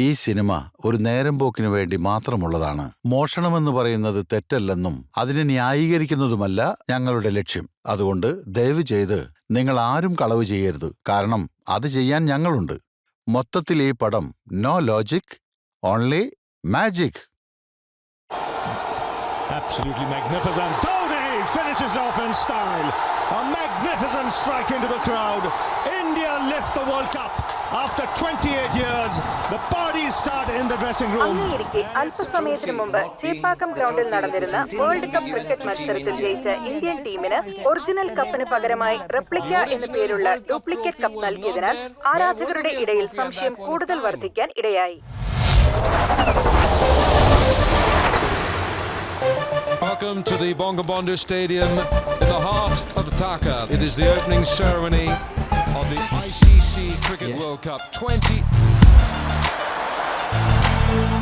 ഈ സിനിമ ഒരു നേരം പോക്കിനു വേണ്ടി മാത്രമുള്ളതാണ്. മോഷണമെന്ന് പറയുന്നത് തെറ്റല്ലെന്നും അതിനെ ന്യായീകരിക്കുന്നതുമല്ല ഞങ്ങളുടെ ലക്ഷ്യം. അതുകൊണ്ട് ദയവ് ചെയ്ത് നിങ്ങൾ ആരും കളവ് ചെയ്യരുത്. കാരണം അത് ചെയ്യാൻ ഞങ്ങളുണ്ട്. മൊത്തത്തിൽ ഈ പടം no logic, only magic. Absolutely magnificent. Dhoni finishes off in style. A magnificent strike into the crowd. India lift the World Cup. After 28 years, the parties start in the dressing room. അല്പസമയത്തിന് മുമ്പ് ചേപ്പാക്കം ഗ്രൗണ്ടിൽ നടന്നിരുന്ന world cup cricket മത്സരത്തിൽ ജയിച്ച Indian ടീമിന് original കപ്പിന് പകരമായി replica എന്ന പേരുള്ള ഡ്യൂപ്ലിക്കേറ്റ് കപ്പ് നൽകിയതിനാൽ ആരാധകരുടെ ഇടയിൽ സംശയം കൂടുതൽ വർദ്ധിക്കാൻ ഇടയായി. Welcome to the Bangabandhu Stadium in the heart of Dhaka. It is the opening ceremony of the ICC Cricket World Cup 20.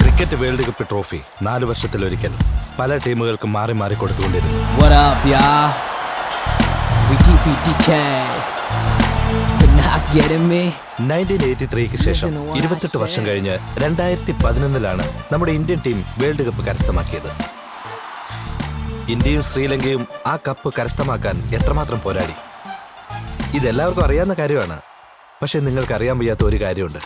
Cricket world cup trophy 4 വർഷത്തിലൊരിക്കൽ പല ടീമുകൾക്കും മാറി മാറി കൊടുത്തുകൊണ്ടിരുന്നു. What up, y'all? We TPDK. You're not getting me? 1983ക്ക് ശേഷം 28 വർഷം കഴിഞ്ഞ് 2011 നമ്മുടെ Indian team world cup കരസ്ഥമാക്കിയത്. ഇന്ത്യയും ശ്രീലങ്കയും ആ കപ്പ് കരസ്ഥമാക്കാൻ എത്രമാത്രം പോരാടി, ഇതെല്ലാവർക്കും അറിയാവുന്ന കാര്യമാണ്. പക്ഷെ നിങ്ങൾക്ക് അറിയാൻ വയ്യാത്ത ഒരു കാര്യമുണ്ട്.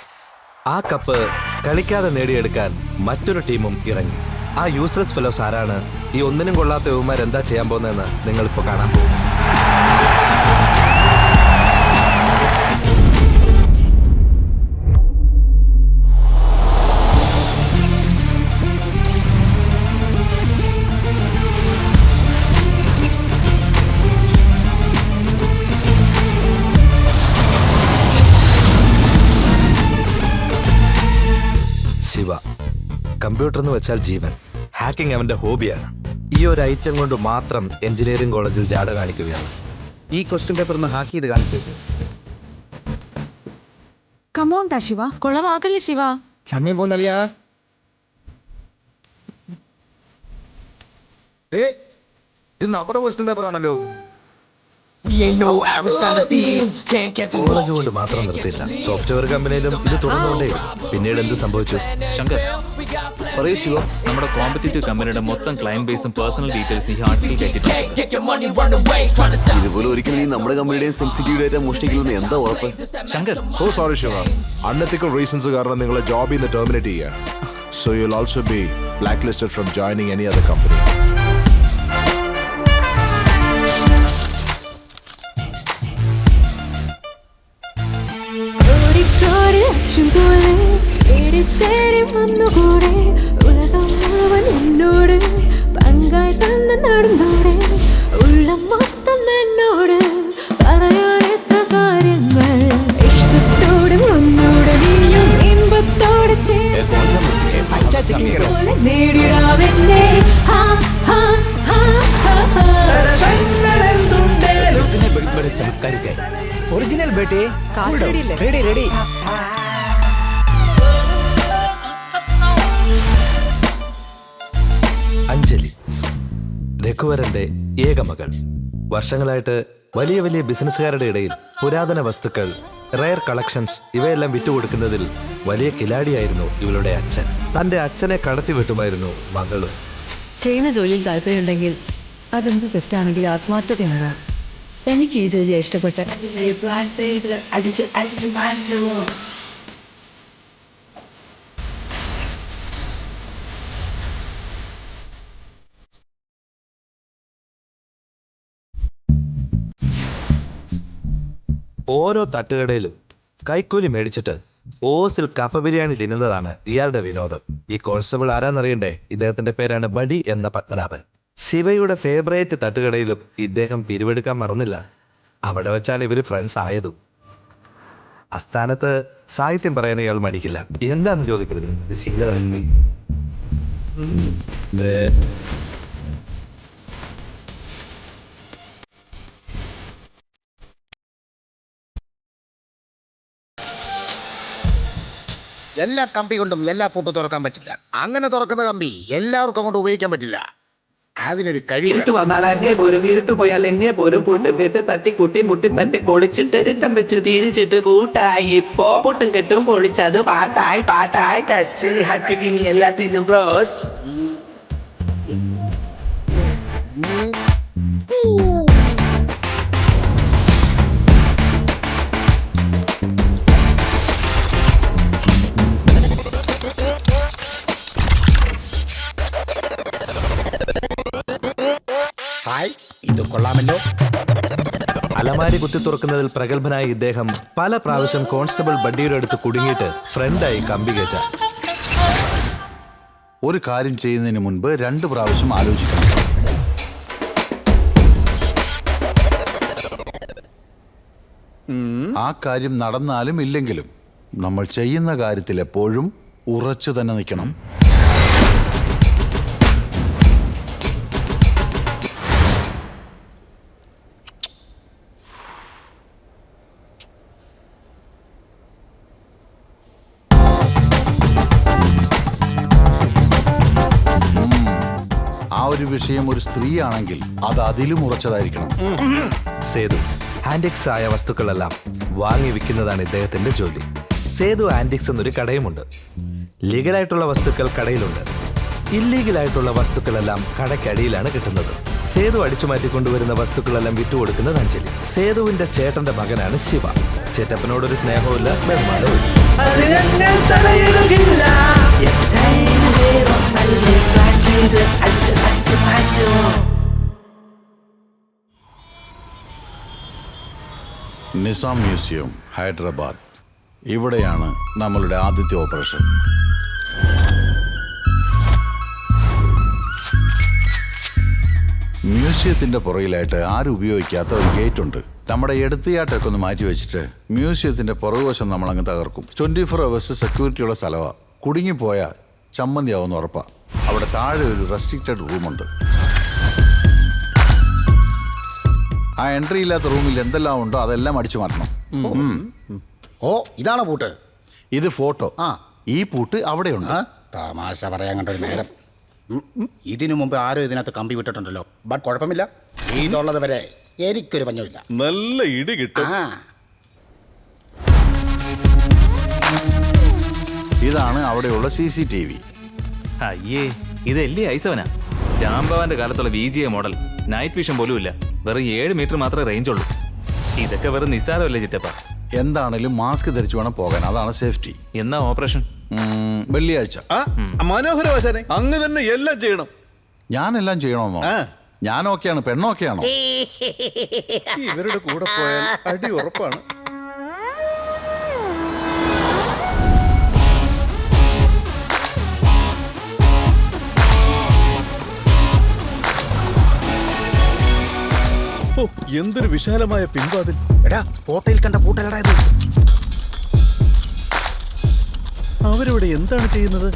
ആ കപ്പ് കളിക്കാതെ നേടിയെടുക്കാൻ മറ്റൊരു ടീമും ഇറങ്ങി. ആ യൂസ്ലെസ് ഫെലോസ് ആരാണ്? ഈ ഒന്നിനും കൊള്ളാത്ത യുവമാർ എന്താ ചെയ്യാൻ പോകുന്നതെന്ന് നിങ്ങളിപ്പോൾ കാണാൻ പോകും. ശിവ, കമ്പ്യൂട്ടർ എന്ന് വെച്ചാൽ ജീവൻ. ഹാക്കിംഗ് അവന്റെ ഹോബിയാണ്. ഈ ഒരു ഐറ്റം കൊണ്ട് മാത്രം എഞ്ചിനീയറിംഗ് കോളേജിൽ ജാട കാണിക്കുകയാണ്. ഈ ക്വസ്റ്റ്യൻ പേപ്പർ ഒന്ന് ഹാക്ക് ചെയ്ത് കാണിച്ചേക്ക്. കമോണ്ടാ ശിവ, കൊളവാക്കല്ലേ ശിവ. സമയം പോകുന്നറിയാ. ഇത് നമ്മുടെ ക്വസ്റ്റ്യൻ പേപ്പർ ആണല്ലോ. കോളേജ് കൊണ്ട് മാത്രം നിർത്തിയില്ല, സോഫ്റ്റ്വെയർ കമ്പനിയിലും ഇത് തുറന്നുകൊണ്ടേ. പിന്നീട് എന്ത് സംഭവിച്ചു? ശങ്കർ പറയൂ ശിവ, നമ്മുടെ കോമ്പറ്റീറ്റീവ് കമ്പനിയുടെ മൊത്തം ക്ലയന്റ് ബേസും പേഴ്സണൽ ഡീറ്റെയിൽസ് ഈ ഹാർഡ് ഡിസ്കിൽ കയറ്റിയിട്ടുണ്ട്. ഇതുപോലെ ഒരിക്കലും നമ്മുടെ കമ്പനിയുടെയും സെൻസിറ്റീവ് ഡേറ്റ മോഷ്ടിക്കില്ലെന്ന് എന്താ ഉറപ്പ്? Shankar, so sorry Shiva, unethical reasons കാരണം നിങ്ങളെ ജോബിൽ നിന്ന് ടെർമിനേറ്റ് ചെയ്യാം. So you will also be black listed from joining any other company. എന്നോട് പങ്കായി തന്ന നടന്നോടെ ഉള്ള മൊത്തം എന്നോട് പറയാൻ എത്ര കാര്യങ്ങൾ ഇഷ്ടത്തോടെ ഒന്നോടെ നീയും ഇമ്പത്തോടെ പോലെ നേടിടാവെന്നെ. ഒറിജിനൽ ബേട്ടി റെഡി റെഡി. അഞ്ജലി, രഘുവരന്റെ ഏക മകൾ. വർഷങ്ങളായിട്ട് വലിയ വലിയ ബിസിനസ്സുകാരുടെ ഇടയിൽ പുരാതന വസ്തുക്കൾ, റയർ കളക്ഷൻസ് ഇവയെല്ലാം വിറ്റുകൊടുക്കുന്നതിൽ വലിയ കിലാടിയായിരുന്നു ഇവളുടെ അച്ഛൻ. തന്റെ അച്ഛനെ കടത്തി വിട്ടുമായിരുന്നു മകള്. ചെയ്യുന്ന ജോലിയിൽ താല്പര്യമുണ്ടെങ്കിൽ അതെന്ത് തെറ്റാണെങ്കിൽ ആത്മാർത്ഥതയാണ്. എനിക്ക് ഈ ജോലി ഇഷ്ടപ്പെട്ട ഓരോ തട്ടുകടയിലും കൈക്കൂലി മേടിച്ചിട്ട് ഓസിൽ കപ്പ ബിരിയാണി തിന്നുന്നതാണ് ഇയാളുടെ വിനോദം. ഈ കോൺസ്റ്റബിൾ ആരാന്നറിയണ്ടേ? ഇദ്ദേഹത്തിന്റെ പേരാണ് ബഡി എന്ന പത്മനാഭൻ. ശിവയുടെ ഫേവറേറ്റ് തട്ടുകടയിലും ഇദ്ദേഹം പിരിവെടുക്കാൻ മറന്നില്ല. അവിടെ വെച്ചാണ് ഇവര് ഫ്രണ്ട്സ് ആയതും. അസ്ഥാനത്ത് സാഹിത്യം പറയാൻ ഇയാൾ മടിക്കില്ല. എന്താന്ന് ചോദിക്കരുത്. എല്ലാ കമ്പി കൊണ്ടും എല്ലാ പൂട്ടും തുറക്കാൻ പറ്റില്ല. അങ്ങനെ തുറക്കുന്ന കമ്പി എല്ലാവർക്കും കൊണ്ട് ഉപയോഗിക്കാൻ പറ്റില്ല. അതിനൊരു കഴിവ് ഇരുട്ട് വന്നാൽ എന്നെ പോലും ഇരുട്ട് പോയാൽ എന്നെ പോലും പുട്ട് കേട്ട് തട്ടിക്കൂട്ടി മുട്ടി തട്ടി പൊളിച്ചിട്ട് രക്തം വെച്ച് തിരിച്ചിട്ട് കൂട്ടായി ഇപ്പോ പുട്ടും കെട്ടും പൊളിച്ചത് പാട്ടായി പാട്ടായി ടച്ച് ഹാപ്പി എല്ലാത്തിനും ബ്രോസ്. ഹായ്, ഇത് കൊള്ളാമല്ലോ. അലമാരി കുത്തി തുറക്കുന്നതിൽ പ്രഗത്ഭനായ ഇദ്ദേഹം പല പ്രാവശ്യം കോൺസ്റ്റബിൾ ബഡ്ഡിയുടെ അടുത്ത് കുടുങ്ങിയിട്ട് ഫ്രണ്ടായി കമ്പി കയറ്റ. ഒരു കാര്യം ചെയ്യുന്നതിന് മുൻപ് 2 പ്രാവശ്യം ആലോചിക്കണം. ആ കാര്യം നടന്നാലും ഇല്ലെങ്കിലും നമ്മൾ ചെയ്യുന്ന കാര്യത്തിൽ എപ്പോഴും ഉറച്ചു തന്നെ നിൽക്കണം. ആ ഒരു വിഷയം ഒരു സ്ത്രീയാണെങ്കിൽ അത് അതിലും ഉറച്ചതായിരിക്കണം. സേതു ആന്റിക്സ് ആയ വസ്തുക്കളെല്ലാം വാങ്ങി വിൽക്കുന്നതാണ് ഇദ്ദേഹത്തിന്റെ ജോലി. സേതു ആന്റിക്സ് എന്നൊരു കടയുമുണ്ട്. ലീഗലായിട്ടുള്ള വസ്തുക്കൾ കടയിലുണ്ട്, ഇല്ലീഗലായിട്ടുള്ള വസ്തുക്കളെല്ലാം കടയ്ക്കടിയിലാണ് കിട്ടുന്നത്. സേതു അടിച്ചുമാറ്റിക്കൊണ്ടുവരുന്ന വസ്തുക്കളെല്ലാം വിറ്റുകൊടുക്കുന്നത് അഞ്ജലി. സേതുവിന്റെ ചേട്ടന്റെ മകനാണ് ശിവ. ചേട്ടപ്പനോടൊരു സ്നേഹമില്ല, ബഹുമാനവും. നിസാം മ്യൂസിയം, ഹൈദരാബാദ്. ഇവിടെയാണ് നമ്മളുടെ ആദ്യത്തെ ഓപ്പറേഷൻ. മ്യൂസിയത്തിന്റെ പുറകിലായിട്ട് ആരും ഉപയോഗിക്കാത്ത ഒരു ഗേറ്റ് ഉണ്ട്. നമ്മുടെ എടുത്തിയാട്ടൊക്കെ ഒന്ന് മാറ്റി വെച്ചിട്ട് മ്യൂസിയത്തിന്റെ പുറകുവശം നമ്മളങ്ങ് തകർക്കും. 24 hours സെക്യൂരിറ്റിയുള്ള സ്ഥലമാണ്. കുടുങ്ങിപ്പോയ ചമ്മന്തിയാവുന്ന ഉറപ്പാ. അവിടെ താഴെ ഒരു റെസ്ട്രിക്റ്റഡ് റൂമുണ്ട്. ആ എൻട്രി ഇല്ലാത്ത റൂമിൽ എന്തെല്ലാം ഉണ്ടോ അതെല്ലാം അടിച്ചു മാറ്റണം. ഓ, ഇതാണ് പൂട്ട്. ഇത് ഫോട്ടോ. ആ, ഈ പൂട്ട് അവിടെയുണ്ട്. തമാശ പറയാൻ കണ്ടൊരു നേരം. ഇതിനു മുമ്പ് ആരും ഇതിനകത്ത് കമ്പി വിട്ടിട്ടുണ്ടല്ലോ. ബട്ട് കുഴപ്പമില്ല, ഇതുള്ളത് വരെ എനിക്കൊരു പഞ്ഞമില്ല. നല്ല ഇടി കിട്ടും. ഇതാണ് അവിടെയുള്ള CCTV. അയ്യേ, ഇതല്ലേ ഐസവനാ? ജാംബവാന്റെ കാലത്തുള്ള VGA മോഡൽ. നൈറ്റ് വിഷൻ പോലും ഇല്ല. വെറും 7 മീറ്റർ മാത്രമേ റേഞ്ച് ഉള്ളൂ. ഇതൊക്കെ വെറും നിസ്സാരമല്ലേ ചിറ്റപ്പ? എന്താണേലും മാസ്ക് ധരിച്ചു വേണം പോകാൻ. അതാണ് സേഫ്റ്റി. എന്നാ ഓപ്പറേഷൻ? വെള്ളിയാഴ്ച. മനോഹരവശാനെ അങ്ങ് തന്നെ എല്ലാം ചെയ്യണം. ഞാനെല്ലാം ചെയ്യണമെന്നോ? ഞാൻ ഓക്കെയാണ്, പെണ്ണോക്കെയാണോ? ഇവരുടെ കൂടെ പോയാൽ അടി ഉറപ്പാണ്. എന്തൊരു വിശാലമായ പിൻവാതിൽ. എടാ, ഫോട്ടോയിൽ കണ്ട പൂട്ടലടാ ഇത്. അവരിവിടെ എന്താണ് ചെയ്യുന്നത്?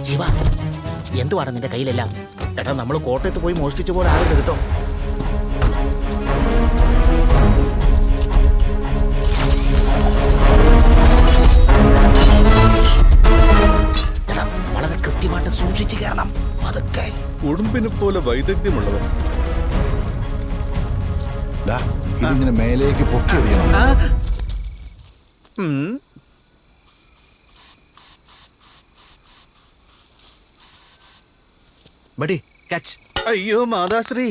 ശിവ, എന്തുവാണ് നിന്റെ കയ്യിലെല്ലാം? എടാ, നമ്മൾ കോട്ടയത്ത് പോയി മോഷ്ടിച്ച പോലെ ആകരുത് കേട്ടോ. എടാ, വളരെ കൃത്യമായിട്ട് സൂക്ഷിച്ചു കയറണം. അതൊക്കെ ഉടുമ്പിനെ പോലെ വൈദഗ്ധ്യമുള്ളവർ. ഇതിങ്ങനെ മേലേക്ക് പൊക്കി എറിയണം. Buddy catch. അയ്യോ മാതാശ്രീ.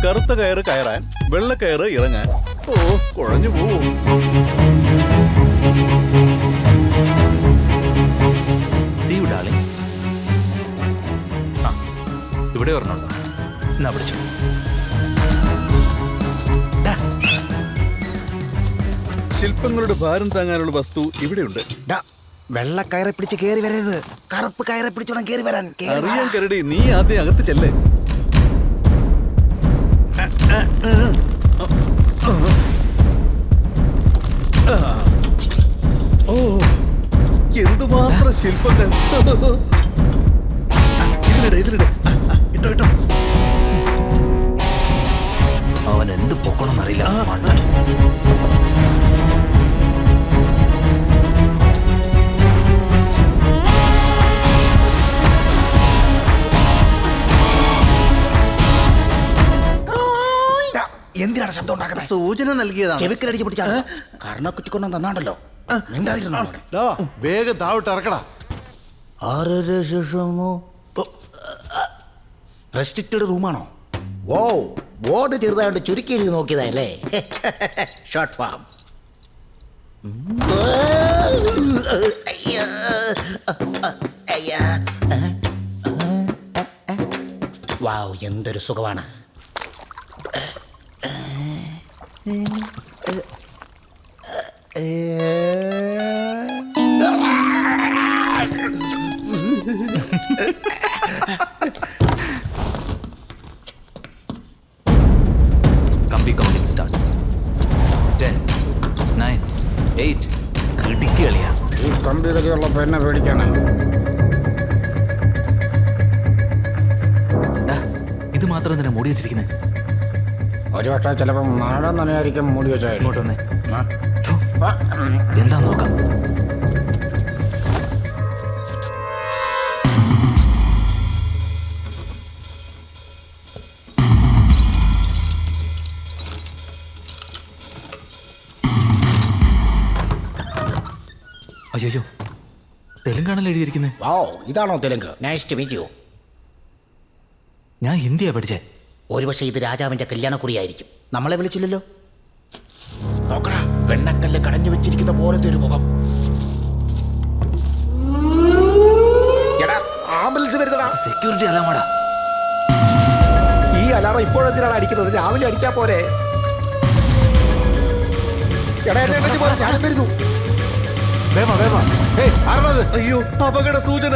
കറുത്ത കയറ് കയറാൻ, വെള്ളക്കയറ് ഇറങ്ങാൻ. ഓ, കുഴഞ്ഞു പോവും. See you, darling. ആ, ഇവിടെ ഒരെണ്ണുണ്ടോ? എന്നാ പിടിച്ചു. ശില്പങ്ങളുടെ ഭാരം താങ്ങാനുള്ള വസ്തു ഇവിടെയുണ്ട്. വെള്ള കയറെ പിടിച്ച് കയറി വരരുത്, കറുപ്പ് കയറെ പിടിച്ചോണം കയറി വരാൻ. അറിയാൻ കരടി, നീ ആദ്യം അകത്ത് ചെല്ലേ. എന്തുമാത്രം ശില്പങ്ങൾ. ഇതിലിട ഇട്ടോ. അവൻ എന്ത് പൊക്കണമെന്നറിയില്ല. എന്തിനാണ് ശബ്ദം ഉണ്ടാക്കുന്നത്? സൂചന നൽകിയതാണ്. ചെവിക്കലടിച്ച് പിടിച്ചാൽ കർണക്കുറ്റിക്കൊണ്ടു തന്നാണ്ടല്ലോ. വേഗം താവിട്ട് ഇറക്കടാ. റെസ്ട്രിക്റ്റഡ് റൂമാണോ? ഓ, ബോർഡ് ചെറുതായിട്ട് ചുരുക്കി എഴുതി നോക്കിയതല്ലേ? Short farm. വാവ്, എന്തൊരു സുഖമാണ്. കമ്പി കൗണ്ടിങ് സ്റ്റാർട്ട്സ്. 10, 9, 8. കിടിക്കളിയാ. ഈ കമ്പ്യൂട്ടറിലുള്ള പെണ്ണെ പേടിക്കാനാണ്. ഇത് മാത്രം തന്നെ മൂടി വെച്ചിരിക്കുന്നത്. ഒരു പക്ഷേ ചിലപ്പോൾ മഴ നനയായിരിക്കും മൂടി വെച്ചാൽ. ഇങ്ങോട്ട് വന്നേ. എന്താ നോക്കാം. അയ്യോ, തെലുങ്കാണല്ലോ എഴുതിയിരിക്കുന്നത്. ഇതാണോ Telugu? Nice to meet you. ഞാൻ ഹിന്ദിയാ പഠിച്ചേ. ഒരുപക്ഷെ ഇത് രാജാവിന്റെ കല്യാണക്കുറിയായിരിക്കും. നമ്മളെ വിളിച്ചില്ലല്ലോ. നോക്കടാ, വെണ്ണക്കല്ല് കടഞ്ഞു വെച്ചിരിക്കുന്ന പോലത്തെ ഒരു മുഖം. ആംബുലൻസ് വരുന്നതാ. സെക്യൂരിറ്റി അലാമാടാ. ഈ അലാറം ഇപ്പോഴെന്തിനാണ് അടിക്കുന്നത്? രാവിലെ അടിച്ചാ പോരെ. ഞാനും വരുന്നു. അയ്യോ, അപകട സൂചന.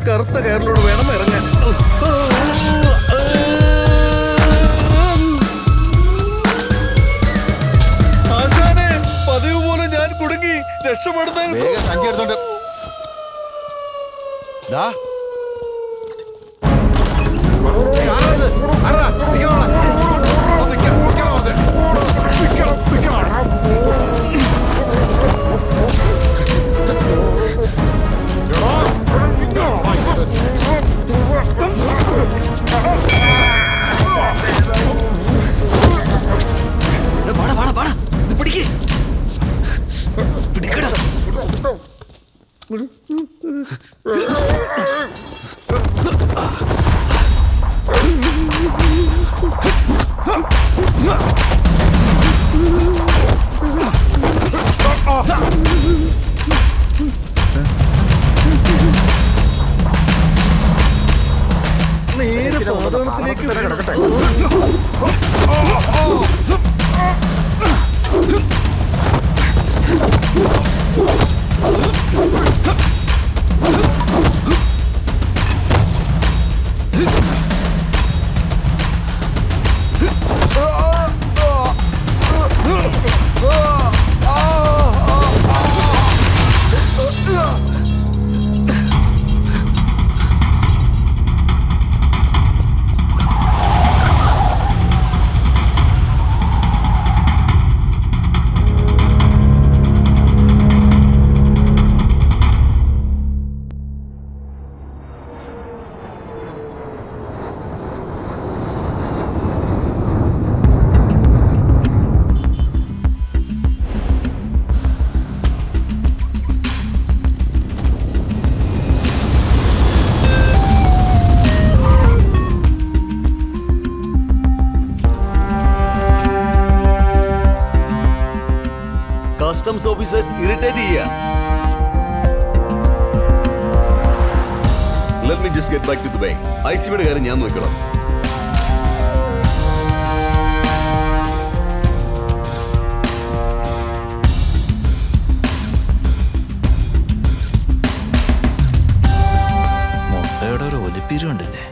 കറുത്ത കയറിലൂടെ വേണം ഇറങ്ങാൻ. ആശാനെ, പതിവ് പോലെ ഞാൻ കുടുങ്ങി. രക്ഷപ്പെടുത്താൻ സഞ്ചി എടുത്തോണ്ട് പിടിക്കടാ. നേരെ പാതാളത്തിലേക്ക് കിടക്കട്ടെ. കസ്റ്റംസ് ഓഫീസേഴ്സ് ഇറിറ്റേറ്റ് ചെയ്യുക. Let me just get back to the bank. ഐസിയുടെ കാര്യം ഞാൻ നോക്കിക്കോളാം. മുട്ടയുടെ ഒരു ഒലിപ്പീരുണ്ടല്ലേ.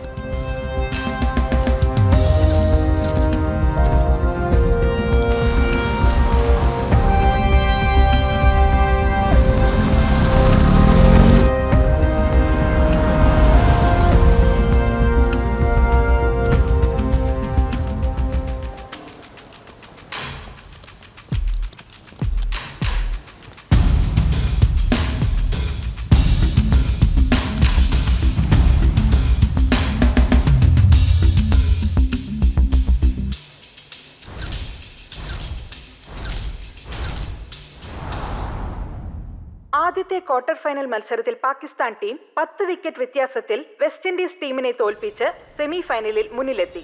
ആദ്യത്തെ ക്വാർട്ടർ ഫൈനൽ മത്സരത്തിൽ പാകിസ്ഥാൻ ടീം 10 വിക്കറ്റ് വ്യത്യാസത്തിൽ വെസ്റ്റ് ഇൻഡീസ് ടീമിനെ തോൽപ്പിച്ച് സെമി ഫൈനലിൽ മുന്നിലെത്തി.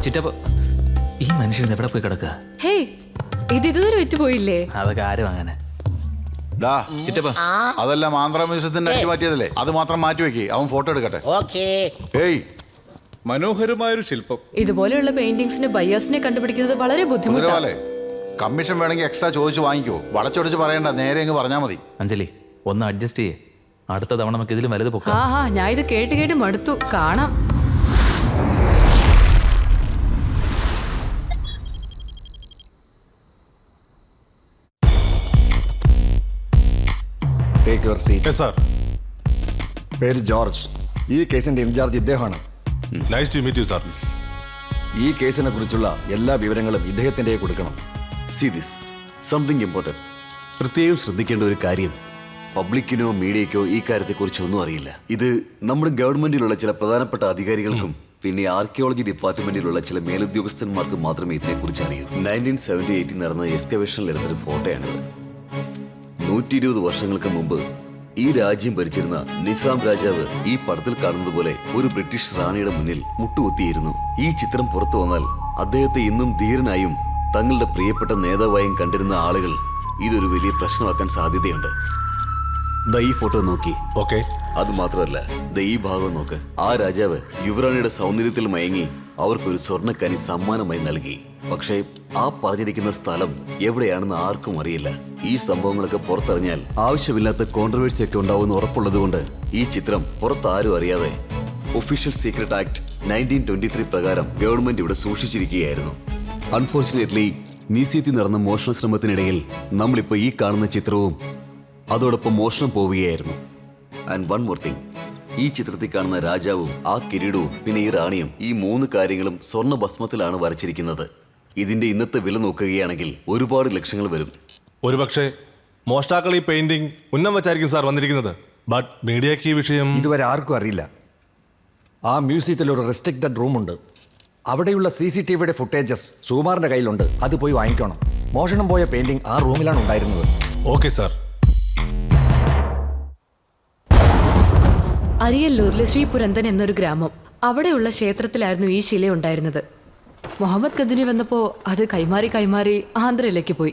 ചിറ്റപ്പ, ഈ മനുഷ്യൻ എവിടെ പോയി കിടക്കുക? ഹേയ്, ഇത് ഇതുവരെ വിറ്റുപോയില്ലേ? അതൊക്കെ ആരും അങ്ങനെ. ചിറ്റപ്പ, അതെല്ലാം ആന്ധ്ര മ്യൂസിയത്തിന്റെ അടിച്ചു മാറ്റിയതല്ലേ, അത് മാത്രം മാറ്റി വെക്കി, അവൻ ഫോട്ടോ എടുക്കട്ടെ. ഏയ്, മനോഹരമായൊരു ശില്പം. ഇതുപോലെയുള്ള പെയിന്റിങ്സിന് ബയേഴ്സിനെ കണ്ടുപിടിക്കുന്നത് വളരെ ബുദ്ധിമുട്ടാണ്. കമ്മീഷൻ വേണമെങ്കിൽ എക്സ്ട്രാ ചോദിച്ചു വാങ്ങിക്കോ, വളച്ചൊടിച്ച് പറയണ്ട, നേരെ അങ്ങ് പറഞ്ഞാൽ മതി. അഞ്ജലി, ഒന്ന് അഡ്ജസ്റ്റ് ചെയ്യേ. അടുത്ത തവണ നമുക്ക് ഇതിലും വലുത് പൊക്കാം. ഞാൻ ഇത് കേട്ട് കേട്ട് മടുത്തു. കാണാം. പേര് ജോർജ്. ഈ കേസിന്റെ ഇൻചാർജ് ഇദ്ദേഹമാണ്. Nice to meet you sir. ഈ കേസിനെ കുറിച്ചുള്ള എല്ലാ വിവരങ്ങളും ഇദ്ദേഹത്തിന്റെ കൊടുക്കണം. See this something important. പ്രത്യേകം ശ്രദ്ധിക്കേണ്ട ഒരു കാര്യം, പബ്ലിക്കിനോ മീഡിയയ്ക്കോ ഈ കാര്യത്തെക്കുറിച്ചൊന്നും അറിയില്ല. ഇത് നമ്മുടെ ഗവൺമെന്റിലുള്ള ചില പ്രധാനപ്പെട്ട അധികാരികൾക്കും പിന്നെ ആർക്കിയോളജി ഡിപ്പാർട്ട്മെന്റിലുള്ള ചില മേലുദ്യോഗസ്ഥന്മാർക്ക് മാത്രമേ ഇതിനെക്കുറിച്ച് അറിയൂ. 1978 നടന്ന എക്സ്കവേഷനിൽ എടുത്തൊരു ഫോട്ടോയാണിത്. 120 വർഷങ്ങൾക്ക് മുമ്പ് ഈ രാജ്യം ഭരിച്ചിരുന്ന നിസാം രാജാവ് ഈ പടത്തിൽ കാണുന്നത് പോലെ ഒരു ബ്രിട്ടീഷ് റാണിയുടെ മുന്നിൽ മുട്ടുകുത്തിയിരുന്നു. ഈ ചിത്രം പുറത്തു വന്നാൽ അദ്ദേഹത്തെ ഇന്നും ധീരനായും തങ്ങളുടെ പ്രിയപ്പെട്ട നേതാവായും കണ്ടിരുന്ന ആളുകൾ ഇതൊരു വലിയ പ്രശ്നമാക്കാൻ സാധ്യതയുണ്ട്. ദാ ഈ ഫോട്ടോ നോക്കി. ഓക്കെ. അത് മാത്രമല്ല, ദാ ഈ ഭാഗം നോക്ക്. ആ രാജാവ് യുവറാണിയുടെ സൗന്ദര്യത്തിൽ മയങ്ങി അവർക്കൊരു സ്വർണ്ണക്കനി സമ്മാനമായി നൽകി. പക്ഷേ ആ പറഞ്ഞിരിക്കുന്ന സ്ഥലം എവിടെയാണെന്ന് ആർക്കും അറിയില്ല. ഈ സംഭവങ്ങളൊക്കെ പുറത്തറിഞ്ഞാൽ ആവശ്യമില്ലാത്ത കോൺട്രവേഴ്സി ഒക്കെ ഉണ്ടാവുമെന്ന് ഉറപ്പുള്ളതുകൊണ്ട് ഈ ചിത്രം പുറത്താരും അറിയാതെ ഒഫീഷ്യൽ സീക്രട്ട് ആക്ട് 1923 പ്രകാരം ഗവൺമെന്റ് ഇവിടെ സൂക്ഷിച്ചിരിക്കുകയായിരുന്നു. അൺഫോർച്ചുനേറ്റ്ലി മ്യൂസിയത്തിൽ നടന്ന മോഷണ ശ്രമത്തിനിടയിൽ നമ്മളിപ്പോൾ ഈ കാണുന്ന ചിത്രവും അതോടൊപ്പം മോഷണം പോവുകയായിരുന്നു. ആൻഡ് വൺ മോർ തിങ്, ഈ ചിത്രത്തിൽ കാണുന്ന രാജാവും ആ കിരീടവും പിന്നെ ഈ റാണിയും, ഈ 3 കാര്യങ്ങളും സ്വർണ്ണ ഭസ്മത്തിലാണ് വരച്ചിരിക്കുന്നത്. ഇതിന്റെ ഇന്നത്തെ വില നോക്കുകയാണെങ്കിൽ ഒരുപാട് ലക്ഷങ്ങൾ വരും. ഒരുപക്ഷെ മോഷ്ടാക്കൾ ഈ പെയിന്റിംഗ് ഉന്നം വെച്ചായിരിക്കും സാർ വന്നിരിക്കുന്നത്. ബട്ട് മീഡിയക്ക് ഈ വിഷയം ഇതുവരെ ആർക്കും അറിയില്ല. ആ മ്യൂസിയത്തിൽ ഒരു റെസ്ട്രിക്റ്റഡ് റൂമുണ്ട്. അവിടെയുള്ള CCTVയുടെ ഫുട്ടേജസ് സുകുമാറിന്റെ കയ്യിലുണ്ട്. അത് പോയി വാങ്ങിക്കണം. മോഷണം പോയ പെയിന്റിംഗ് ആ റൂമിലാണ് ഉണ്ടായിരുന്നത്. Okay sir. അരിയല്ലൂരിലെ ശ്രീ പുരന്തൻ എന്നൊരു ഗ്രാമം. അവിടെയുള്ള ക്ഷേത്രത്തിലായിരുന്നു ഈ ശില ഉണ്ടായിരുന്നത്. മുഹമ്മദ് ഗജനി വന്നപ്പോൾ അത് കൈമാറി ആന്ധ്രയിലേക്ക് പോയി.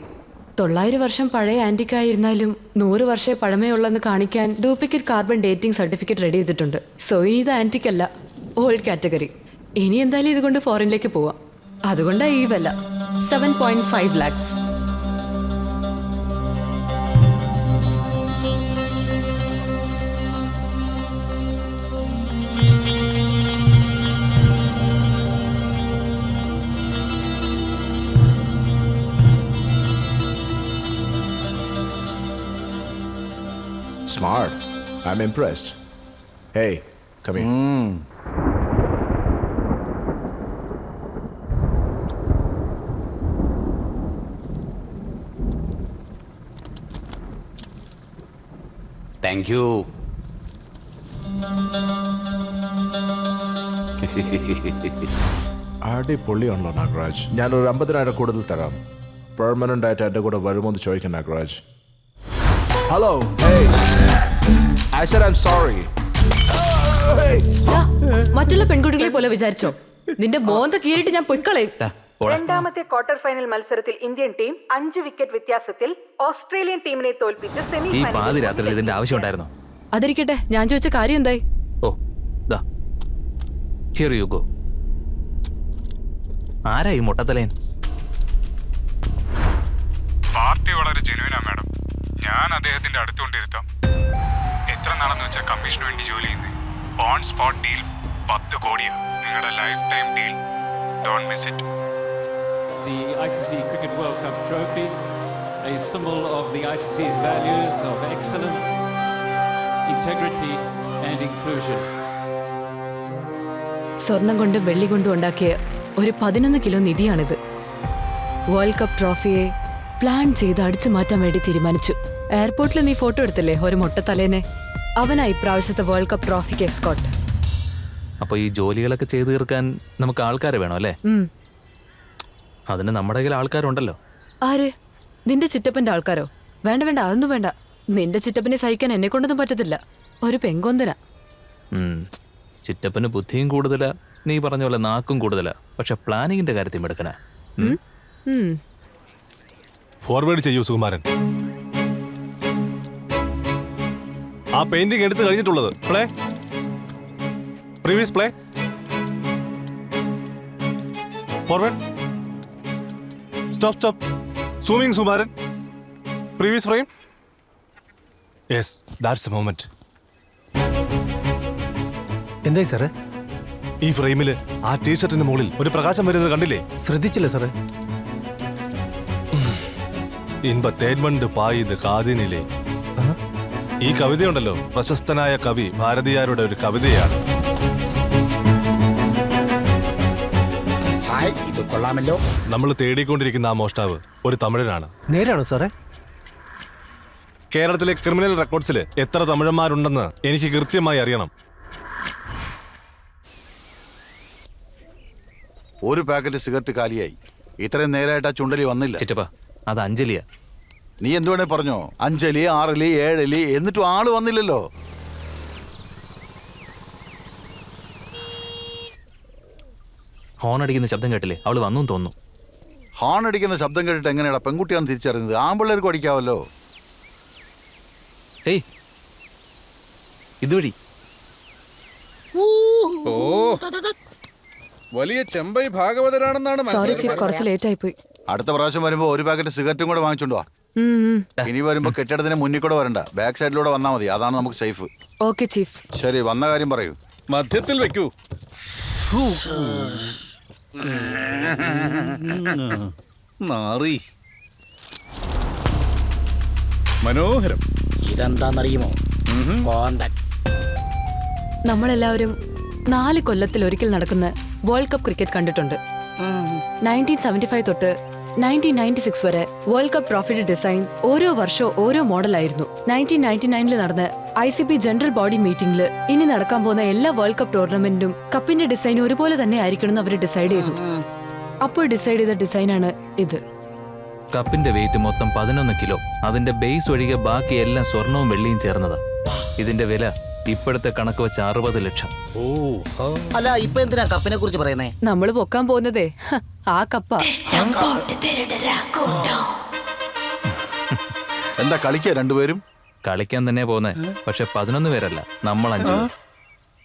900 വർഷം പഴയ ആന്റിക്കായിരുന്നാലും 100 വർഷേ പഴമയുള്ളെന്ന് കാണിക്കാൻ duplicate carbon dating certificate ready ചെയ്തിട്ടുണ്ട്. സോ ഇനി ഇത് ആന്റിക് അല്ല, ഓൾഡ് കാറ്റഗറി. ഇനി എന്തായാലും ഇതുകൊണ്ട് ഫോറിനിലേക്ക് പോവാം. അതുകൊണ്ടാണ് ഈ വില 7.5 lakhs. Smart. I'm impressed. Hey, come here. Thank you. അടിപൊളിയാണല്ലോ Nagaraj. ഞാനൊരു 50,000 കൂടുതൽ തരാം. പെർമനന്റ് ആയിട്ട് എന്റെ കൂടെ വരുമോ എന്ന് ചോദിക്കാം Nagaraj. Hello. I said I'm sorry. മറ്റുള്ള പെൺകുട്ടികളെ പോലെ വിചാരിച്ചോ? നിന്റെ മോന്ത കീറിട്ട് ഞാൻ പൊയ്ക്കളയും. രണ്ടാമത്തെ ക്വാർട്ടർ ഫൈനൽ മത്സരത്തിൽ ഇന്ത്യൻ ടീം 5 വിക്കറ്റ് വ്യത്യാസത്തിൽ ഓസ്ട്രേലിയൻ ടീമിനെ തോൽപ്പിച്ച് സെമി ഈ പാതിരാത്രിയിൽ ഇതിന്റെ ആവശ്യം ഉണ്ടായിരുന്നോ? അതിരിക്കട്ടെ, ഞാൻ ചോദിച്ച കാര്യം എന്തായി? ഓ, ദാ ഹിയർ യു ഗോ. ആരാ ഈ മുട്ടത്തലയൻ? പാർട്ടി വളരെ ജെനുവിനാ മാഡം. ഞാൻ അദ്ദേഹത്തിന്റെ അടുത്തുകൊണ്ടിരുത്താം. എത്ര നാളെന്ന് വെച്ചാൽ കമ്മീഷന് വേണ്ടി ജോലി ചെയ്യുന്നത്. On spot deal 10 കോടിയാ. നിങ്ങളുടെ life time deal. Don't miss it. The ICC Cricket World Cup trophy, a symbol of the ICC's values of excellence, integrity and inclusion. സ്വർണം കൊണ്ടും വെള്ളി കൊണ്ടും ഉണ്ടാക്കിയ ഒരു 11 കിലോ നിധിയാണിത്. വേൾഡ് കപ്പ് ട്രോഫിയെ പ്ലാൻ ചെയ്ത് അടിച്ചു മാറ്റാൻ വേണ്ടി തീരുമാനിച്ചു. എയർപോർട്ടിൽ നീ ഫോട്ടോ എടുത്തില്ലേ ഒരു മുട്ടത്തലേനെ? അവനാ ഇപ്രാവശ്യത്തെ വേൾഡ് കപ്പ് ട്രോഫിക്ക് എസ്കോട്ട്. അപ്പൊ ഈ ജോലികളൊക്കെ ചെയ്തു തീർക്കാൻ നമുക്ക് ആൾക്കാരെ വേണം അല്ലേ? അതിന് നമ്മുടെ കയ്യിൽ ആൾക്കാരുണ്ടല്ലോ. ആര്? നിന്റെ ചിറ്റപ്പന്റെ ആൾക്കാരോ? വേണ്ട വേണ്ട, അതൊന്നും വേണ്ട. നിന്റെ ചിറ്റപ്പനെ സഹിക്കാൻ എന്നെ കൊണ്ടൊന്നും പറ്റത്തില്ല. ഒരു പെങ്കൊന്തന. ചിറ്റപ്പന് ബുദ്ധിയും കൂടുതലാ, നീ പറഞ്ഞ പോലെ നാക്കും കൂടുതലാ. പക്ഷെ പ്ലാനിങ്ങിന്റെ കാര്യത്തിൽ എടുക്കണ. ഫോർവേഡ് ചെയ്യൂ സുകുമാരൻ. ആ പെയിന്റിംഗ് എടുത്തു കഴിഞ്ഞിട്ടുള്ളത്. Play, previous play, forward, stop stop, zooming Sukumaran, previous frame. Yes, that's a moment. എന്തായി സാറേ? ഈ ഫ്രെയിമില് ആ ടീഷർട്ടിന്റെ മുകളിൽ ഒരു പ്രകാശം വരുന്നത് കണ്ടില്ലേ? ശ്രദ്ധിച്ചില്ല സാറേ. ഇൻപത്തേൻമണ്ട് പായത് കാതിനിലെ. ഈ കവിതയുണ്ടല്ലോ, പ്രശസ്തനായ കവി ഭാരതിയാരുടെ ഒരു കവിതയാണ്. ഇത് കൊള്ളാമല്ലോ. നമ്മൾ തേടിക്കൊണ്ടിരിക്കുന്ന ആ മോഷ്ടാവ് ഒരു തമിഴനാണ്. നേരാണോ സാറേ? കേരളത്തിലെ ക്രിമിനൽ റെക്കോർഡ്സിൽ എത്ര തമിഴന്മാരുണ്ടെന്ന് എനിക്ക് കൃത്യമായി അറിയണം. ഒരു പാക്കറ്റ് സിഗരറ്റ് കാലിയായി. ഇത്രയും നേരമായിട്ട് ആ ചുണ്ടലി വന്നില്ല. ചിറ്റപ്പ, അത് അഞ്ജലിയാ. നീ എന്തുവേണേ പറഞ്ഞോ, 5 അലി 6 അലി 7 അലി, എന്നിട്ടും ആള് വന്നില്ലല്ലോ. ഹോൺ അടിക്കുന്ന ശബ്ദം കേട്ടില്ലേ? അവള് വന്നു തോന്നുന്നു. ഹോൺ അടിക്കുന്ന ശബ്ദം കേട്ടിട്ട് എങ്ങനെയാടാ പെൺകുട്ടിയാണ് തിരിച്ചറിയുന്നത്? ആൺപിള്ളേർക്ക് അടിക്കാവല്ലോ. ഏയ്, ഇതുവഴി. ഓ, വലിയ ചെമ്പൈ ഭാഗവതരാണെന്നാണ് സോറി ചീഫ്, കുറച്ച് ലേറ്റ് ആയി പോയി. അടുത്ത പ്രാവശ്യം വരുമ്പോ ഒരു പാക്കറ്റ് സിഗരറ്റും കൂടെ വാങ്ങിച്ചോണ്ട് വാ. ഇനി വരുമ്പോ കെട്ടിടത്തിന് മുന്നിൽ കൂടെ വരണ്ട, ബാക്ക് സൈഡിലൂടെ വന്നാൽ മതി. അതാണ് നമുക്ക് സേഫ്. Okay chief. ശരി, വന്ന കാര്യം പറയൂ. മധ്യത്തിൽ വെക്കൂ. നാറി. മനോഹരം. ഇതെന്താന്നറിയുമോ? കോന്തൻ. നമ്മളെല്ലാവരും 4 കൊല്ലത്തിൽ ഒരിക്കൽ നടക്കുന്ന വേൾഡ് കപ്പ് ക്രിക്കറ്റ് കണ്ടിട്ടുണ്ട്. 1975 തൊട്ട് 1996 വരെ വേൾഡ് കപ്പ് ട്രോഫിയുടെ ഡിസൈൻ ഓരോ വർഷവും ഓരോ മോഡലായിരുന്നു. 1999 നടന്ന ICP ജനറൽ ബോഡി മീറ്റിംഗിൽ ഇനി നടക്കാൻ പോകുന്ന എല്ലാ വേൾഡ് കപ്പ് ടൂർണമെന്റും കപ്പിന്റെ ഡിസൈൻ ഒരുപോലെ തന്നെ ആയിരിക്കണം അവർ ഡിസൈഡ് ചെയ്തു. അപ്പോൾ ഡിസൈഡ് ചെയ്ത ഡിസൈനാണ് ഇത്. കപ്പിന്റെ വെയിറ്റ് മൊത്തം 11 കിലോ. അതിന്റെ ബേസ് ഒഴികെ ബാക്കി എല്ലാം സ്വർണവും വെള്ളിയും ചേർന്നതാ. ഇതിന്റെ വില ഇപ്പോഴത്തെ കണക്ക് വെച്ച് 60 ലക്ഷം. അല്ല, ഇപ്പൊ എന്തിനാ കപ്പിനെ കുറിച്ച് പറയുന്നേ? നമ്മള് പൊക്കാൻ പോകുന്നതേ ആ കപ്പ. എന്താ കളിക്കാ രണ്ടുപേരും? കളിക്കാൻ തന്നെ പോന്നെ. പക്ഷെ 11 പേരല്ല, നമ്മൾ 5.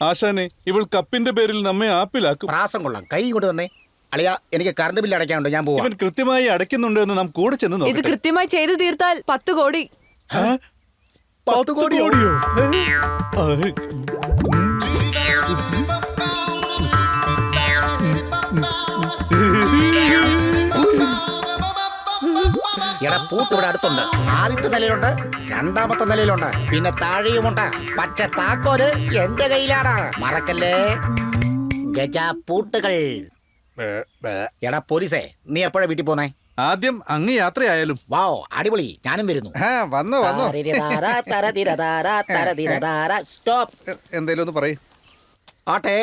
ആശാനെ, ഇവൾ കപ്പിന്റെ പേരിൽ നമ്മെ ആപ്പിലാക്കും. പ്രാസം കൊള്ളാം. കൈ കൊണ്ട് തന്നെ. അളിയ, എനിക്ക് കറണ്ട് ബില്ല് അടയ്ക്കാനുണ്ട്, ഞാൻ പോവാം. ഇവൻ കൃത്യമായി അടയ്ക്കുന്നുണ്ടോ എന്ന് നാം കൂടെ ചെന്ന് ഇത് നോക്കട്ടെ. കൃത്യമായി ചെയ്തു തീർത്താൽ 10 കോടി. 10 കോടിയോ? എടാ, പൂട്ട് ഇവിടെ അടുത്തുണ്ട്. ആദ്യത്തെ നിലയിലുണ്ട്, രണ്ടാമത്തെ നിലയിലുണ്ട്, പിന്നെ താഴെയുമുണ്ട്. പക്ഷെ താക്കോല് എന്റെ കയ്യിലാണ്. മറക്കല്ലേ. ഗജാ പൂട്ടുകൾ. എടാ പോലീസേ, നീ എപ്പോഴാ വീട്ടിൽ പോന്നേ? ആദ്യം അങ്ങ് യാത്രയായാലും. വാവ്, അടിപൊളി. ഞാനും വരുന്നു. വന്നോ വന്നോ. സ്റ്റോപ്പ്. എന്തേലും ഒന്ന് പറയൂ. ആട്ടെ,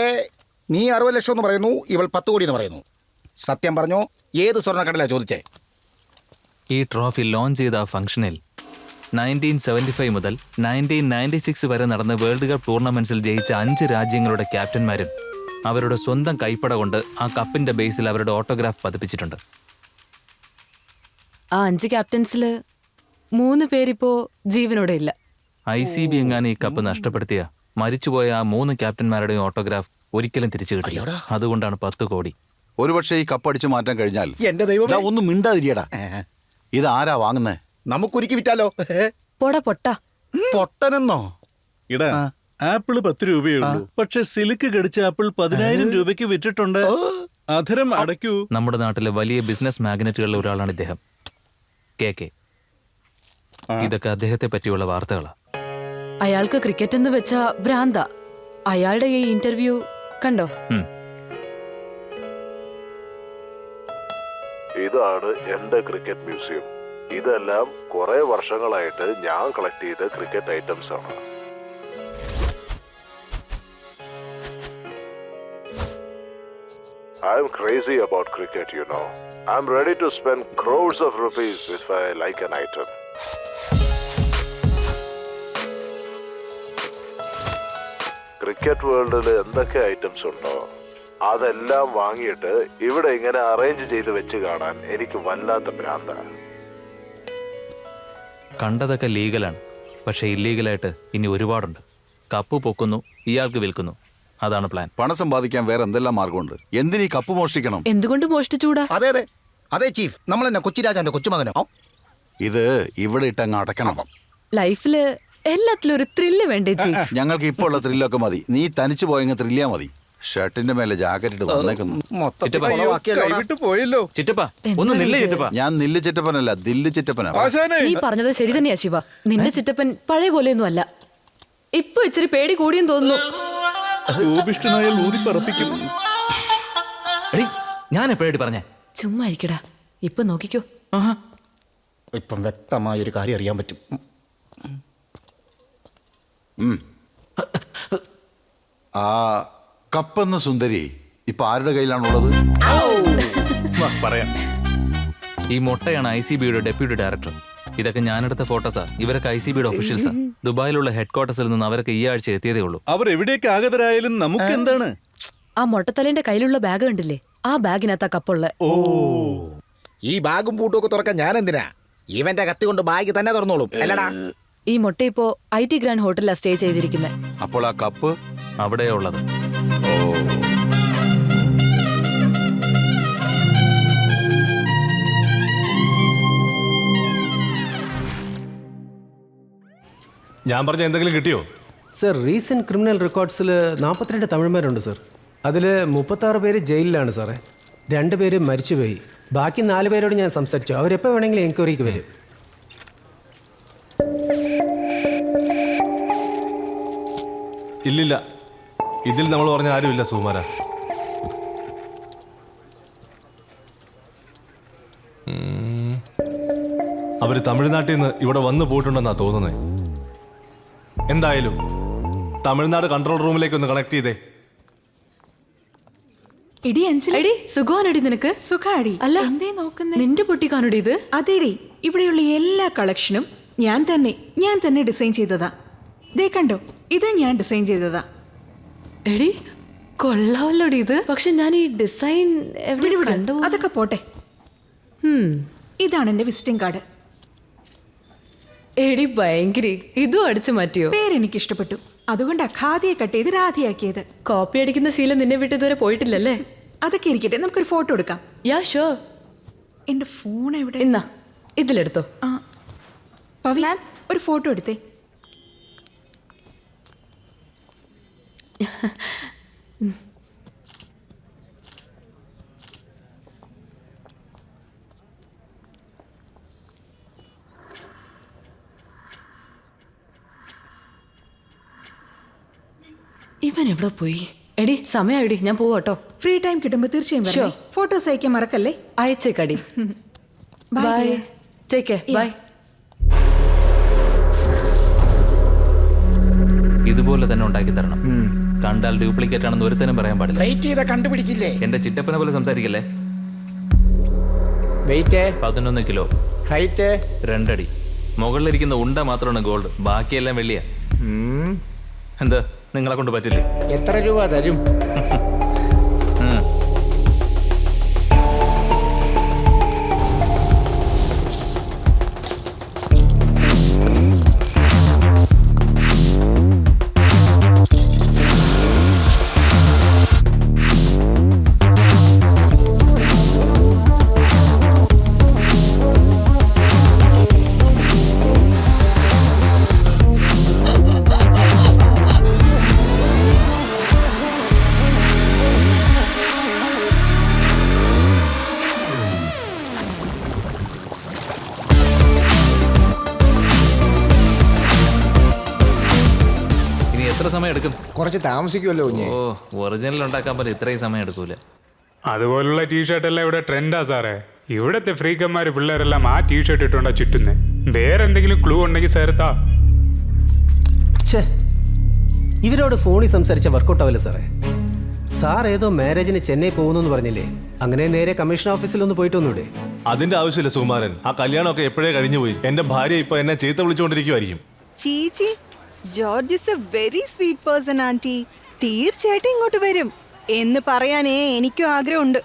നീ 60 ലക്ഷം എന്ന് പറയുന്നു, ഇവൾ 10 കോടി എന്ന് പറയുന്നു. സത്യം പറഞ്ഞോ, ഏത് സ്വർണ്ണക്കടലാ ചോദിച്ചേ? ഈ ട്രോഫി ലോഞ്ച് ചെയ്ത ആ ഫംഗ്ഷനിൽ 1975 മുതൽ 1996 വരെ നടന്ന വേൾഡ് കപ്പ് ടൂർണമെന്റ്സിൽ ജയിച്ച 5 രാജ്യങ്ങളുടെ ക്യാപ്റ്റന്മാരും അവരുടെ സ്വന്തം കൈപ്പട കൊണ്ട് ആ കപ്പിന്റെ ബേസിൽ അവരുടെ ഓട്ടോഗ്രാഫ് പതിപ്പിച്ചിട്ടുണ്ട്. ആ 5 ക്യാപ്റ്റൻസില് 3 പേരിപ്പോ ജീവനോടെ ഇല്ല. ICB എങ്ങാനും ഈ കപ്പ് നഷ്ടപ്പെടുത്തിയ മരിച്ചുപോയ ആ 3 ക്യാപ്റ്റന്മാരുടെയും ഓട്ടോഗ്രാഫ് ഒരിക്കലും തിരിച്ചു കിട്ടില്ല. അതുകൊണ്ടാണ് 10 കോടി. ഒരുപക്ഷെ ഈ കപ്പ് അടിച്ചു മാറ്റാൻ കഴിഞ്ഞാൽ എന്റെ ദൈവമേ, ഒന്നും മിണ്ടാതിരിയടാ. ഇത് ആരാ വാങ്ങുന്നേ? നമുക്കൊരുക്കി വിറ്റാലോ? പൊട്ട പൊട്ടനെന്നോ? ഇടാ, ആപ്പിള് 10 രൂപയേ ഉള്ളൂ. പക്ഷെ സിലിക്ക് കടിച്ച ആപ്പിൾ 10,000 രൂപയ്ക്ക് വിറ്റിട്ടുണ്ട്. അധരം അടയ്ക്കൂ. നമ്മുടെ നാട്ടിലെ വലിയ ബിസിനസ് മാഗ്നറ്റുകളിൽ ഒരാളാണ് ഇദ്ദേഹം, KK. ഇതൊക്കെ അദ്ദേഹത്തെ പറ്റിയുള്ള വാർത്തകളാ. അയാൾക്ക് ക്രിക്കറ്റ് എന്ന് വെച്ച ഭ്രാന്ത. അയാളുടെ ഈ ഇന്റർവ്യൂ കണ്ടോ? ഇതാണ് എന്റെ ക്രിക്കറ്റ് മ്യൂസിയം. ഇതെല്ലാം കുറെ വർഷങ്ങളായിട്ട് ഞാൻ കളക്ട് ചെയ്ത ക്രിക്കറ്റ് ഐറ്റംസ് ആണ്. I'm crazy about cricket, you know. I'm ready to spend crores of rupees if I like an item. Cricket വേൾഡിൽ എന്തൊക്കെ ഐറ്റംസ് ഉണ്ടോ അതെല്ലാം വാങ്ങിയിട്ട് ഇവിടെ ഇങ്ങനെ അറേഞ്ച് ചെയ്ത് വെച്ച് കാണാൻ എനിക്ക് വല്ലാത്ത ഭ്രാന്താണ്. കണ്ടതൊക്കെ ലീഗലാണ്, പക്ഷേ ഇല്ലീഗലായിട്ട് ഇനി ഒരുപാടുണ്ട്. കപ്പ് പൊക്കുന്നു, ഇയാൾക്ക് വിൽക്കുന്നു. അതാണ് പ്ലാൻ. പണം സമ്പാദിക്കാൻ വേറെ എന്തെല്ലാം മാർഗമുണ്ട്? എന്തിനീ കപ്പ് മോഷ്ടിക്കണം? എന്തുകൊണ്ട് മോഷ്ടിച്ചൂടാ? അതെ അതെ അതെ ചീഫ്, നമ്മൾ തന്നെ കൊച്ചിരാജാന്റെ കൊച്ചുമകനോ? ഇത് ഇവിടെ ഇട്ടങ്ങ് അടക്കണം. ലൈഫില് എല്ലാത്തിലും ഒരു ത്രില്ല് വേണ്ടേ ജി? ഞങ്ങൾക്ക് ഇപ്പോൾ ഉള്ള ത്രില്ലൊക്കെ മതി. നീ തനിച്ചു പോയെങ്കിൽ ത്രില്ലാ മതി. ഷർട്ടിന്റെ മേലെ ജാക്കറ്റ് ഇട്ട് വന്നേക്കുന്നു. പോയല്ലോ. ചിറ്റപ്പ ഒന്ന് നില്ല ചിറ്റപ്പ. ഞാൻ നില്ല് ചിറ്റപ്പനല്ല, ദില്ല് ചിറ്റപ്പനാ. നീ പറഞ്ഞത് ശരി തന്നെയാ ശിവ. നിന്റെ ചിറ്റപ്പൻ പഴയ പോലെയൊന്നും അല്ല. ഇപ്പൊ ഇച്ചിരി പേടി കൂടിയെന്ന് തോന്നുന്നു. കോപിഷ്ഠനായാൽ ഊതി പറപ്പിക്കും. ഞാൻ എപ്പോഴായിട്ട് പറഞ്ഞേ? ചുമ്മാ ഇരിക്കടാ, ഇപ്പൊ നോക്കിക്കോ. ഇപ്പം വ്യക്തമായ ഒരു കാര്യം അറിയാൻ പറ്റും. ആ കപ്പെന്ന സുന്ദരി ഇപ്പൊ ആരുടെ കയ്യിലാണുള്ളത്? പറയാം. ഈ മൊട്ടയാണ് ICB യുടെ ഡെപ്യൂട്ടി ഡയറക്ടർ. ഇതൊക്കെ ഞാനെടുത്ത ഫോട്ടോസാ. ഇവരൊക്കെ ICB യുടെ ഒഫീഷ്യൽസാ. ദുബായിലുള്ള ഹെഡ് ക്വാർട്ടേഴ്സിൽ നിന്ന് അവരൊക്കെ ഈ ആഴ്ച എത്തിയതേ ഉള്ളൂ. അവർ എവിടേക്ക് ആഗതരായാലും നമുക്ക് എന്താണ്? ആ മൊട്ടത്തലേന്റെ കയ്യിലുള്ള ബാഗ് കണ്ടില്ലേ? ആ ബാഗിനകത്താ കപ്പുള്ള. ഓ, ഈ ബാഗും പൂട്ടും ഒക്കെ തുറക്കാൻ ഞാൻ എന്തിനാ? ഇവന്റെ കത്തി കൊണ്ട് ബാഗ് തന്നെ തുറന്നോളും അല്ലടാ. ഈ മൊട്ട ഇപ്പോ IT ഗ്രാൻഡ് ഹോട്ടലിലാ സ്റ്റേ ചെയ്തിരിക്കുന്നത്. അപ്പോൾ ആ കപ്പ് അവിടെയാ ഉള്ളത്. ഞാൻ പറഞ്ഞ എന്തെങ്കിലും കിട്ടിയോ? സർ, റീസെന്റ് ക്രിമിനൽ റെക്കോർഡ്സിൽ 42 തമിഴന്മാരുണ്ട് സർ. അതിൽ 36 പേര് ജയിലിലാണ് സാറേ. 2 പേര് മരിച്ചുപോയി. ബാക്കി 4 പേരോട് ഞാൻ സംസാരിച്ചു. അവരെപ്പോൾ വേണമെങ്കിലും എൻക്വയറിക്ക് വരും. ഇല്ലില്ല, ഇതിൽ നമ്മൾ പറഞ്ഞ ആരുമില്ല സുകുമാര. അവര് തമിഴ്നാട്ടിൽ നിന്ന് ഇവിടെ വന്നു പോയിട്ടുണ്ടെന്നാ തോന്നുന്നത്. എന്തായാലും തമിഴ്നാട് കൺട്രോൾ റൂമിലേക്ക് ഒന്ന് കണക്ട് ചെയ്തേ. എടി അഞ്ജലി, സുഖാനടി നിനക്ക്? സുഖാടി. അല്ല, എന്തേ നോക്കുന്നേ? നിന്റെ പൊട്ടിക്കാനോടി ഇത്? അതേടി, ഇവിടെയുള്ള എല്ലാ കളക്ഷനും ഞാൻ തന്നെ ഡിസൈൻ ചെയ്തതാ. ദേ കണ്ടോ, ഇത് ഞാൻ ഡിസൈൻ ചെയ്തതാ. എടി കൊള്ളാവല്ലോടി ഇത്. പക്ഷെ ഞാൻ ഈ ഡിസൈൻ എവിടെ കണ്ടു? അതൊക്കെ പോട്ടെ. ഇതാണ് എന്റെ വിസിറ്റിംഗ് കാർഡ്. എടി ഭയങ്കരി, ഇതും അടിച്ചു മാറ്റിയോ? പേരെനിക്ക് ഇഷ്ടപ്പെട്ടു, അതുകൊണ്ടാ ഖാദിയെ കട്ട് ചെയ്ത് രാധയാക്കിയത്. കോപ്പി അടിക്കുന്ന ശീലം നിന്നെ വിട്ട് ഇതുവരെ പോയിട്ടില്ലല്ലേ? അതൊക്കെ ഇരിക്കട്ടെ, നമുക്കൊരു ഫോട്ടോ എടുക്കാം. Yeah sure. എന്റെ ഫോൺ എവിടെ? എന്നാ ഇതിലെടുത്തോ. പവി, ഒരു ഫോട്ടോ എടുത്തേ. ഇവൻ എവിടെ പോയി? എടി സമയമായിടി, ഞാൻ പോവാട്ടോ. ഫ്രീ ടൈം കിട്ടുമ്പോൾ തീർച്ചയായും വരണേ. ഫോട്ടോസ് അയക്കാൻ മറക്കല്ലേ. അയച്ചേക്കടി. ബൈ. Take care. ബൈ. ഇതുപോലെ തന്നെ ഉണ്ടാക്കി തരണം. കണ്ടാൽ ഡ്യൂപ്ലിക്കേറ്റ് ആണെന്ന് ഒരുത്തനും പറയാൻ പാടില്ല. കണ്ടുപിടിക്കില്ലേ? എന്റെ ചിറ്റപ്പനെ പോലെ സംസാരിക്കല്ലേ. വെയിറ്റ് 11 കിലോ, ഹൈറ്റ് 2 അടി. മുകളിലിരിക്കുന്ന ഉണ്ട മാത്രമാണ് ഗോൾഡ്, ബാക്കിയെല്ലാം വെള്ളിയാ. എന്താ നിങ്ങളെ കൊണ്ട് പറ്റില്ലേ? എത്ര രൂപ തരും? സമയം എടുക്കും? കുറച്ച് താമസിക്കുമല്ലോ. ഓ, ഒറിജിനൽ ഉണ്ടാക്കാൻ പോലെ ഇത്രയും സമയം എടുക്കൂല. അതുപോലുള്ള ടീഷർട്ട് എല്ലാം ഇവിടെ ട്രെൻഡാ സാറേ. ഇവിടത്തെ ഫ്രീക്കന്മാര് പിള്ളേരെല്ലാം ആ ടീഷർട്ട് ഇട്ടുണ്ടാ ചുറ്റുന്നേ. വേറെ എന്തെങ്കിലും ക്ലൂ ഉണ്ടെങ്കിൽ സാറത്താ. ഇവരോട് ഫോണിൽ സംസാരിച്ച വർക്കൗട്ട് ആവില്ല സാറേ. സാർ ഏതോ മാരേജിന് ചെന്നൈ പോകുന്നു പറഞ്ഞില്ലേ? അങ്ങനെ നേരെ കമ്മീഷൻ ഓഫീസിൽ ഒന്ന് പോയിട്ട് വന്നൂടെ? അതിന്റെ ആവശ്യമില്ല സുകുമാരൻ. ആ കല്യാണമൊക്കെ എപ്പോഴേ കഴിഞ്ഞു പോയി. എന്റെ ഭാര്യ ഇപ്പൊ എന്നെ ചീത്ത വിളിച്ചുകൊണ്ടിരിക്കുമായിരിക്കും. ചീച്ചി, George is a very sweet person aunty. തീർച്ചയായിട്ടും ഇങ്ങോട്ട് വരും എന്ന് പറയാനേ എനിക്കും ആഗ്രഹമുണ്ട്.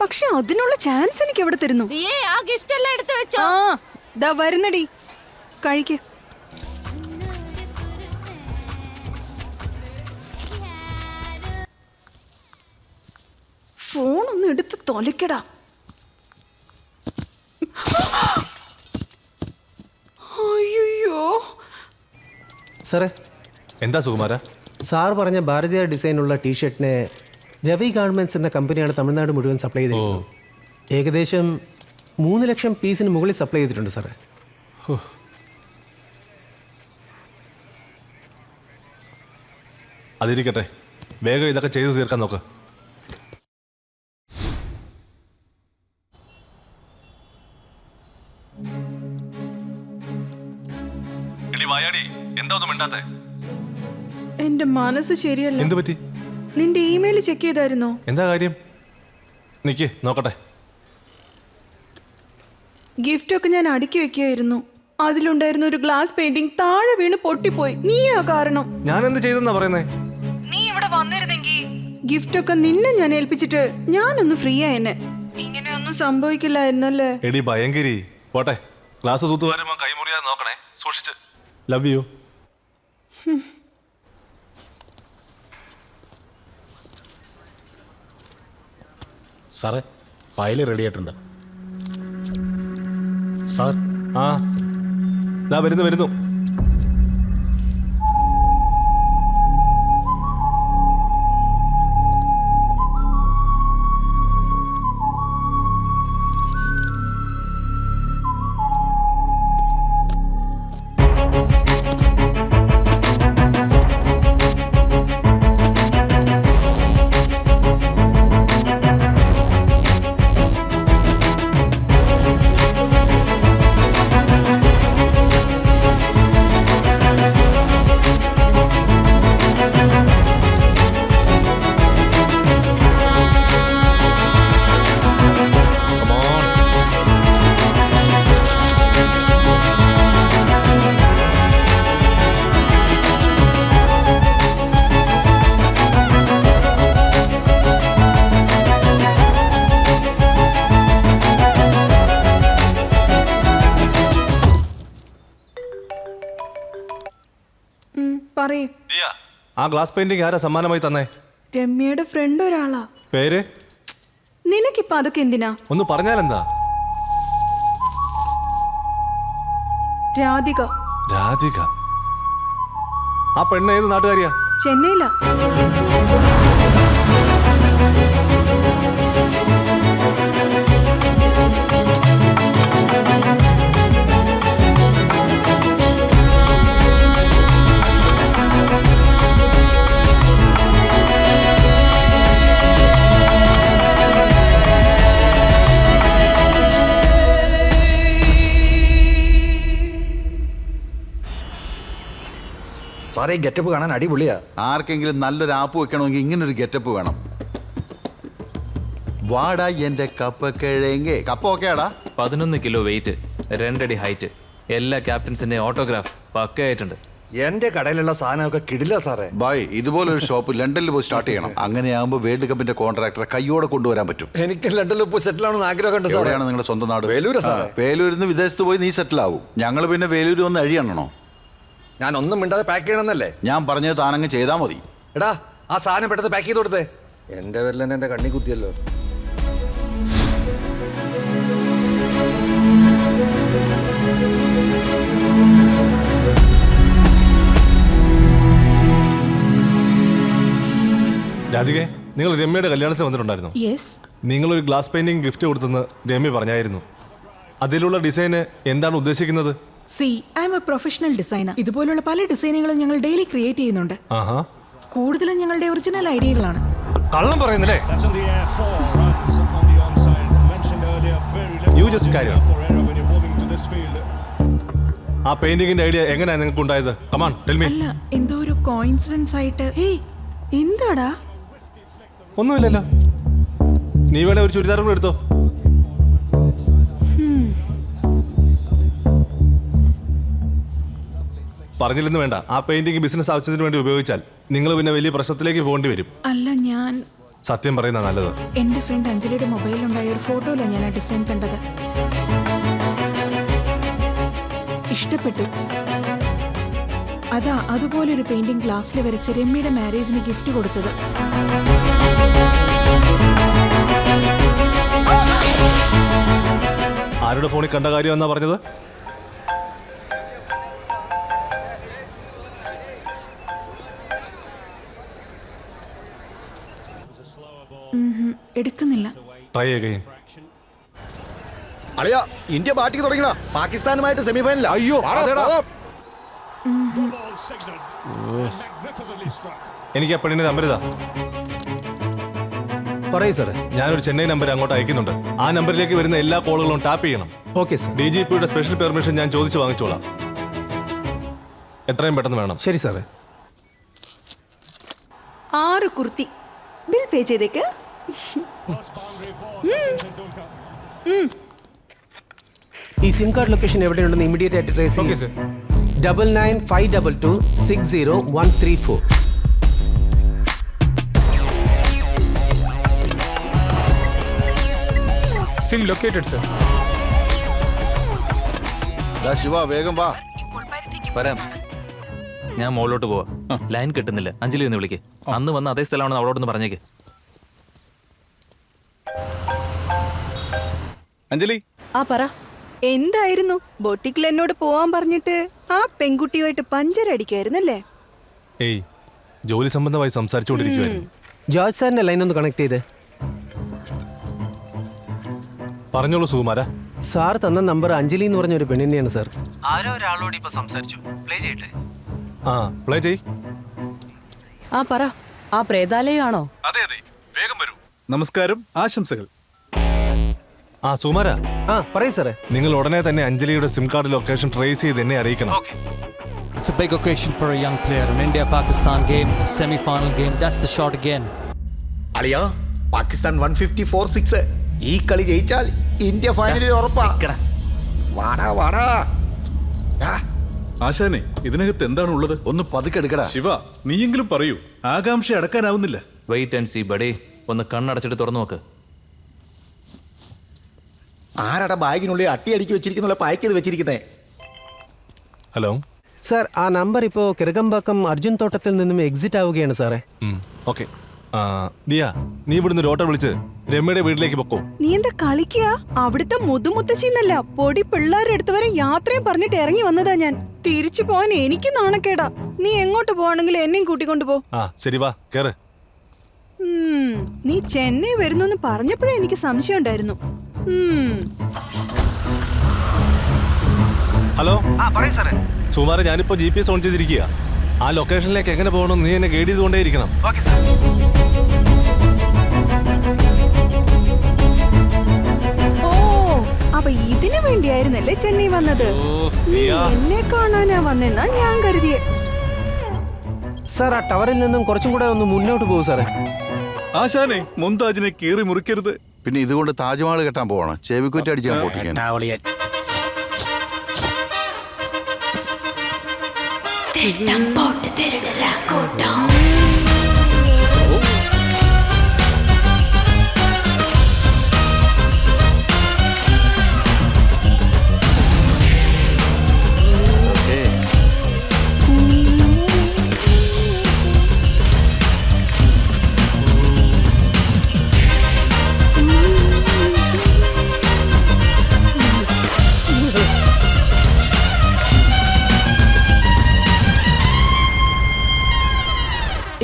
പക്ഷെ അതിനുള്ള ചാൻസ് എനിക്ക് എവിടെ തരുന്നു? ആ ദാ വരുന്നടി, കഴിക്ക്. ഫോൺ ഒന്ന് എടുത്ത് തൊലക്കടാ. അയ്യോ സാറേ. എന്താ സുകുമാര? സാർ പറഞ്ഞ ഭാരതീയ ഡിസൈനുള്ള ടീഷർട്ടിനെ രവി ഗാർമെന്റ്സ് എന്ന കമ്പനിയാണ് തമിഴ്നാട് മുഴുവൻ സപ്ലൈ ചെയ്തിരിക്കുന്നത്. ഏകദേശം 3 ലക്ഷം പീസിന് മുകളിൽ സപ്ലൈ ചെയ്തിട്ടുണ്ട് സാറേ. അതിരിക്കട്ടെ, വേഗം ഇതൊക്കെ ചെയ്തു തീർക്കാൻ നോക്ക്. എന്താ ഒന്നും മിണ്ടാത്തെ? എന്റെ മനസ്സ് ശരിയല്ല. എന്ത് പറ്റി? നിന്റെ ഇമെയിൽ ചെക്ക് ചെയ്തായിരുന്നോ? എന്താ കാര്യം? നിക്ക് നോക്കട്ടെ. ഗിഫ്റ്റ് ഒക്കെ ഞാൻ അടുക്കി വെക്കുകയായിരുന്നു. അതിലുണ്ടായിരുന്ന ഒരു ഗ്ലാസ് പെയിന്റിംഗ് താഴെ വീണ് പൊട്ടിപ്പോയി. നീയാ കാരണം. ഞാൻ എന്ത് ചെയ്തെന്നാ പറയുന്നേ? നീ ഇവിടെ വന്നിരുന്നെങ്കിൽ ഗിഫ്റ്റ് ഒക്കെ നിന്നെ ഞാൻ ഏൽപ്പിച്ചിട്ട് ഞാനൊന്ന് ഫ്രീ ആയെന്നെ. ഇങ്ങനെയൊന്നും സംഭവിക്കില്ലായിരുന്നല്ലേ? എടി ഭയങ്കരി. പോട്ടെ, ക്ലാസ് തൂത്ത് വരുമ്പോ കൈമുറിയാതെ നോക്കണേ, സൂക്ഷിച്ച്. Love you. സാറേ, ഫയൽ റെഡി ആയിട്ടുണ്ട് സാർ. ആ വരുന്നു. ആ ഗ്ലാസ് പെയിന്റിംഗ് ആരാ സമ്മാനമായി തന്നേ? രമ്യയുടെ ഫ്രണ്ട് ഒരാളാ. പേര്? നിനക്കിപ്പോ അതൊക്കെ എന്തിനാ? ഒന്ന് പറഞ്ഞാലെന്താ? രാധിക. രാധിക? ആ പെണ്ണ് ഏത് നാട്ടുകാരിയാ? ചെന്നൈയിലാ. സാറേ, ഈ ഗെറ്റപ്പ് കാണാൻ അടിപൊളിയാ. ആർക്കെങ്കിലും നല്ലൊരു ആപ്പ് വെക്കണമെങ്കിൽ ഇങ്ങനൊരു ഗെറ്റപ്പ് വേണം. വാടാ എന്റെ കപ്പ കിഴങ്ങേ. കപ്പ ഓക്കെയാടാ? 11 കിലോ വെയിറ്റ്, 2 അടി ഹൈറ്റ്, എല്ലാ ക്യാപ്റ്റൻസിന്റെ ഓട്ടോഗ്രാഫ് പക്കയായിട്ടുണ്ട്. എന്റെ കടയിലുള്ള സാധനമൊക്കെ കിടില്ല സാറേ. ബായ്, ഇതുപോലൊരു ഷോപ്പ് ലണ്ടനിൽ പോയി സ്റ്റാർട്ട് ചെയ്യണം. അങ്ങനെയാകുമ്പോൾ വേൾഡ് കപ്പിന്റെ കോൺട്രാക്ടറെ കൈയോടെ കൊണ്ടുവരാൻ പറ്റും. എനിക്ക് ലണ്ടനിൽ പോയി സെറ്റിൽ ആവണമെന്ന് ആഗ്രഹമുണ്ട്. എവിടെയാണ് നിങ്ങളുടെ സ്വന്തം നാട്? വേലൂര് സാറേ. വേലൂരിൽ നിന്ന് വിദേശത്ത് പോയി നീ സെറ്റിൽ ആവും. ഞങ്ങൾ പിന്നെ വേലൂര് വന്ന് അഴിയണോ? ഞാൻ ഒന്നും മിണ്ടാതെ പാക്ക് ചെയ്യണമെന്നല്ലേ ഞാൻ പറഞ്ഞത്. താനങ്ങ് ചെയ്താൽ മതി. എടാ, ആ സാധനം പെട്ടെന്ന് പാക്ക് ചെയ്ത് കൊടുത്തേ. എന്റെ പേരിൽ തന്നെ എന്റെ കണ്ണി കുത്തിയല്ലോ. രാധികെ, നിങ്ങൾ രമ്യയുടെ കല്യാണത്തിന് വന്നിട്ടുണ്ടായിരുന്നു. യെസ്. നിങ്ങളൊരു ഗ്ലാസ് പെയിന്റിംഗ് ഗിഫ്റ്റ് കൊടുത്തെന്ന് രമ്യ പറഞ്ഞായിരുന്നു. അതിലുള്ള ഡിസൈന് എന്താണ് ഉദ്ദേശിക്കുന്നത്? I M A professional designer. ഇതുപോലുള്ള പല ഡിസൈനുകളും ഞങ്ങൾ ഡെയിലി ക്രിയേറ്റ് ചെയ്യുന്നുണ്ട്. കൂടുതലും ഞങ്ങളുടെ ഒറിജിനൽ ഐഡിയകളാണ്. കള്ളം പറയുന്നില്ലേ? That's in the air, 4 runs on the onside. Mentioned earlier, very little You just carry on. for error when you're moving to this field. ആ പെയിന്റിംഗിന്റെ idea എങ്ങനെയാണ് നിങ്ങൾക്ക് ഉണ്ടായത്? Come on tell me. അല്ല, എന്തോ ഒരു കോയിൻസിഡൻസ് ആയിട്ട്. എന്താടാ? ഒന്നുമില്ലല്ലോ. നീ വേണേ ഒരു ചുരിദാർ കൂടെ എടുത്തോ. പറഞ്ഞില്ലെന്ന് വേണ്ട. ആ പെയിന്റിംഗ് ബിസിനസ് ആവശ്യത്തിന് വേണ്ടി ഉപയോഗിച്ചാൽ നിങ്ങൾ പിന്നെ വലിയ പ്രശ്നത്തിലേക്ക് പോകേണ്ടി വരും. അല്ല, ഞാൻ സത്യം പറയുന്ന നല്ലത്. എന്റെ ഫ്രണ്ട് അഞ്ജലിയുടെ മൊബൈലിലുണ്ടായ ഒരു ഫോട്ടോയിലാണ് ഞാൻ ആ ഡിസൈൻ കണ്ടത്. ഇഷ്ടപ്പെട്ടു. അതാ അതുപോലൊരു പെയിന്റിംഗ് ഗ്ലാസ്സിൽ വരച്ച് രമ്യയുടെ മാരേജിന് ഗിഫ്റ്റ് കൊടുത്തത്. ആരുടെ ഫോണിൽ കണ്ട കാര്യം എന്നാ പറഞ്ഞത്? എടുക്കുന്നില്ല. Try again. അളിയാ, ഇന്ത്യ ബാറ്റിംഗ് തുടങ്ങിയ പാകിസ്ഥാനുമായിട്ട് സെമിഫൈനൽ. അയ്യോ, എനിക്ക് ആ പെണ്ണിന്റെ നമ്പർ ഇതാ. പറയൂ സാറേ. ഞാനൊരു ചെന്നൈ നമ്പർ അങ്ങോട്ട് അയക്കുന്നുണ്ട്. ആ നമ്പറിലേക്ക് വരുന്ന എല്ലാ കോളുകളും ടാപ്പ് ചെയ്യണം. Okay sir. DGPയുടെ സ്പെഷ്യൽ പെർമിഷൻ ഞാൻ ചോദിച്ചു വാങ്ങിച്ചോളാം. എത്രയും പെട്ടെന്ന് വേണം. ശരി സാറേ. 6 കുർത്തി ബിൽ പേ ചെയ്തേക്ക്. ഈ സിം കാർഡ് ലൊക്കേഷൻ എവിടെയുണ്ടെന്ന് ഇമ്മീഡിയറ്റ് ആയിട്ട് ട്രേസ് ചെയ്യും. 9952260134. SIM located sir. ശിവ വേഗം വാ. വരാം. ഞാൻ മോളിലോട്ട് പോവാ. ലൈൻ കിട്ടുന്നില്ല. അഞ്ജലി ഒന്ന് വിളിക്ക്. അന്ന് വന്ന അതേ സ്ഥലമാണെന്ന് അവളോടൊന്ന് പറഞ്ഞേക്ക്. അഞ്ജലി. ആ പറ. എന്തായിരുന്നു ബൊട്ടിക്കിൽ എന്നോട് പോവാൻ പറഞ്ഞിട്ട് ആ പെൺകുട്ടിയുമായിട്ട് പഞ്ചരടിക്കായിരുന്നല്ലേ? ഏയ്, ജോലി സംബന്ധമായി സംസാരിച്ചുകൊണ്ടിരിക്കുവായിരുന്നു. ജോർജ് സാറിന്റെ ലൈൻ ഒന്ന് കണക്ട് ചെയ്ത്. പറഞ്ഞോളൂ സുകുമാര. സാർ തന്ന നമ്പർ അഞ്ജലി എന്ന് പറഞ്ഞ ഒരു പെണ്ണിന്റെയാണ് സാർ. ആരോ ഒരാളോട് ഇപ്പൊ സംസാരിച്ചു. പ്ലേ ചെയ്യട്ടെ. ആ, പ്ലേ ചെയ്. ആ പറ. ആ പ്രേതാലയമാണോ? അതെ അതെ, വേഗം വരൂ. നമസ്കാരം, ആശംസകൾ. ആ സുകുമാര. ആ പറയൂ സാറേ. നിങ്ങൾ ഉടനെ തന്നെ അഞ്ജലിയുടെ സിം കാർഡ് ലൊക്കേഷൻ ട്രേസ് ചെയ്ത് എന്നെ അറിയിക്കണം. It's a big occasion for a young player. An India-Pakistan game, semi-final game. That's the shot again. അളിയാ, പാകിസ്ഥാൻ 154-6. ഈ കളി ജയിച്ചാൽ ഇന്ത്യ ഫൈനലിൽ ഉറപ്പാ. വാടാ വാടാ. ആശാനെ, ഇതിനകത്ത് എന്താണ് ഉള്ളത്? ഒന്ന് പതുക്കെടുക്കടാ. ശിവ, നീയെങ്കിലും പറയൂ. ആകാംക്ഷ അടക്കാനാവുന്നില്ല. Wait and see buddy. ഒന്ന് കണ്ണടച്ചിട്ട് തുറന്നു നോക്ക്. ആരാടാ ബാഗിനുള്ളിൽ അട്ടി അടുക്കി വെച്ചിരിക്കുന്ന പാക്ക് ചെയ്ത് വെച്ചിരിക്കുന്നേ? ഹലോ സാർ, ആ നമ്പർ ഇപ്പോൾ കിറകമ്പാക്കം അർജുൻ തോട്ടത്തിൽ നിന്നും എക്സിറ്റ് ആവുകയാണ് സാറേ. ഓക്കെ. ദിയ, നീ ഇവിടുന്ന് ഒരു ഓട്ടോ വിളിച്ച് രമ്യയുടെ വീട്ടിലേക്ക് പൊക്കോ. നീ എന്താ കളിക്കുക? അവിടുത്തെ മുതുമുത്തശ്ശിന്നല്ല, പൊടി പിള്ളേരുടെ അടുത്ത് വരെ യാത്രയും പറഞ്ഞിട്ട് ഇറങ്ങി വന്നതാ ഞാൻ. തിരിച്ചു പോവാൻ എനിക്ക് നാണക്കേടാ. നീ എങ്ങോട്ട് പോവാണെങ്കിലും എന്നെയും കൂട്ടിക്കൊണ്ടു പോ. ആ ശരി, വാ കേറ്. നീ ചെന്നൈ വരുന്നു പറഞ്ഞപ്പോഴേ എനിക്ക് സംശയം ഉണ്ടായിരുന്നു. ഹലോ. പറയൂ സാറേ. സുമാര, ഞാനിപ്പോ GPS ഓൺ ചെയ്തിരിക്കുക. ആ ലൊക്കേഷനിലേക്ക് എങ്ങനെ പോകണം നീ എന്നെ ഗൈഡ് ചെയ്തുകൊണ്ടേയിരിക്കണം. Okay sir. ഓ, അപ്പൊ ഇതിനു വേണ്ടിയായിരുന്നല്ലേ ചെന്നൈ വന്നത്? നീ എന്നെ കാണാനാ വന്നെന്നാ ഞാൻ കരുതിയേ. സാർ, ആ ടവറിൽ നിന്നും കുറച്ചും കൂടെ ഒന്ന് മുന്നോട്ട് പോകും സാറേ. ആശാനെ, മുംതാജിനെ കീറി മുറിക്കരുത്. പിന്നെ ഇതുകൊണ്ട് താജ്മഹൽ കെട്ടാൻ പോവാണ്. ചെവിക്കുറ്റി അടിച്ചാൽ പൊട്ടിക്കാൻ.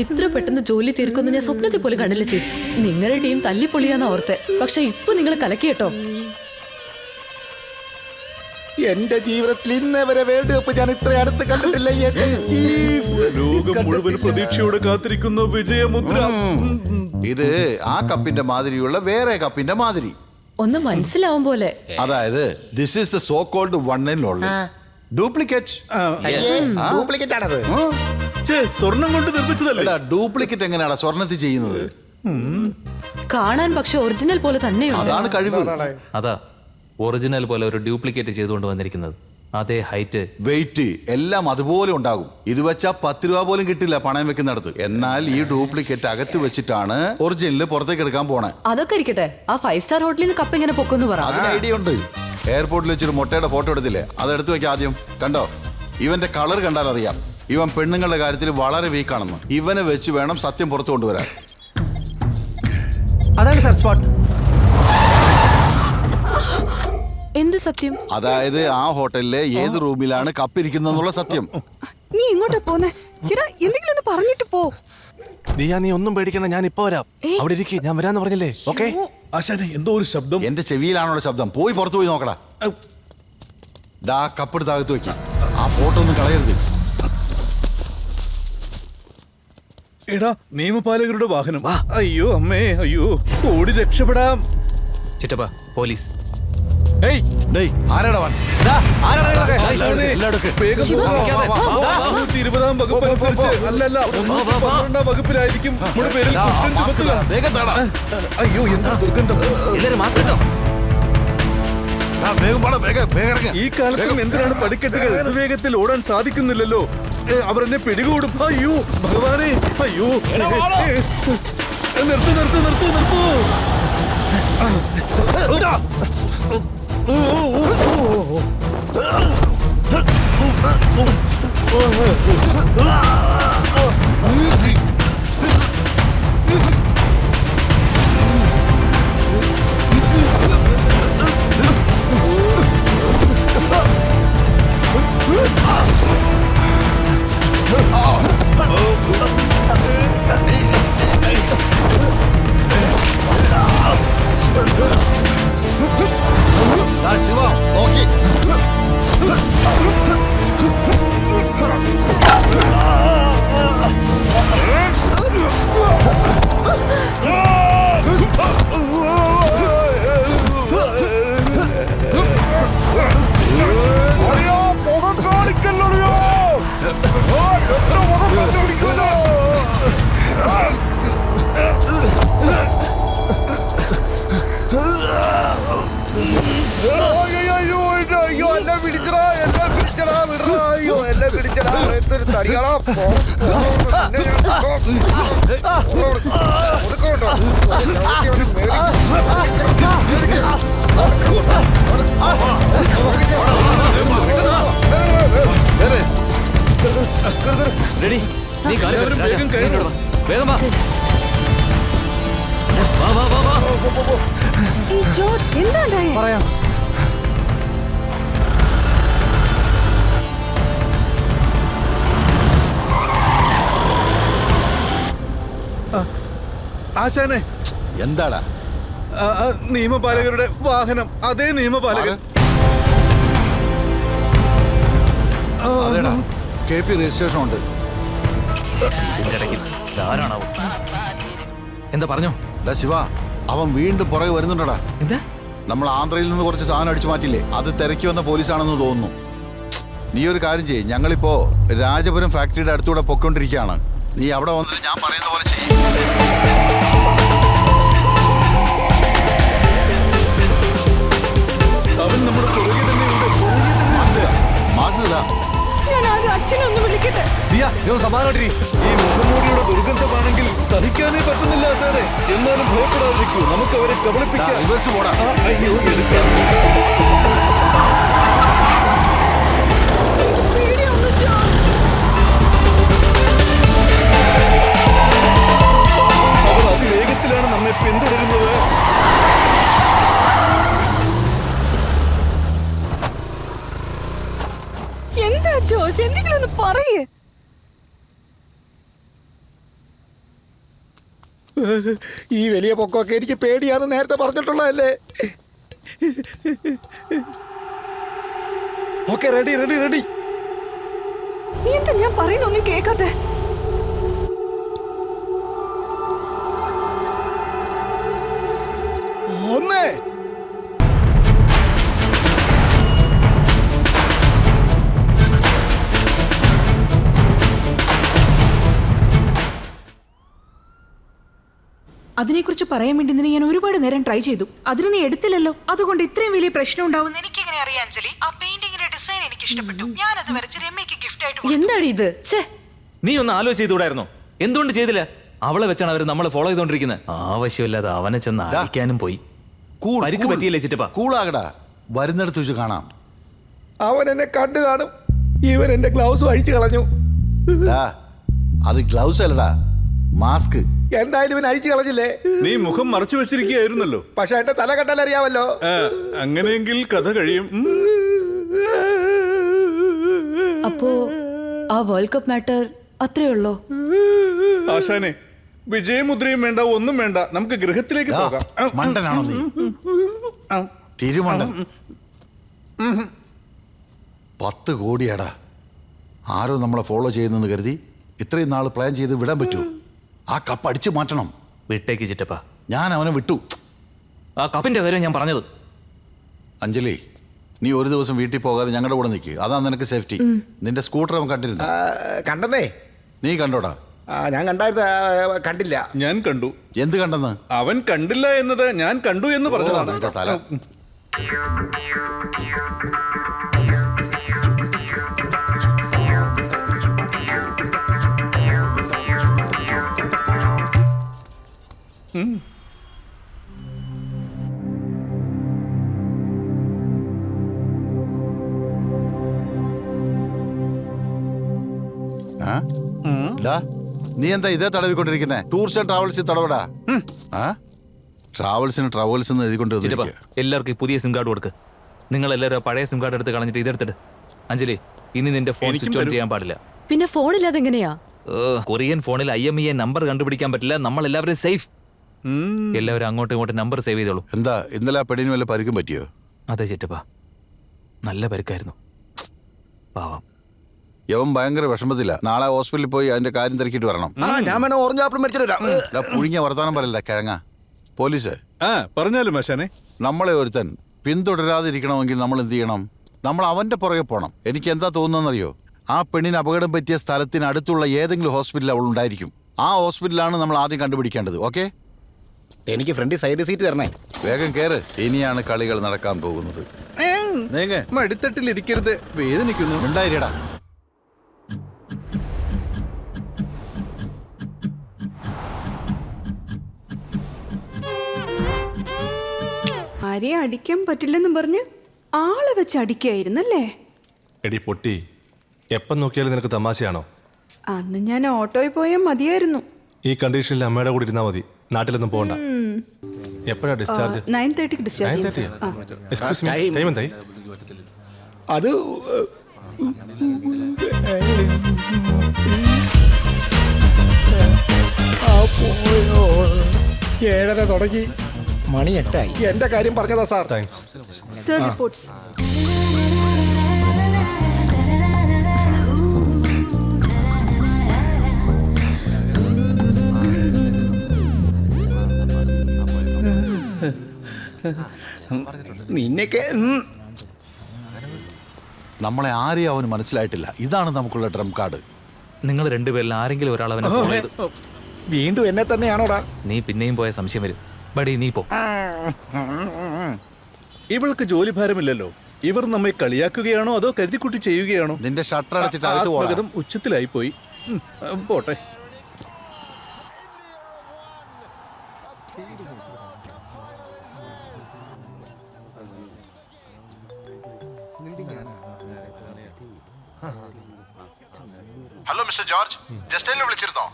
ഇത്ര പെട്ടെന്ന് ജോലി തീർക്കുന്ന ഞാൻ സ്വപ്നത്തിൽ പോലും കണ്ടില്ല ചീഫ്. നിങ്ങളുടെ ടീം തല്ലിപ്പൊളിയാന്ന് ഓർത്തെ. പക്ഷെ ഇപ്പൊ നിങ്ങൾ കലക്കിട്ടോ. എന്റെ ജീവിതത്തിൽ ഇന്നേ വരെ വേൾഡ് കപ്പ് ഞാൻ ഇത്ര അടുത്ത് കണ്ടിട്ടില്ല. ലോകം മുഴുവൻ പ്രതീക്ഷയോടെ കാത്തിരിക്കുന്ന വിജയമുദ്ര. ഇത് ആ കപ്പിന്റെ മാതിരിയുള്ള വേറെ കപ്പിന്റെ മാതിരി. ഒന്ന് മനസ്സിലാവും പോലെ. അതായത് this is the so called one and only duplicate. Duplicate ആണത്. സ്വർണം കൊണ്ട് നിർമ്മിച്ചതല്ല. ഡ്യൂപ്ലിക്കേറ്റ് എങ്ങനെയാണ് സ്വർണത്തിൽ ചെയ്യുന്നത്? കാണാൻ പക്ഷെ ഒറിജിനൽ പോലെ തന്നെയുണ്ട്. അതാണ് കഴിവ്. അതാ ഒറിജിനൽ പോലെ ഒരു ഡ്യൂപ്ലിക്കേറ്റ് ചെയ്തുകൊണ്ട് വന്നിരിക്കുന്നത്. അതേ ഹൈറ്റ്, വെയിറ്റ് എല്ലാം അതുപോലെ ഉണ്ടാകും. ഇത് വെച്ചാ 10 രൂപ പോലും കിട്ടില്ല പണയം വെക്കുന്നിടത്ത്. എന്നാൽ ഈ ഡ്യൂപ്ലിക്കേറ്റ് അകത്ത് വെച്ചിട്ടാണ് ഒറിജിനൽ പുറത്തേക്ക് എടുക്കാൻ പോണേ. അതൊക്കെ ഇരിക്കട്ടെ, ആ 5 സ്റ്റാർ ഹോട്ടലിൽ നിന്ന് കപ്പ് എങ്ങനെ പൊക്കുന്നു പറ. അതിന് ഐഡിയ ഉണ്ട്. എയർപോർട്ടിൽ വെച്ചൊരു മുട്ടയുടെ ഫോട്ടോ എടുത്തില്ലേ, അതെടുത്ത് വെക്കാം ആദ്യം. കണ്ടോ, ഇവന്റെ കളർ കണ്ടാൽ അറിയാം ഇവൻ പെണ്ണുങ്ങളുടെ കാര്യത്തിൽ വളരെ വീക്കാണെന്ന്. ഇവനെ വെച്ച് വേണം സത്യം പുറത്തു കൊണ്ടുവരാൻ. അതാണ് സാർ സ്പോട്ട്. എന്ത് സത്യം? അതായത് ആ ഹോട്ടലിലെ ഏത് റൂമിലാണ് കപ്പിരിക്കുന്നുള്ള സത്യം. നീ ഇങ്ങോട്ടാ പോന്നെ? എന്തെങ്കിലും ഒന്ന് പറഞ്ഞിട്ട് പോ. നീ ഒന്നും പേടിക്കണ്ട, ഞാൻ ഇപ്പൊ വരാം. അവിടെ ഇരിക്കും, ഞാൻ വരാന്ന് പറഞ്ഞില്ലേ. ഓക്കെ. ആശാനെ എന്തോ ഒരു ശബ്ദം. എന്റെ ചെവിയിലാണുള്ള ശബ്ദം. പോയി പുറത്തു പോയി നോക്കടാ. ദാ കപ്പെടുത്താകത്ത് വെക്കാം. ആ ഫോട്ടോ ഒന്നും കളയരുത്. എടാ, നിയമപാലകരുടെ വാഹനം. അയ്യോ അമ്മേ, അയ്യോ, ഓടി രക്ഷപ്പെടാം. ചിറ്റപ്പ, പോലീസ്. ആരാടാ വകുപ്പ് അനുസരിച്ച് അല്ലല്ല 312 വകുപ്പിലായിരിക്കും നമ്മുടെ പേരിൽ കുറ്റം ചുമത്തുക. അയ്യോ, എന്താ ദുർഗന്ധം. ഈ കാലത്തും എന്തിനാണ് പടിക്കെട്ടുകൾ? വേഗത്തിൽ ഓടാൻ സാധിക്കുന്നില്ലല്ലോ. അവരെന്നെ പിടികൂടും. അയ്യോ ഭഗവാനെ, അയ്യോ. നിർത്തൂ നിർത്തൂ നിർത്തൂ നിർത്തൂ. ശിവ നോക്കി. റെഡി? നീ വേഗം വാ. പറയാം. ആശാനെ, എന്താടാ? നിയമപാലകരുടെ വാഹനം. അതേ നിയമപാലകൻ. KP രജിസ്ട്രേഷൻ ഉണ്ട്. എന്താ പറഞ്ഞോ? ശിവ, അവൻ വീണ്ടും പുറകെ വരുന്നുണ്ടടാ. എന്താ? നമ്മൾ ആന്ധ്രയിൽ നിന്ന് കുറച്ച് സാധനം അടിച്ചു മാറ്റില്ലേ, അത് തിരക്കി വന്ന പോലീസാണെന്ന് തോന്നുന്നു. നീ ഒരു കാര്യം ചെയ്യ്, ഞങ്ങളിപ്പോ രാജപുരം ഫാക്ടറിയുടെ അടുത്തൂടെ പൊയ്ക്കൊണ്ടിരിക്കുകയാണ്. നീ അവിടെ വന്നിട്ട് ഞാൻ പറയുന്ന പോലെ ചെയ്യും. അവൻ നമ്മുടെ പുറകെ തന്നെയുണ്ട്. അച്ഛനൊന്ന് വിളിക്കട്ടെ. ഈ മുഖംമൂടിയുടെ ദുർഗന്ധമാണെങ്കിൽ സഹിക്കാനേ പറ്റുന്നില്ല സാറേ. എന്നാലും ഭയപ്പെടാതിരിക്കൂ, നമുക്ക് അവരെ കബളിപ്പിക്കാം. അയ്യോ, എടുക്കാം. അവർ അതിവേഗത്തിലാണ് നമ്മെ പിന്തുടരുന്നത്. എന്താ ജോർജ്, എന്തെങ്കിലും ഒന്ന് പറയേ. ഈ വലിയ പൊക്കമൊക്കെ എനിക്ക് പേടിയാന്ന് നേരത്തെ പറഞ്ഞിട്ടുള്ളതല്ലേ. Okay, ready ready ready. നീ എന്താ ഞാൻ പറയുന്നൊന്നും കേൾക്കാതെ? ഒന്നേ അതിനെക്കുറിച്ച് പറയാൻ വേണ്ടി നിന്നെ ഞാൻ ഒരുപാട് നേരം ട്രൈ ചെയ്തു. അതിന് നീ എടുത്തില്ലല്ലോ. അതുകൊണ്ട് ഇത്രയും വലിയ പ്രശ്നം ഉണ്ടാവുന്ന എനിക്കെങ്ങനെ അറിയാം അഞ്ജലി? ആ പെയിന്റിങ്ങിന്റെ ഡിസൈൻ എനിക്ക് ഇഷ്ടപ്പെട്ടു. ഞാൻ അത് വരച്ച് രമ്യക്ക് ഗിഫ്റ്റ് ആയിട്ട്. എന്താണ് ഇത്? നീ ഒന്ന് ആലോചിച്ച് ചെയ്തുകൂടായിരുന്നോ? എന്തുകൊണ്ട് ചെയ്തില്ല? അവളെ വെച്ചാണ് അവർ നമ്മളെ ഫോളോ ചെയ്തോണ്ടിരിക്കുന്നത്. ആവശ്യമില്ലാതെ അവനെ ചെന്ന് അടിക്കാനും പോയി. പരിക്ക് പറ്റിയില്ലേ ചിറ്റപ്പ? കൂളാകടാ, വരുന്നിടത്ത് വെച്ച് കാണാം. അവൻ എന്നെ കണ്ടു കാണും. ഇവൻ എന്റെ ഗ്ലൗസ് അഴിച്ചു കളഞ്ഞു. അത് ഗ്ലൗസ് അല്ലടാ, മാസ്ക്. എന്തായാലും ഇവൻ അഴിച്ചു കളഞ്ഞില്ലേ? നീ മുഖം മറച്ചു വെച്ചിരിക്കുകയായിരുന്നല്ലോ. പക്ഷെ എന്റെ തല കണ്ടാൽ അറിയാമല്ലോ. അങ്ങനെയെങ്കിൽ കഥ കഴിയും. അപ്പോ ആ വേൾഡ് കപ്പ് മാറ്റർ അത്രേ ഉള്ളോ? ആശാനെ, വിജയമുദ്രയും വേണ്ട, ഒന്നും വേണ്ട, നമുക്ക് ഗൃഹത്തിലേക്ക് പോകാം. മണ്ടനാണോ നീ? തിരുമണ്ടൻ. 10 കോടിയാടാ. ആരോ നമ്മളെ ഫോളോ ചെയ്യുന്നെന്ന് കരുതി ഇത്രയും നാൾ പ്ലാൻ ചെയ്ത് വിടാൻ പറ്റുമോ? ആ കപ്പ് അടിച്ചു മാറ്റണം. വിട്ടേക്ക് ചിറ്റപ്പ. ഞാൻ അവനെ വിട്ടു. ആ കപ്പിന്റെ കാര്യം ഞാൻ പറഞ്ഞത്. അഞ്ജലി, നീ ഒരു ദിവസം വീട്ടിൽ പോകാതെ ഞങ്ങളുടെ കൂടെ നിൽക്കുക. അതാ നിനക്ക് സേഫ്റ്റി. നിന്റെ സ്കൂട്ടർ അവൻ കണ്ടിരുന്നു. കണ്ടെന്നേ? നീ കണ്ടോടാ? ഞാൻ കണ്ടായിരുന്നു. കണ്ടില്ല. ഞാൻ കണ്ടു. എന്ത് കണ്ടെന്ന്? അവൻ കണ്ടില്ല എന്നത് ഞാൻ കണ്ടു എന്ന് പറഞ്ഞതാണ്. തല. നീ എന്താ ഇതേ തടവിക്കൊണ്ടിരിക്കുന്നേ? ടൂർസ് ആൻഡ് ട്രാവൽസിൽ തടവടാ. ട്രാവൽസിന് ട്രാവൽസ് എന്ന് എഴുതിക്കൊണ്ട് എല്ലാവർക്കും പുതിയ സിം കാർഡ് കൊടുക്ക്. നിങ്ങൾ എല്ലാവരും പഴയ സിം കാർഡ് എടുത്ത് കളഞ്ഞിട്ട് ഇതെടുത്തിട്ട്. അഞ്ജലി, ഇനി നിന്റെ ഫോൺ സ്വിച്ച് ഓൺ ചെയ്യാൻ പാടില്ല. പിന്നെ ഫോണില്ലാതെ എങ്ങനെയാ? കൊറിയൻ ഫോണിൽ IMEI നമ്പർ കണ്ടുപിടിക്കാൻ പറ്റില്ല. നമ്മൾ എല്ലാവരും സേഫ്. എല്ലാവരും അങ്ങോട്ടും ഇങ്ങോട്ടും നമ്പർ സേവ് ചെയ്തോളൂ. എന്താ ഇന്നലെ ആ പെണ്ണിന് വല്ല പരിക്കും പറ്റിയോ? അതെ ചിറ്റപ്പ, നല്ല പരിക്കായിരുന്നു. പാവം. യവൻ ഭയങ്കര വിഷമത്തില്ല. നാളെ ഹോസ്പിറ്റലിൽ പോയി അതിന്റെ കാര്യം തിരക്കിട്ട് വരണം. ഞാൻ വേണേ ഓറഞ്ച് ആപ്പിൾ മേടിച്ചിട്ട് പുഴിഞ്ഞ വർത്താനം പറയല്ല കിഴങ്ങ. പോലീസ് പറഞ്ഞാലും ആശാനെ, നമ്മളെ ഒരുത്തൻ പിന്തുടരാതിരിക്കണമെങ്കിൽ നമ്മൾ എന്ത് ചെയ്യണം? നമ്മൾ അവന്റെ പുറകെ പോകണം. എനിക്ക് എന്താ തോന്നുന്നറിയോ? ആ പെണ്ണിന് അപകടം പറ്റിയ സ്ഥലത്തിന് അടുത്തുള്ള ഏതെങ്കിലും ഹോസ്പിറ്റലിൽ അവൾ ഉണ്ടായിരിക്കും. ആ ഹോസ്പിറ്റലാണ് നമ്മൾ ആദ്യം കണ്ടുപിടിക്കേണ്ടത്. ഓക്കെ? എനിക്ക് ഫ്രണ്ട് സൈഡ് സീറ്റ് തരണേ. വേഗം കേറ്. ഇനിയാണ് കളികൾ നടക്കാൻ പോകുന്നത്. മടിത്തട്ടിൽ ഇരിക്കരുത്, വേദനിക്കുന്നു. ഉണ്ടായിരിക്കടാ. ആരെയും അടിക്കാൻ പറ്റില്ലെന്നും പറഞ്ഞ് ആളെ വെച്ച് അടിക്കായിരുന്നല്ലേ? എടി പൊട്ടി, എപ്പം നോക്കിയാലും നിനക്ക് തമാശയാണോ? അന്ന് ഞാൻ ഓട്ടോയിൽ പോയാൽ മതിയായിരുന്നു. ഈ കണ്ടീഷനിൽ അമ്മയുടെ കൂടെ ഇരുന്നാൽ മതി. നാട്ടിലൊന്നും പോകണ്ട. എപ്പോഴാ discharge? 9:30 discharge. Excuse me, time എന്തായി? അത് ഏഴര തുടങ്ങി, മണി 8 എന്റെ കാര്യം പറഞ്ഞതാ സാർ. Thanks sir. റിപ്പോർട്ട്സ്. നിന്നൊക്കെ നമ്മളെ ആരെയും അവന് മനസ്സിലായിട്ടില്ല. ഇതാണ് നമുക്കുള്ള ഡ്രം കാർഡ്. നിങ്ങൾ രണ്ടുപേരിൽ ആരെങ്കിലും ഒരാൾ അവനെ ഫോളോ ചെയ്തു. വീണ്ടും എന്നെ തന്നെയാണോടാ? നീ പിന്നെയും പോയ സംശയം വരും. ബഡി, നീ പോ. ഇവൾക്ക് ജോലി ഭാരമില്ലല്ലോ. ഇവർ നമ്മെ കളിയാക്കുകയാണോ അതോ കരുതിക്കുട്ടി ചെയ്യുകയാണോ? നിന്റെ ഷട്ടർ അടച്ചിട്ട് ഉച്ചത്തിലായി പോയി. പോട്ടെ. ഹലോ മിസ്റ്റർ ജോർജ്, ജസ്റ്റൈലിനെ വിളിച്ചിരുന്നോ?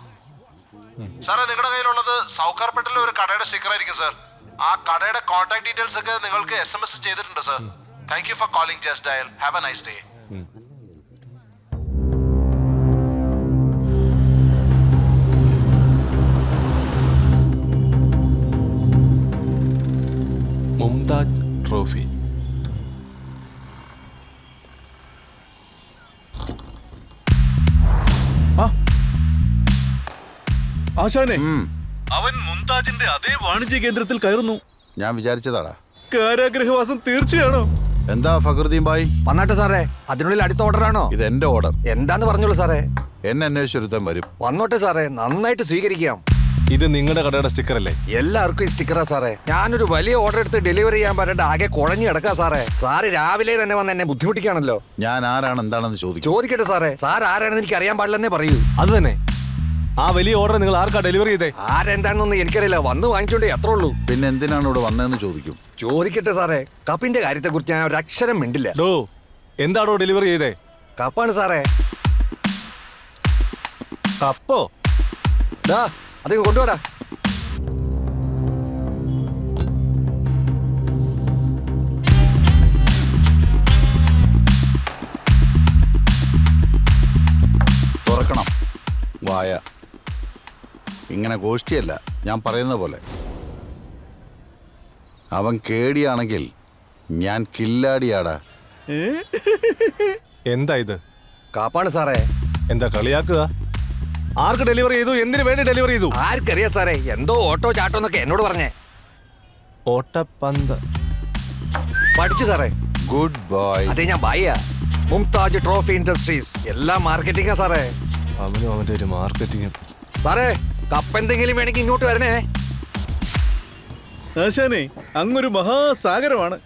സാറേ, നിങ്ങളുടെ കയ്യിലുള്ളത് സൗകാർപേട്ടിലെ ഒരു കടയുടെ സ്റ്റിക്കർ ആയിരിക്കും സാർ. ആ കടയുടെ കോൺടാക്ട് ഡീറ്റെയിൽസ് ഒക്കെ നിങ്ങൾക്ക് SMS ചെയ്തിട്ടുണ്ട് sir. Thank you for calling just dial. Have a nice day. Mumtaz trophy. ആശാനെ, അവൻ മുംതാജിന്റെ അതേ വാണിജ്യ കേന്ദ്രത്തിൽ കയറുന്നു. ഞാൻ വിചാരിച്ചതാടാ. കാരാഗ്രഹവാസം തീർച്ചയാണോ? എന്താ ഫഖറുദ്ദീൻ ഭായ്? വന്നാട്ടെ സാറേ. അതിനുള്ളിൽ അടുത്ത ഓർഡർ ആണോ? ഇത് എന്റെ ഓർഡർ. എന്താന്ന് പറഞ്ഞോളൂ സാറേ. എന്നെ അന്വേഷിച്ചൊരുത്തൻ വരും. വന്നോട്ടെ സാറേ, നന്നായിട്ട് സ്വീകരിക്കാം. ഇത് നിങ്ങളുടെ കടയുടെ സ്റ്റിക്കർ അല്ലേ? എല്ലാവർക്കും ഈ സ്റ്റിക്കറാ സാറേ. ഞാനൊരു വലിയ ഓർഡർ എടുത്ത് ഡെലിവറി ചെയ്യാൻ പറഞ്ഞിട്ട് ആകെ കുഴഞ്ഞു കിടക്കാ സാറേ. സാറ് രാവിലെ തന്നെ വന്ന് എന്നെ ബുദ്ധിമുട്ടിക്കാണല്ലോ. ഞാൻ ആരാണ് എന്താണെന്ന് ചോദിക്കും. ചോദിക്കട്ടെ സാറേ. സാർ ആരാണെന്ന് എനിക്ക് അറിയാൻ പാടില്ലെന്നേ പറയൂ. അത് തന്നെ. ആ വലിയ ഓർഡർ നിങ്ങൾ ആർക്കാ ഡെലിവറി ചെയ്തേ? ആരെന്താണെന്നൊന്നും എനിക്കറിയില്ല. വന്ന് വാങ്ങിച്ചോണ്ടേ അത്രേ ഉള്ളൂ. പിന്നെ എന്തിനാണ് ഇവിടെ വന്നതെന്ന് ചോദിക്കും. ചോദിക്കട്ടെ സാറേ. കപ്പിന്റെ കാര്യത്തെ കുറിച്ച് ഞാൻ ഒരു അക്ഷരം മിണ്ടില്ല. എന്താണോ ഡെലിവറി ചെയ്തേ? കപ്പാണ് സാറേ. കപ്പോ? അത് കൊണ്ടുവരാ. തുറക്കണം വായ. ഇങ്ങനെ ഗോഷ്ടിയല്ല, ഞാൻ പറയുന്ന പോലെ. അവൻ കേടിയാണെങ്കിൽ ഞാൻ കില്ലാടിയാടാ. എന്താ ഇത്? കാപ്പാണ് സാറേ. എന്താ കളിയാക്കുക? ആർക്ക് ഡെലിവറി ചെയ്തു? എന്തിനു വേണ്ടി ഡെലിവറി ചെയ്തു? ആർക്കറിയാം സാറേ. എന്തോ ഓട്ടോ ചാട്ടോ എന്നൊക്കെ എന്നോട് പറഞ്ഞേ. ഓട്ടപ്പന്ത് പഠിച്ചു സാറേ. Good boy. അതെ, ഞാൻ ബായിയാ. Mumtaj trophy industries. എല്ലാം മാർക്കറ്റിംഗാ സാറേ. അവനും അവന്റെ ഒരു മാർക്കറ്റിംഗ്. സാറേ, കപ്പ് എന്തെങ്കിലും വേണമെങ്കിൽ ഇങ്ങോട്ട് വരണേ. ആശാനെ, അങ്ങൊരു മഹാസാഗരമാണ്.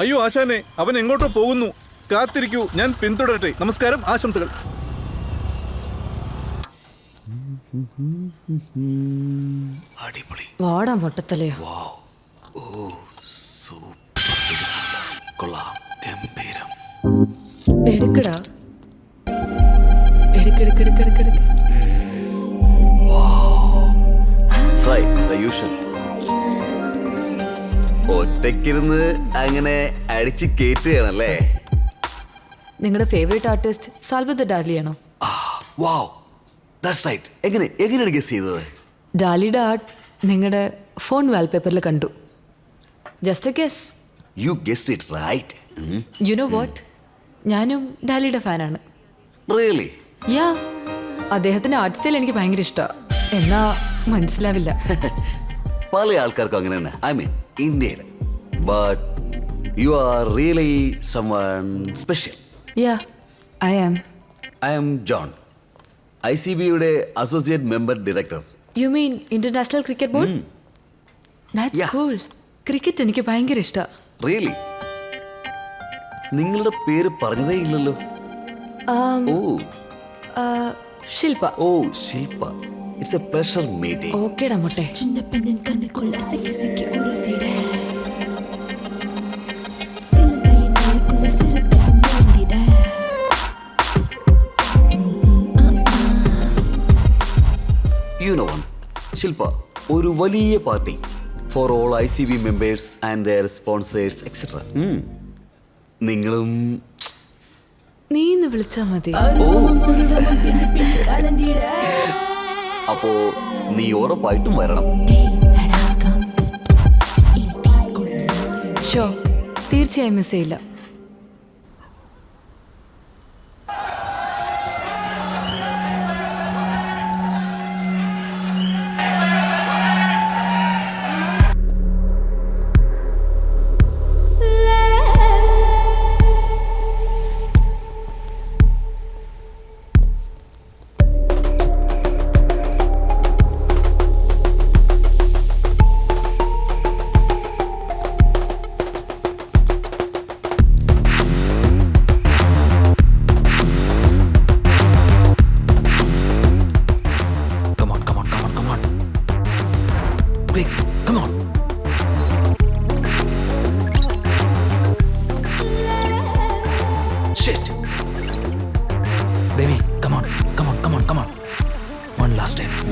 അയ്യോ ആശാനെ, അവൻ എങ്ങോട്ടോ പോകുന്നു. കാത്തിരിക്കൂ, ഞാൻ പിന്തുടരട്ടെ. നമസ്കാരം, ആശംസകൾ. വാടാ പൊട്ടത്തലയോ. എടുക്കടാ. എടുക്കെടുക്കെടുക്കെടുക്കെടുക്ക്. ഒറ്റയ്ക്കിരുന്ന് അങ്ങനെ അടിച്ച് കേറ്റുകയാണല്ലേ. നിങ്ങളുടെ ഫേവറേറ്റ് ആർട്ടിസ്റ്റ് സാൽവദോർ ഡാലിയാണോ? എങ്ങനെയാണ് ഗസ് ചെയ്തത്? ഡാലിയുടെ ആർട്ട് നിങ്ങളുടെ ഫോൺ വാൾപേപ്പറിൽ കണ്ടു. Just a guess. You guess it right. You know what, ഞാനും ഡാലിയുടെ ഫാനാണ്. റിയലി? യാ. അദ്ദേഹത്തിന്റെ ആർട്ട് സ്റ്റൈൽ എനിക്ക് ഭയങ്കര ഇഷ്ടമാണ്. എന്നാ മനസ്സിലാവില്ല. പല ആൾക്കാർക്കും അങ്ങനെ തന്നെ. ഐ മീൻ ഇന്ത്യയിൽ. But you are really someone special. Yeah, I am John, ICBയുടെ associate member director. You mean international cricket board? That's cool. Cricket എനിക്ക് ഭയങ്കര ഇഷ്ടമാണ്. റിയലി? നിങ്ങളുടെ പേര് പറഞ്ഞതേ ഇല്ലല്ലോ. ശില്പ. ഓ, Shilpa. It's a pleasure meeting. ഓക്കേടാ മുട്ടെ. You know one, ശില്പ, ഒരു വലിയ party for all ICB members and their sponsors etcetera. നിങ്ങളും നീ ഇന്ന് വിളിച്ചാ മതി. അപ്പോ നീ ഉറപ്പായിട്ടും വരണം. ഷോ, തീർച്ചയായും മിസ് ചെയ്യില്ല.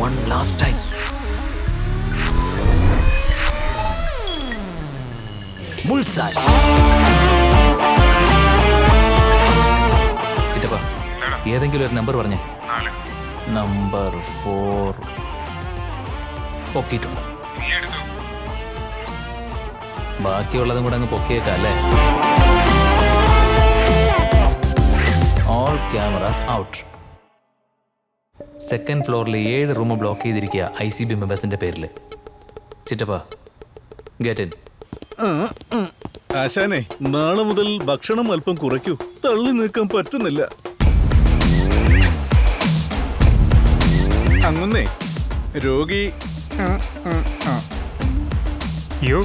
One last time. Bullseye. ചിറ്റപ്പ, ഏതെങ്കിലും ഒരു നമ്പർ പറഞ്ഞേ. നമ്പർ 4 പൊക്കിയിട്ടുണ്ട്. ബാക്കിയുള്ളതും കൂടെ അങ്ങ് പൊക്കിയേക്കാം അല്ലേ? All cameras out. സെക്കൻഡ് ഫ്ലോറിൽ 7 റൂം ബ്ലോക്ക് ചെയ്തിരിക്കുക ICB മെമ്പേഴ്സിന്റെ പേരിൽ. ചിറ്റപ്പ, ഗെറ്റ് ഇൻ. ആശാനെ, നാളെ മുതൽ ഭക്ഷണം അല്പം കുറയ്ക്കൂ. തള്ളി നീക്കാൻ പറ്റുന്നില്ല. അങ്ങുന്നേ, രോഗി You?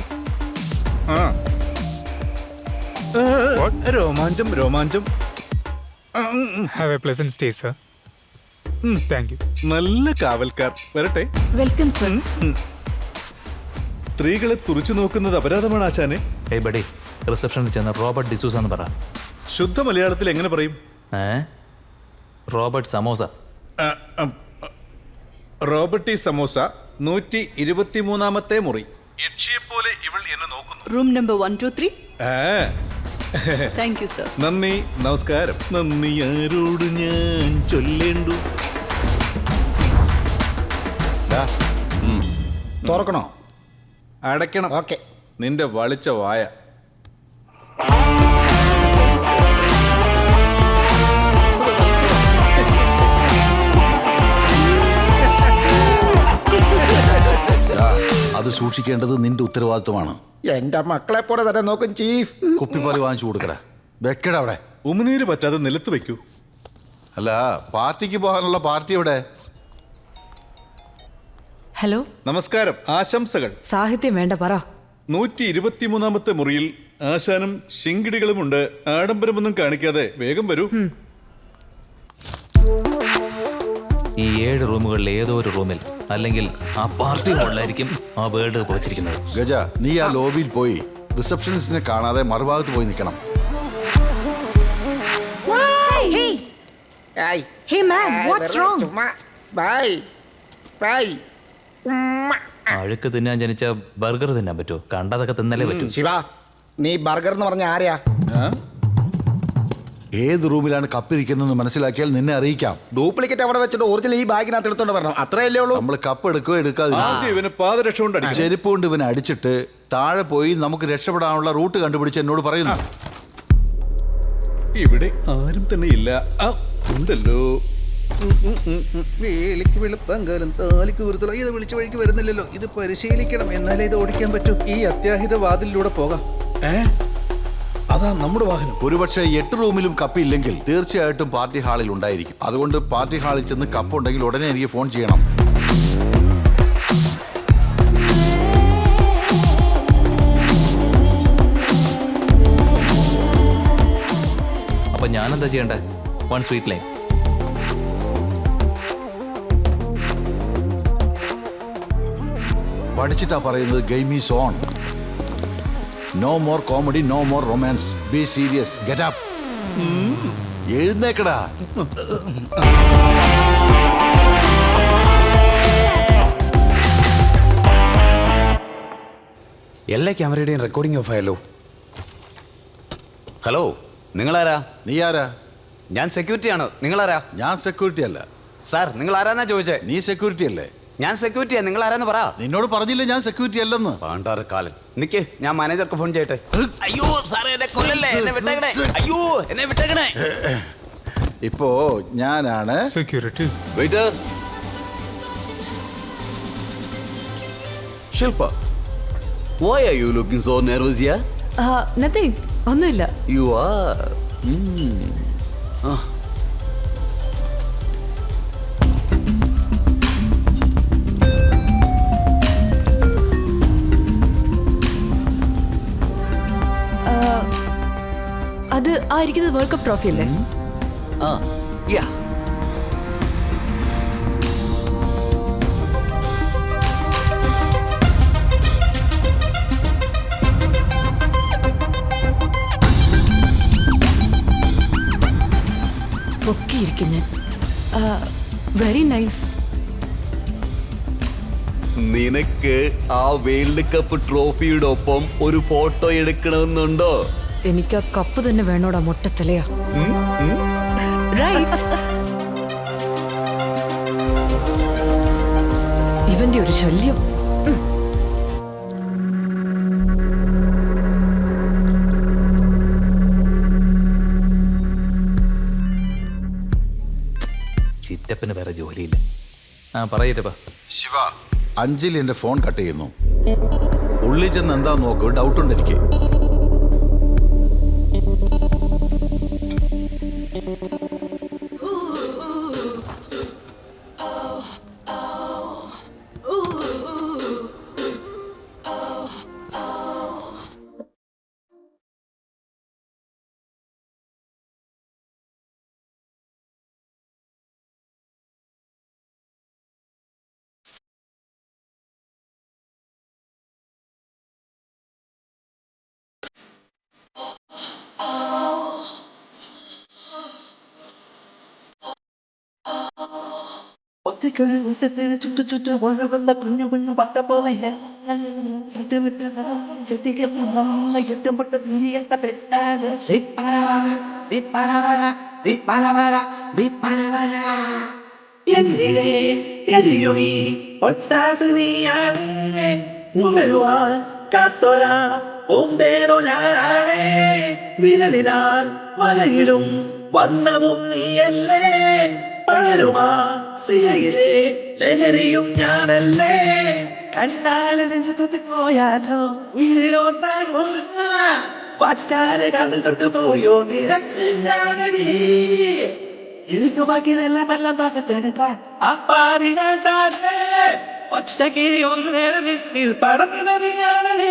Romancham Romancham. Have a pleasant stay, sir. Thank you. നല്ല കാവൽക്കാർ. വരട്ടെ. Welcome sir. സ്ത്രീകളെ തുറച്ചു നോക്കുന്നത് അപരാധമാണ് ആശാനെ. ഏയ് ബഡി, റിസപ്ഷനിൽ ചെന്ന റോബർട്ട് ഡിസൂസ എന്ന് പറ. ശുദ്ധ മലയാളത്തിൽ എങ്ങനെ പറയും? റോബർട്ട് സമോസ. റോബർട്ടി സമോസ 123-ാമത്തെ മുറി. പോലെ ഇവൾ എന്നെ നോക്കുന്നു. Room number 123. Thank you sir. നന്ദി, നമസ്കാരം. നന്ദി ആരോട് ഞാൻ ചൊല്ലേണ്ടു. തുറക്കണോ? അടയ്ക്കണം. ഓക്കെ. നിന്റെ വളിച്ച വായ. അത് സൂക്ഷിക്കേണ്ടത് നിന്റെ ഉത്തരവാദിത്വമാണ്. എന്റെ മക്കളെ പോലെ തന്നെ നോക്കും ചീഫ്. കുപ്പിപ്പാല് വാങ്ങിച്ചു കൊടുക്കട. വെക്കട അവിടെ. ഉമിനീര് പറ്റാതെ നിലത്ത് വെക്കൂ. അല്ല, പാർട്ടിക്ക് പോകാനുള്ള പാർട്ടി എവിടെ? ഹലോ, നമസ്കാരം, ആശംസകൾ. സാഹിത്യം വേണ്ട, പറ. 123-ാമത്തെ മുറിയിൽ ആശാനും ശിങ്കിടികളുമുണ്ട്. ആഡംബരമൊന്നും കാണിക്കാതെ വേഗം വരൂ. ഈ 7 റൂമുകളിൽ ഏതോ ഒരു റൂമിൽ, അല്ലെങ്കിൽ ആ പാർട്ടി ഹാളിലായിരിക്കും ആ വേൾഡ് കപ്പ് വെച്ചിരിക്കുന്നത്. ഗജ, നീ ആ ലോബിയിൽ പോയി റിസപ്ഷനിസ്റ്റിനെ കാണാതെ മറുഭാഗത്ത് പോയി നിൽക്കണം. അഴുക്ക് തിന്നാൻ ജനിച്ച ബർഗർ തിന്നാൻ പറ്റുമോ? കണ്ടതൊക്കെ തിന്നലേ പറ്റൂ. ശിവ, നീ ബർഗർ എന്ന് പറഞ്ഞ ആരെയാ? ഏത് റൂമിലാണ് കപ്പിരിക്കുന്നതെന്ന് മനസ്സിലാക്കിയാൽ നിന്നെ അറിയിക്കാം. ഡ്യൂപ്ലിക്കേറ്റ് അവിടെ വെച്ചിട്ട് ഒറിജിനൽ ഈ ബാഗിനകത്ത് എടുത്തോണ്ട് വരണം. അത്രയല്ലേ ഉള്ളൂ. നമ്മൾ കപ്പ് എടുക്കുകയോ എടുക്കാതെ പാദരക്ഷ കൊണ്ട് ചെരുപ്പ് കൊണ്ട് ഇവനെ അടിച്ചിട്ട് താഴെ പോയി നമുക്ക് രക്ഷപ്പെടാനുള്ള റൂട്ട് കണ്ടുപിടിച്ച് എന്നോട് പറയുന്നു. ഇവിടെ ആരും തന്നെ ഇല്ല. ഉണ്ടല്ലോ. വേലിക്ക് വെളുപ്പങ്കാലം താലിക്ക് കുരുത്തല. ഇത് വിളിച്ച വഴിക്ക് വരുന്നില്ലല്ലോ. ഇത് പരിശീലിക്കണം, എന്നാലേ ഇത് ഓടിക്കാൻ പറ്റൂ. ഈ അത്യാഹിത വാതിലിലൂടെ പോകാം. അതാ നമ്മുടെ വാഹനം. ഒരുപക്ഷെ 8 റൂമിലും കപ്പില്ലെങ്കിൽ തീർച്ചയായിട്ടും പാർട്ടി ഹാളിൽ ഉണ്ടായിരിക്കും. അതുകൊണ്ട് പാർട്ടി ഹാളിൽ ചെന്ന് കപ്പ് ഉണ്ടെങ്കിൽ ഉടനെ എനിക്ക് ഫോൺ ചെയ്യണം. അപ്പൊ ഞാനെന്താ ചെയ്യണ്ടേ? 1 സ്വീറ്റ് ലൈൻ. പഠിച്ചിട്ടാ പറയുന്നത്. Game is on. No more comedy, no more romance. Be serious. Get up. എഴുന്നേക്കടാ. എല്ലാ ക്യാമറയുടെയും റെക്കോർഡിംഗ് ഓഫ് ആയല്ലോ. ഹലോ, നിങ്ങളാരാ? നീ ആരാ? ഞാൻ സെക്യൂരിറ്റി ആണ്. നിങ്ങളാരാ? ഞാൻ സെക്യൂരിറ്റി അല്ല സാർ. നിങ്ങൾ ആരാന്നാ ചോദിച്ചേ? നീ സെക്യൂരിറ്റി അല്ലേ? ഞാൻ സെക്യൂരിറ്റിയാ. നിങ്ങൾ ആരാന്ന് പറ. നിന്നോട് പറഞ്ഞില്ലേ ഞാൻ സെക്യൂരിറ്റി അല്ലെന്ന്? പാണ്ടാറക്കാലൻ. നിക്ക്, ഞാൻ മാനേജർക്ക് ഫോൺ ചെയ്യട്ടെ. അയ്യോ സാറേ, എന്നെ കൊല്ലല്ലേ. എന്നെ വിട്ടേക്കണേ. അയ്യോ, എന്നെ വിട്ടേക്കണേ. ഇപ്പോ ഞാനാണ് Security. Waiter. Shilpa, why are you looking so nervous here? Nothing, ഒന്നുമില്ല. You are. അത് ആയിരിക്കുന്നത് വേൾഡ് കപ്പ് ട്രോഫി അല്ലേ? Yeah. പൊക്കിയിരിക്കും ഞാൻ. Very nice. നിനക്ക് ആ വേൾഡ് കപ്പ് ട്രോഫിയുടെ ഒപ്പം ഒരു ഫോട്ടോ എടുക്കണമെന്നുണ്ടോ? എനിക്ക് ആ കപ്പ് തന്നെ വേണോടാ, മൊട്ടത്തലയാ. റൈറ്റ്. ഇവന്റെ ഒരു ശല്യം. ചിറ്റപ്പന് വേറെ ജോലിയില്ല. പറയറ്റപ്പാ. ശിവ, അഞ്ജലി എന്റെ ഫോൺ കട്ട് ചെയ്യുന്നു. ഉള്ളിൽ ചെന്ന് എന്താ നോക്ക്. ഡൗട്ടുണ്ട് എനിക്ക്. കുഞ്ഞു കുഞ്ഞു പട്ട പോലെ വിരലിനാൽ വലയിടും വണ്ണവും നീയല്ലേ പകരുമാ സിരയിലെ ലഹരിയും ഞാനല്ലേ കണ്ടാലും പോയാലോ വീരിലോ പറ്റാതെ കണ്ണിൽ തൊട്ട് പോയോ നിരക്കി ഇതിനു ബാക്കിയെല്ലാം എല്ലാം പകത്തെടുത്ത അപ്പാരികൾ താഴെ ഒറ്റയ്ക്ക് ഒരു നേരം പടന്നത് ഞാനേ.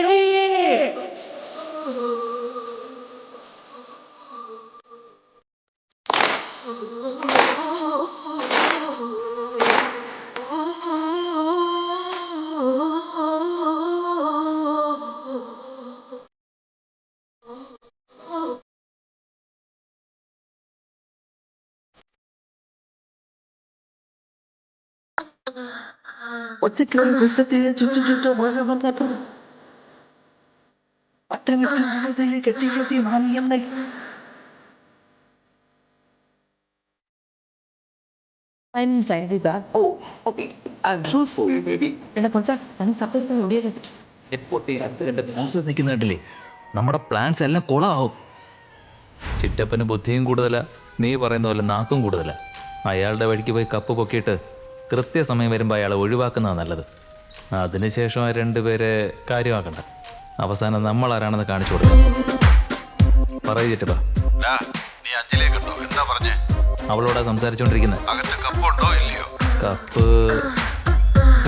ഒറ്റയ്ക്കൊരു പുസ്തകത്തിൽ ചുറ്റും വന്നപ്പോൾ പട്ടണത്തിൽ കെട്ടി മാനിയം നൽകി. I'm very bad. Oh, okay. I'm so sorry, baby. എന്നെ കൊച്ചാ ഞാൻ സത്യത്തിൽ ഓടിയത്. നിൽക്കുന്നില്ലേ നമ്മുടെ പ്ലാൻസ് എല്ലാം കുളമാവും. ചിറ്റപ്പന് ബുദ്ധിയും കൂടുതലാ, നീ പറയുന്ന പോലെ നാക്കും കൂടുതലാ. അയാളുടെ വഴിക്ക് പോയി കപ്പ് പൊക്കിയിട്ട് കൃത്യസമയം വരുമ്പോൾ അയാളെ ഒഴിവാക്കുന്നതാണ് നല്ലത്. അതിനുശേഷം ആ രണ്ടുപേരെ കാര്യമാക്കണ്ട. അവസാനം നമ്മൾ ആരാണെന്ന് കാണിച്ചു കൊടുക്കാം. പറയൂ ചിറ്റപ്പ. നീ അഞ്ചിലേക്കുണ്ടോ? എന്താ പറഞ്ഞേ? അവളോടാ സംസാരിച്ചോണ്ടിരിക്കുന്നത്. അകത്ത് കപ്പുണ്ടോ ഇല്ലയോ? കപ്പ്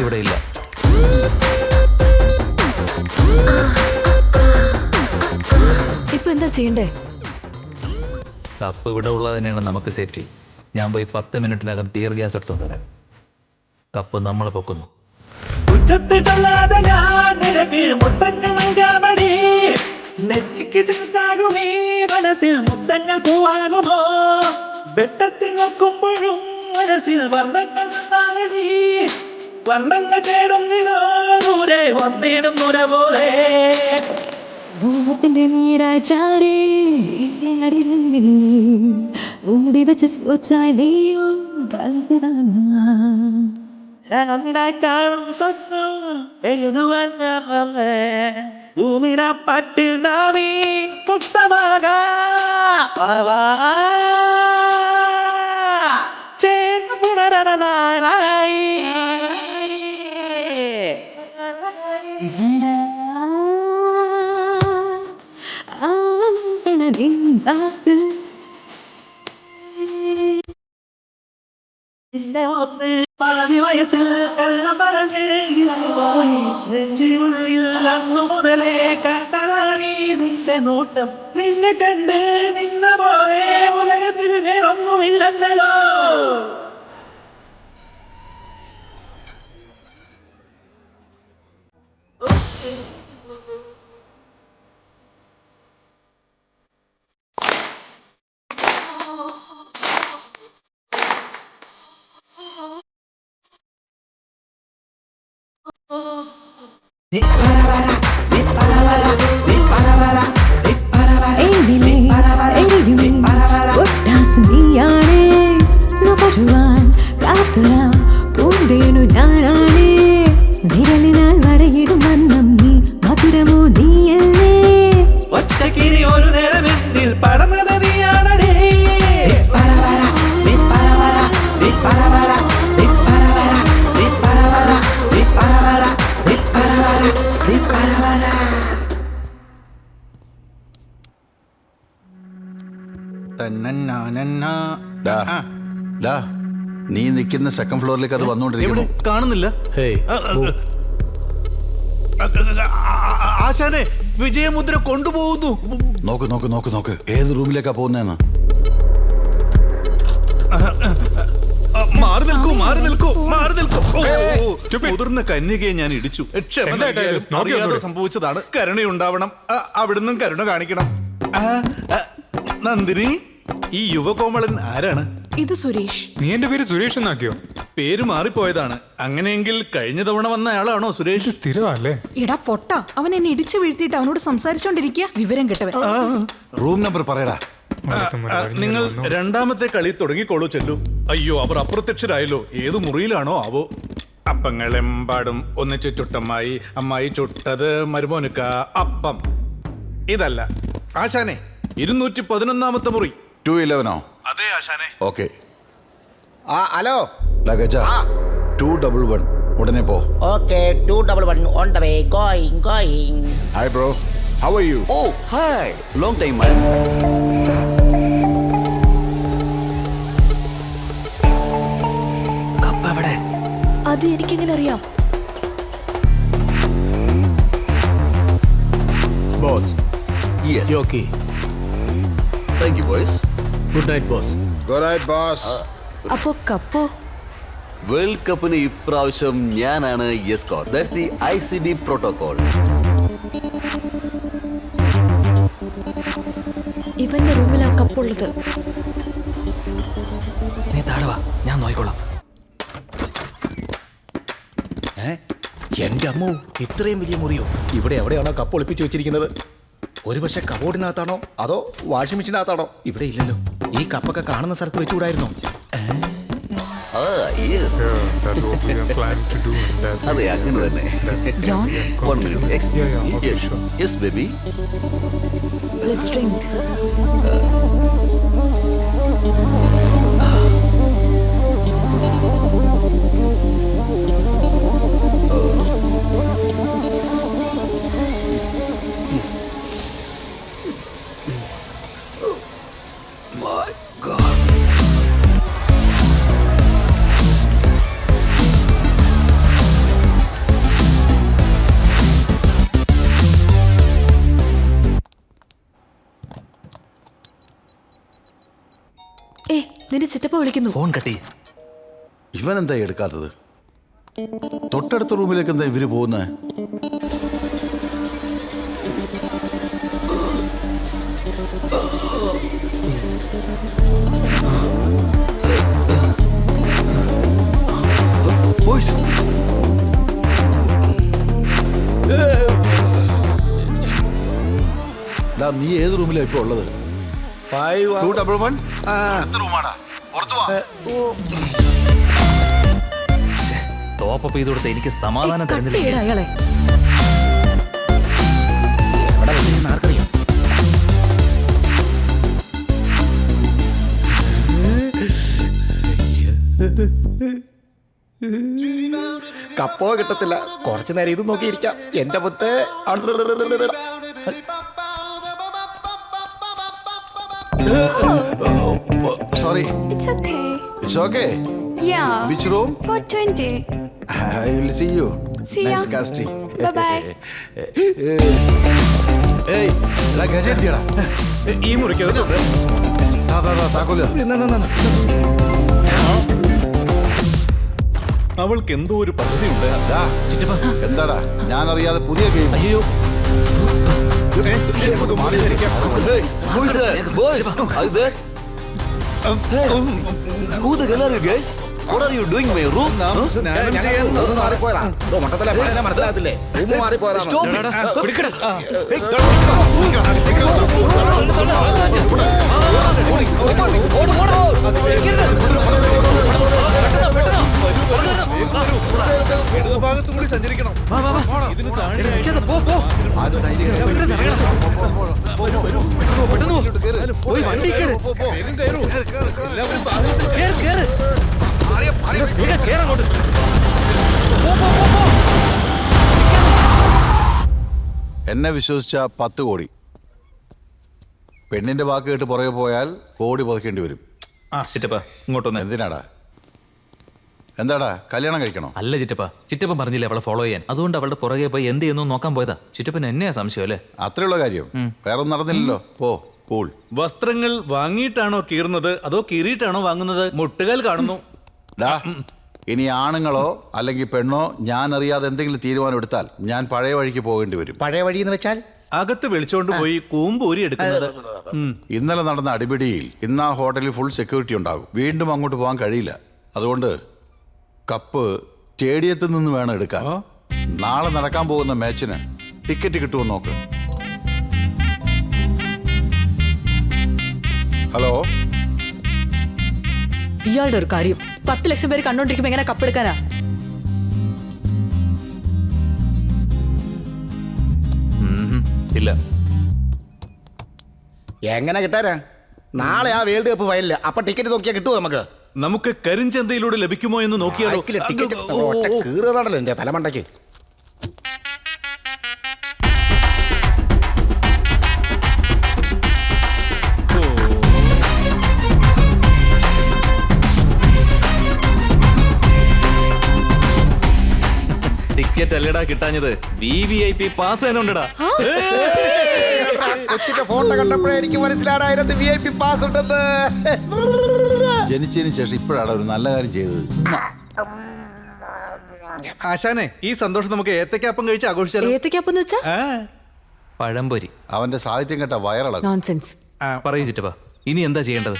ഇവിടെ ഇല്ല. ഇപ്പൊ എന്താ ചെയ്യണ്ടേ? കപ്പ് ഇവിടെ ഉള്ളത് തന്നെയാണ് നമുക്ക് സേഫ്റ്റി. ഞാൻ പോയി 10 മിനിറ്റിനകം ടിയർ ഗ്യാസ് എടുത്തോണ്ട് വരാം. കപ്പ് നമ്മൾ പൊക്കുന്നു. ഉച്ചത്തിട്ടല്ലാതെ ഞാൻ നിനക്ക് മുത്തങ്ങൾ നൽകാമടി. നെറ്റിക്ക് ചെറുതാകുമേ മനസ്സിൽ മുത്തങ്ങൾ പൂവാകുമോ? വെട്ടത്തിൽ നോക്കുമ്പോഴും മനസ്സിൽ വർണ്ണങ്ങൾ വന്നാലടി. വർണ്ണങ്ങൾ തേടുന്നിതോ ദൂരെ വന്നിടും നുര പോലെ. മോഹത്തിന്റെ നീരാചാരേ മൂടി വെച്ച ഒച്ചായി നീയോ കാണും സ്വപ്നം എഴുതുവാൻ ഭൂമിനപ്പട്ടിൽ നാമീ പുസ്തമാകാ ചേർന്ന് പുണരണനായി. പകുതി വയസ്സിൽ എല്ലാം പറഞ്ഞ് പോയി നെഞ്ചിനുള്ളിൽ അന്നു മുതലേ കണ്ടതാണീ നിന്റെ നോട്ടം. നിന്നെ കണ്ട് നിന്ന പോലെ ഉലകത്തിൽ വേറൊന്നുമില്ലല്ലോ. പൂന്തേനു ഞാനാണേ വിരലിനാൽ വരയിടും വണ്ണം നീ മധുരമോ നീയല്ലേ. ഒറ്റക്കിനി ഒരു നേരമെന്നിൽ പടന്നത് നീയാണടേ. നീ നിൽക്കുന്ന സെക്കൻഡ് ഫ്ലോറിലേക്ക് അത് വന്നുകൊണ്ടിരിക്കുന്നു. കാണുന്നില്ല. ആശാനെ വിജയമുദ്ര കൊണ്ടുപോകുന്നു. നോക്ക് നോക്ക് നോക്ക് നോക്ക് ഏത് റൂമിലേക്കാ പോകുന്നതെന്ന്. മാറി നിൽക്കൂ, മാറി നിൽക്കൂ, മാറി നിൽക്കൂ. മുതിർന്ന കന്യകയെ ഞാൻ ഇടിച്ചു. ക്ഷമ നൽകിയാലും അറിയാതെ സംഭവിച്ചതാണ്. കരുണയുണ്ടാവണം. അവിടുന്ന് കരുണ കാണിക്കണം. നന്ദിനി, ഈ യുവകോമളൻ ആരാണ്? ഇത് സുരേഷ്. നീ എന്റെ പേര് സുരേഷ് എന്നാക്കിയോ? പേര് മാറിപ്പോയതാണ്. അങ്ങനെയെങ്കിൽ കഴിഞ്ഞ തവണ വന്ന ആളാണോ സുരേഷ്? സ്ഥിരമല്ലേ? എടാ പൊട്ട, അവൻ എന്നെ ഇടിച്ചു വീഴ്ത്തിയിട്ട് അവനോട് സംസാരിച്ചോണ്ടിരിക്കുക. വിവരം കെട്ടവൻ. റൂം നമ്പർ പറയടാ. നിങ്ങൾ രണ്ടാമത്തെ കളി തുടങ്ങിക്കോളൂ ചെല്ലു. അയ്യോ, അവർ അപ്രത്യക്ഷരായല്ലോ. ഏത് മുറിയിലാണോ ആവോ? അപ്പങ്ങളെമ്പാടും ഒന്നിച്ച് ചുട്ടമ്മായി, അമ്മായി ചുട്ടത് മരുമോനുക്ക അപ്പം. ഇതല്ല ആശാനെ, 211 മുറി. 211 അതെ ആശാനെ. ഓക്കെ. ഹലോ ഗജ 211 ഉടനെ പോ. Okay, 211 on the way, going. Hi bro, how are you? Oh hi, long time man. കപ്പ എവിടെ? അത് എനിക്കെങ്ങനെ അറിയാം? Boss, Yes. Jockey. Thank you boys. Good night boss. Good night boss. അപ്പോ കപ്പോ? വേൾഡ് കപ്പിന് ഇപ്രാവശ്യം ഞാനാണ് escort. That's the ICB protocol. ഇവന്റെ റൂമിലാ കപ്പുള്ളത്. നീ താഴെ വാ, ഞാൻ നോക്കിക്കോളാം. എന്റെ അമ്മോ, ഇത്രയും വലിയ മുറിയോ? ഇവിടെ എവിടെയാണോ കപ്പ് ഒളിപ്പിച്ചു വെച്ചിരിക്കുന്നത്? ഒരുപക്ഷെ കബോർഡിനകത്താണോ അതോ വാഷിംഗ് മെഷീനകത്താണോ? ഇവിടെ ഇല്ലല്ലോ. ഈ കപ്പൊക്കെ കാണുന്ന സ്ഥലത്ത് വെച്ചുകൂടായിരുന്നോ? അതെ, അങ്ങനെ തന്നെ. John, 1 minute. Excuse me. Yes. Yes, baby. let's drink. My God. നിന്റെ ചിറ്റപ്പ വിളിക്കുന്നു. ഫോൺ കട്ടി. ഇവൻ എന്താ എടുക്കാത്തത്? തൊട്ടടുത്ത റൂമിലേക്ക് എന്താ ഇവര് പോകുന്നത്? Boys. നീ ഏത് റൂമിലാണ് ഇപ്പൊ ഉള്ളത്? 211 റൂമാടാ. ടോപ്പ് ചെയ്ത് കൊടുത്ത എനിക്ക് സമാധാനം തരുന്നില്ല. അയാളെ ആർക്കറിയാം? കപ്പോ കിട്ടത്തില്ല. കുറച്ചു നേരം ഇത് നോക്കിയിരിക്കാം. എന്റെ പുത്ത്. Sorry. It's okay. It's okay. Yeah. Which room? 420. I will see you. See ya. Nice casting. Bye-bye. ഏയ്, എടാ ഗജ എത്തിയടാ. ഈ മുറിക്ക് താക്കോല്. അവൾക്ക് എന്തോ ഒരു പദ്ധതിയുണ്ട്. എന്താടാ ഞാൻ അറിയാതെ പുതിയ ഗെയിം? അയ്യോ, Boys, are you there? Hey, who the hell are you guys? What are you doing in my room? മാറിപ്പോയതാ. മനസ്സിലാകത്തില്ലേ? റൂം മാറിപ്പോയതാ. Stop it. ഭാഗത്തും കൂടി സഞ്ചരിക്കണം. ഇതിന് താഴെ പോയി വണ്ടി കയറ്. എന്നെ വിശ്വസിച്ച 10 കോടി. പെണ്ണിന്റെ വാക്ക് കേട്ട് പുറകെ പോയാൽ കോടി പുതക്കേണ്ടി വരും. ചിറ്റപ്പ ഇങ്ങോട്ടൊന്ന്. എന്തിനാടാ? എന്താടാ, കല്യാണം കഴിക്കണോ? അല്ല ചിറ്റപ്പ, ചിറ്റപ്പൻ പറഞ്ഞില്ലേ അവളെ ഫോളോ ചെയ്യാൻ. അതുകൊണ്ട് അവളുടെ പുറകെ പോയി എന്ത് ചെയ്യുന്നു നോക്കാൻ പോയതാ. ചിറ്റപ്പൻ എന്നെയാ സംശയം അല്ലേ? അത്രയുള്ള കാര്യം. വേറെ ഒന്നും നടന്നില്ലല്ലോ. പോ. കൂൾ. വസ്ത്രങ്ങൾ വാങ്ങിയിട്ടാണോ കീറുന്നത് അതോ കീറിയിട്ടാണോ വാങ്ങുന്നത്? മുട്ടുകാൽ കാണുന്നു. ഇനി ആണുങ്ങളോ അല്ലെങ്കിൽ പെണ്ണോ ഞാൻ അറിയാതെ എന്തെങ്കിലും തീരുമാനം എടുത്താൽ ഞാൻ പഴയ വഴിക്ക് പോകേണ്ടി വരും. പഴയ വഴി എന്ന് വെച്ചാൽ അകത്ത് വിളിച്ചോണ്ട് പോയി കൂമ്പൂരി എടുക്കുന്നത്. ഇന്നലെ നടന്ന അടിപിടിയിൽ ഇന്ന് ആ ഹോട്ടലിൽ ഫുൾ സെക്യൂരിറ്റി ഉണ്ടാകും. വീണ്ടും അങ്ങോട്ട് പോകാൻ കഴിയില്ല. അതുകൊണ്ട് കപ്പ് സ്റ്റേഡിയത്തിൽ നിന്ന് വേണം എടുക്കാൻ. നാളെ നടക്കാൻ പോകുന്ന മാച്ചിന് ടിക്കറ്റ് കിട്ടുമോ നോക്ക്. ഹലോ, ഇയാളുടെ ഒരു കാര്യം, 10 ലക്ഷം പേര് കണ്ടോണ്ടിരിക്കുമ്പോ എങ്ങനെ കപ്പെടുക്കാനാ? ഇല്ല. എങ്ങനെ കിട്ടാനാ? നാളെ ആ വേൾഡ് കപ്പ് ഫൈനല്. അപ്പൊ ടിക്കറ്റ് നോക്കിയാൽ കിട്ടുമോ നമുക്ക്? നമുക്ക് കരിഞ്ചന്തയിലൂടെ ലഭിക്കുമോ എന്ന് നോക്കിയാലോ? കീറുന്നതാണല്ലോ എന്റെ തലമണ്ടയ്ക്ക്. ടിക്കറ്റ് അല്ലടാ കിട്ടാഞ്ഞത്, VVIP പാസ് തന്നെ ഉണ്ടടാ. കൊച്ചിന്റെ ഫോട്ടോ കണ്ടപ്പോഴേ എനിക്ക് മനസ്സിലാണ് അതിനകത്ത് VIP പാസ് ഉണ്ടെന്ന്. ജനിച്ചതിന് ശേഷം ഇപ്പോഴാണ് ഒരു നല്ല കാര്യം ചെയ്തത്. ആശാനെ, ഈ സന്തോഷം നമുക്ക് ഏത്തക്കാപ്പം കഴിച്ച് ആഘോഷിച്ചാലോ? ഏത്തക്കാപ്പെന്ന് വെച്ചാ പഴംപൊരി. അവന്റെ സാഹിത്യം കേട്ട വയറിളകും. നോൺസെൻസ്. പറയൂ ചിറ്റപ്പാ, ഇനി എന്താ ചെയ്യേണ്ടത്?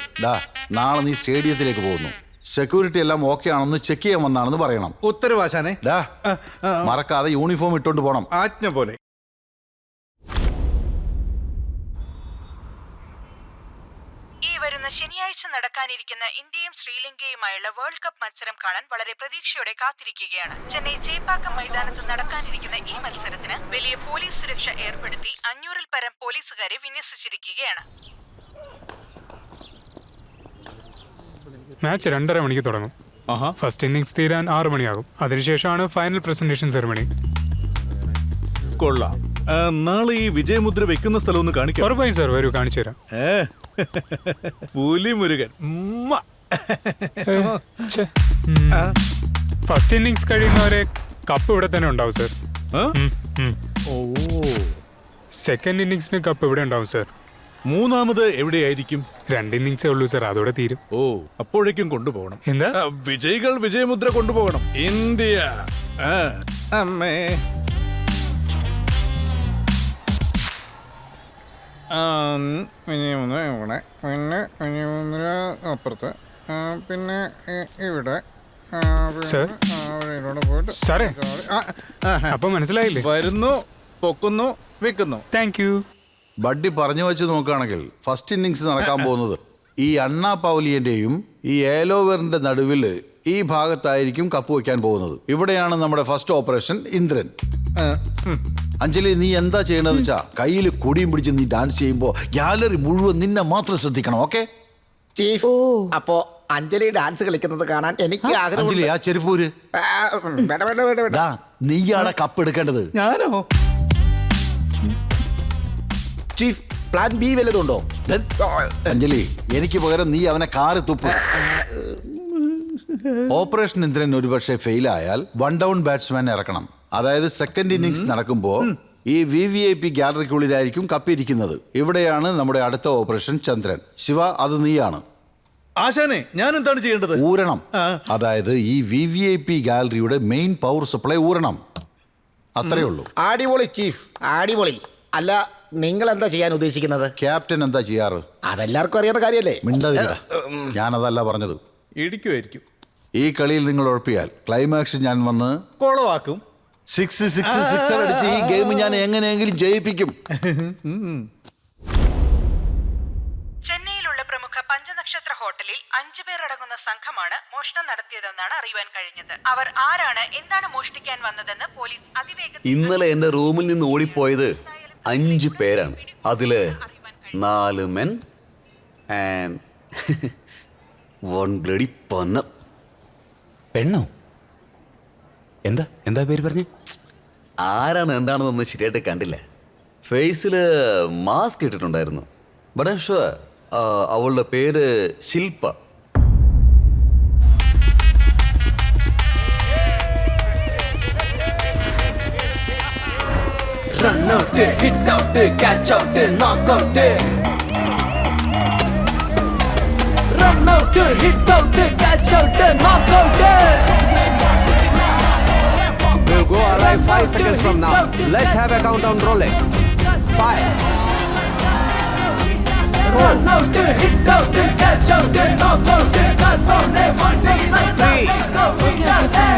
നാളെ നീ സ്റ്റേഡിയത്തിലേക്ക് പോകുന്നു. സെക്യൂരിറ്റി എല്ലാം ഓക്കെ ആണെന്ന് ചെക്ക് ചെയ്യാൻ വന്നാണെന്ന് പറയണം. ഉത്തരവ് ആശാനെ. മറക്കാതെ യൂണിഫോം ഇട്ടോണ്ട് പോണം. ആജ്ഞ പോലെ. ഈ വരുന്ന ശനിയാഴ്ച നടക്കാനിരിക്കുന്ന ഇന്ത്യയും ശ്രീലങ്കയുമായുള്ള വേൾഡ് കപ്പ് മത്സരം കാണാൻ വളരെ പ്രതീക്ഷയോടെ കാത്തിരിക്കുകയാണ്. ചെന്നൈ ചേപ്പാക്കം മൈതാനത്ത് നടക്കാനിരിക്കുന്ന ഈ മത്സരത്തിന് വലിയ പോലീസ് സുരക്ഷ ഏർപ്പെടുത്തി 500-ൽ പരം പോലീസുകാരെ വിന്യസിച്ചിരിക്കുകയാണ്. മാച്ച് 2:30 മണിക്ക് തുടങ്ങും. ഫസ്റ്റ് ഇന്നിംഗ്സ് തീരാൻ 6 മണിയാകും. അതിനുശേഷമാണ് ഫൈനൽ പ്രസന്റേഷൻ സെറമണി. കൊള്ളാം. നാളെ ഈ വിജയമുദ്ര വെക്കുന്ന സ്ഥലം ഒന്ന് കാണിക്കാം. ഉറപ്പായും സാർ, വരൂ കാണിച്ചു തരാം. പുലിമുരുകൻ. ഫസ്റ്റ് ഇന്നിംഗ്സ് കഴിയുന്നവരെ കപ്പ് ഇവിടെ തന്നെ ഉണ്ടാവും സാർ. സെക്കൻഡ് ഇന്നിംഗ്സിന് കപ്പ് ഇവിടെ ഉണ്ടാവും സാർ. മൂന്നാമത് എവിടെയായിരിക്കും? 2 ഇന്നിംഗ്സേ ഉള്ളൂ സാർ, അതോടെ തീരും. ഓ, അപ്പോഴേക്കും കൊണ്ടുപോകണം. എന്താ? വിജയികൾ വിജയമുദ്ര കൊണ്ടുപോകണം. ഇന്ത്യ. അമ്മേ. ഇവിടെ, പിന്നെ വിജയമുദ്ര അപ്പുറത്ത്, പിന്നെ ഇവിടെ സാറേ. അപ്പൊ മനസ്സിലായില്ലേ? വരുന്നു, പൊക്കുന്നു, വിൽക്കുന്നു. Thank you. ബഡ്ഡി പറഞ്ഞു വെച്ച് നോക്കുകയാണെങ്കിൽ ഫസ്റ്റ് ഇന്നിങ്സ് നടക്കാൻ പോകുന്നത് ഈ അണ്ണാ പൗലിയന്റെയും ഈ ഏലോവറിന്റെ നടുവിൽ ഈ ഭാഗത്തായിരിക്കും കപ്പ് വയ്ക്കാൻ പോകുന്നത്. ഇവിടെയാണ് നമ്മുടെ ഫസ്റ്റ് ഓപ്പറേഷൻ ഇന്ദ്രൻ. അഞ്ജലി, നീ എന്താ ചെയ്യണമെന്ന് വെച്ചാ കയ്യിൽ കൊടിയും പിടിച്ച് നീ ഡാൻസ് ചെയ്യുമ്പോ ഗാലറി മുഴുവൻ നിന്നെ മാത്രം ശ്രദ്ധിക്കണം. Okay chief? അപ്പോ അഞ്ജലി ഡാൻസ് കളിക്കുന്നത് കാണാൻ എനിക്ക് ആഗ്രഹം. അഞ്ജലി, ആ ചെരുപ്പൂര്. നീയാണ് കപ്പ് എടുക്കേണ്ടത്. ഞാനോ? ചീഫ്, പ്ലാൻ ബി വല്ലതുണ്ടോ? അഞ്ജലി, എനിക്ക് പകരം നീ അവനെ കാറ് തുപ്പ്. ഓപ്പറേഷൻ ഇന്ദ്രൻ ഒരുപക്ഷെ ഫെയിൽ ആയാൽ 1 ഡൗൺ ബാറ്റ്സ്മാൻ ഇറക്കണം. അതായത് സെക്കൻഡ് ഇന്നിങ്സ് നടക്കുമ്പോൾ ഈ VVIP ഗാലറിക്കുള്ളിലായിരിക്കും കപ്പിരിക്കുന്നത്. ഇവിടെയാണ് നമ്മുടെ അടുത്ത ഓപ്പറേഷൻ ചന്ദ്രൻ. ശിവ, അത് നീയാണ്. ആശാനെ, ഞാൻ എന്താണ് ചെയ്യേണ്ടത്? ഊരണം. അതായത് ഈ VVIP ഗാലറിയുടെ മെയിൻ പവർ സപ്ലൈ ഊരണം. അത്രേ ഉള്ളൂ. അടിപൊളി ചീഫ്, അടിപൊളി. അല്ല, നിങ്ങൾ എന്താ ചെയ്യാൻ ഉദ്ദേശിക്കുന്നത്? ക്യാപ്റ്റൻ എന്താ ചെയ്യാറ്? അതെല്ലാവർക്കും അറിയാത്ത കാര്യല്ലേ. മിണ്ടതില്ല, ഞാനതല്ല പറഞ്ഞത്. ഇടിക്കുമായിരിക്കും. ഈ കളിയിൽ നിങ്ങൾ ഉഴപ്പിയാൽ ക്ലൈമാക്സ് ഞാൻ വന്ന് കോളവാക്കും. 6 അടിച്ച് ഈ ഗെയിം ഞാൻ എങ്ങനെയെങ്കിലും ജയിപ്പിക്കും. ചെന്നൈയിലുള്ള പ്രമുഖ പഞ്ചനക്ഷത്ര ഹോട്ടലിൽ 5 പേർ അടങ്ങുന്ന സംഘമാണ് മോഷണം നടത്തിയതെന്നാണ് അറിയുവാൻ കഴിഞ്ഞത്. അവർ ആരാണ്, എന്താണ് മോഷ്ടിക്കാൻ വന്നതെന്ന് പോലീസ് അതിവേഗത്തിൽ. ഇന്നലെ എന്റെ റൂമിൽ നിന്ന് ഓടിപ്പോയത് 5 പേരാണ്. അതില് 4 men and 1 bloody പന്ന പെണ്ണോ? എന്താ പേര് പറഞ്ഞു? ആരാണ് എന്താണെന്നൊന്നും ശരിയായിട്ട് കണ്ടില്ല. ഫേസിൽ മാസ്ക് ഇട്ടിട്ടുണ്ടായിരുന്നു. ബട്ട് ഐ ആം ഷുവർ അവളുടെ പേര് ശില്പ. Run out, hit out, catch out, knock out. Run out, hit out, catch out, knock out. We'll go alive 5 seconds from now. Let's have a countdown rolling. 5. Run out, hit out, catch out, knock out. 3.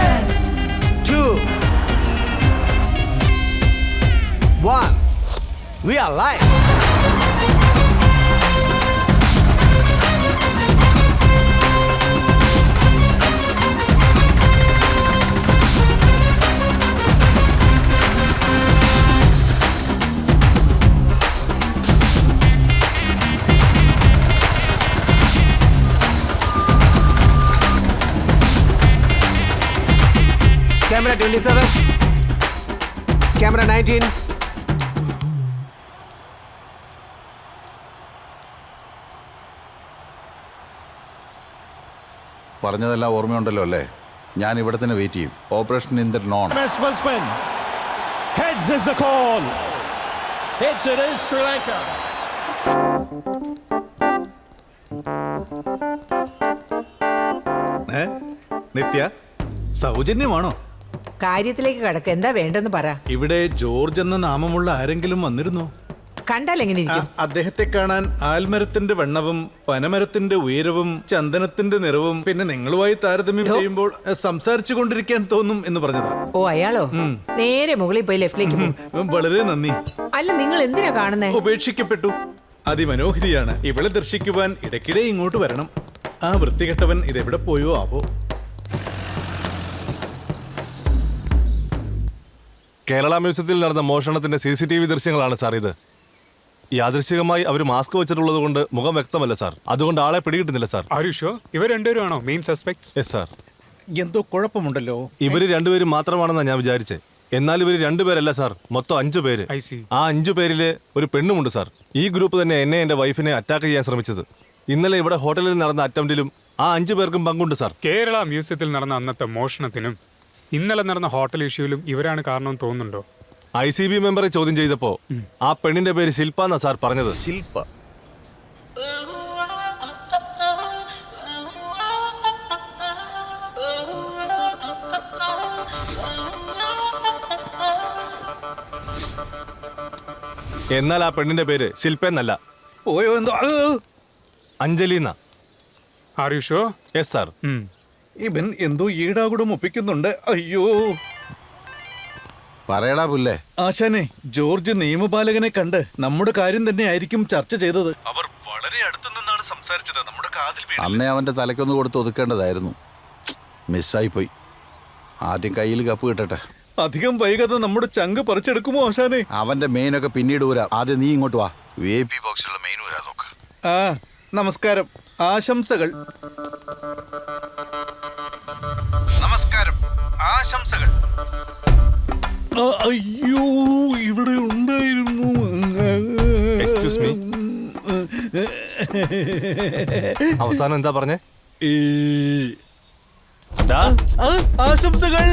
We are live. Camera 27. Camera 19. പറഞ്ഞതെല്ലാം ഓർമ്മയുണ്ടല്ലോ അല്ലേ? ഞാൻ ഇവിടെ തന്നെ wait ചെയ്യും. Operation Indran on. Will spin. Heads is the call. Heads it is Sri Lanka. നിത്യ, സൗജന്യമാണോ? കാര്യത്തിലേക്ക് കടക്ക്. എന്താ വേണ്ടെന്ന് പറ. ഇവിടെ ജോർജ് എന്ന നാമമുള്ള ആരെങ്കിലും വന്നിരുന്നോ? കണ്ടാൽ എങ്ങനെ ഇരിക്കും? അദ്ദേഹത്തെ കാണാൻ ആൽമരത്തിന്റെ വണ്ണവും പനമരത്തിന്റെ ഉയരവും ചന്ദനത്തിന്റെ നിറവും പിന്നെ നിങ്ങളുമായി താരതമ്യം ചെയ്യുമ്പോൾ സംസാരിച്ചു കൊണ്ടിരിക്കാൻ തോന്നും എന്ന് പറഞ്ഞതാ. ഓ, അയാളോ? നേരെ മുകളിൽ പോയി ലെഫ്റ്റിലേക്ക് പോ. വളരെ നന്ദി. അല്ല, നിങ്ങൾ എന്തിനാ കാണുന്നേ? ഉപേക്ഷിക്കപ്പെട്ടു. അതിമനോഹരിയാണ്. ഇവളെ ദർശിക്കുവാൻ ഇടയ്ക്കിടെ ഇങ്ങോട്ട് വരണം. ആ വൃത്തികെട്ടവൻ ഇതെവിടെ പോയോ ആവോ. കേരള മ്യൂസിയത്തിൽ നടന്ന മോഷണത്തിന്റെ CCTV ദൃശ്യങ്ങളാണ് സാർ ഇത്. യാദൃശികമായി അവർ മാസ്ക് വെച്ചിട്ടുള്ളത് കൊണ്ട് മുഖം വ്യക്തമല്ല സാർ. അതുകൊണ്ട് ആളെ പിടികിട്ടുന്നില്ല സാർ. ഇവർ രണ്ടുപേരാണോ മെയിൻ സസ്പെക്ട്സ്? Yes sir. എന്തോ കുഴപ്പമുണ്ടല്ലോ. ഇവര് രണ്ടുപേരും മാത്രമാണെന്നാണ് ഞാൻ വിചാരിച്ചത്. എന്നാൽ ഇവര് രണ്ടുപേരല്ല സാർ, മൊത്തം 5 പേര്. ആ 5 പേരില് ഒരു പെണ്ണുമുണ്ട് സാർ. ഈ ഗ്രൂപ്പ് തന്നെ എന്നെ എന്റെ വൈഫിനെ അറ്റാക്ക് ചെയ്യാൻ ശ്രമിച്ചത്. ഇന്നലെ ഇവിടെ ഹോട്ടലിൽ നടന്ന അറ്റംപ്റ്റിലും ആ 5 പേർക്കും പങ്കുണ്ട് സാർ. കേരള മ്യൂസിയത്തിൽ നടന്ന അന്നത്തെ മോഷണത്തിനും ഇന്നലെ നടന്ന ഹോട്ടൽ ഇഷ്യൂവിലും ഇവരാണ് കാരണം തോന്നുന്നുണ്ടോ? ICB മെമ്പറെ ചോദ്യം ചെയ്തപ്പോ ആ പെണ്ണിന്റെ പേര് ശില്പ എന്നാ സാർ പറഞ്ഞത്. ശില്പ? എന്നാൽ ആ പെണ്ണിന്റെ പേര് ശില്പ എന്നല്ല. പോയോ എന്തോ. അഞ്ജലി എന്നാ. Yes sir. ഇവൻ എന്തോ ഈടാകൂടം ഒപ്പിക്കുന്നുണ്ട്. അയ്യോ പറയടാ പുല്ലേ. ആശാനെ, ജോർജ് നിയമപാലകനെ കണ്ട് നമ്മുടെ കാര്യം തന്നെ ആയിരിക്കും ചർച്ച ചെയ്തത്. അവർ വളരെ അടുത്തു നിന്നാണ് സംസാരിച്ചത്. നമ്മുടെ കാതിൽ വീണില്ല. അന്നേ അവന്റെ തലയ്ക്കൊന്ന് കൊടുത്ത് ഒതുക്കേണ്ടതായിരുന്നു. മിസ്സായിപ്പോയി. ആദ്യം കയ്യിൽ കപ്പ് കിട്ടട്ടെ. അധികം വൈകാതെ നമ്മുടെ ചങ്ക് പറിച്ചെടുക്കുമോ ആശാനെ? അവന്റെ മെയിനൊക്കെ പിന്നീട് ഊരാം. ആദ്യം നീ ഇങ്ങോട്ട് വാ. VIP ബോക്സിലുള്ള മെയിൻ ഊരാ നോക്ക്. ആ, നമസ്കാരം. ആശംസകൾ. നമസ്കാരം. ആശംസകൾ. അയ്യോ, ഇവിടെ ഉണ്ടായിരുന്നു. Excuse me. അവസാനം എന്താ പറഞ്ഞേ? ആശംസകൾ.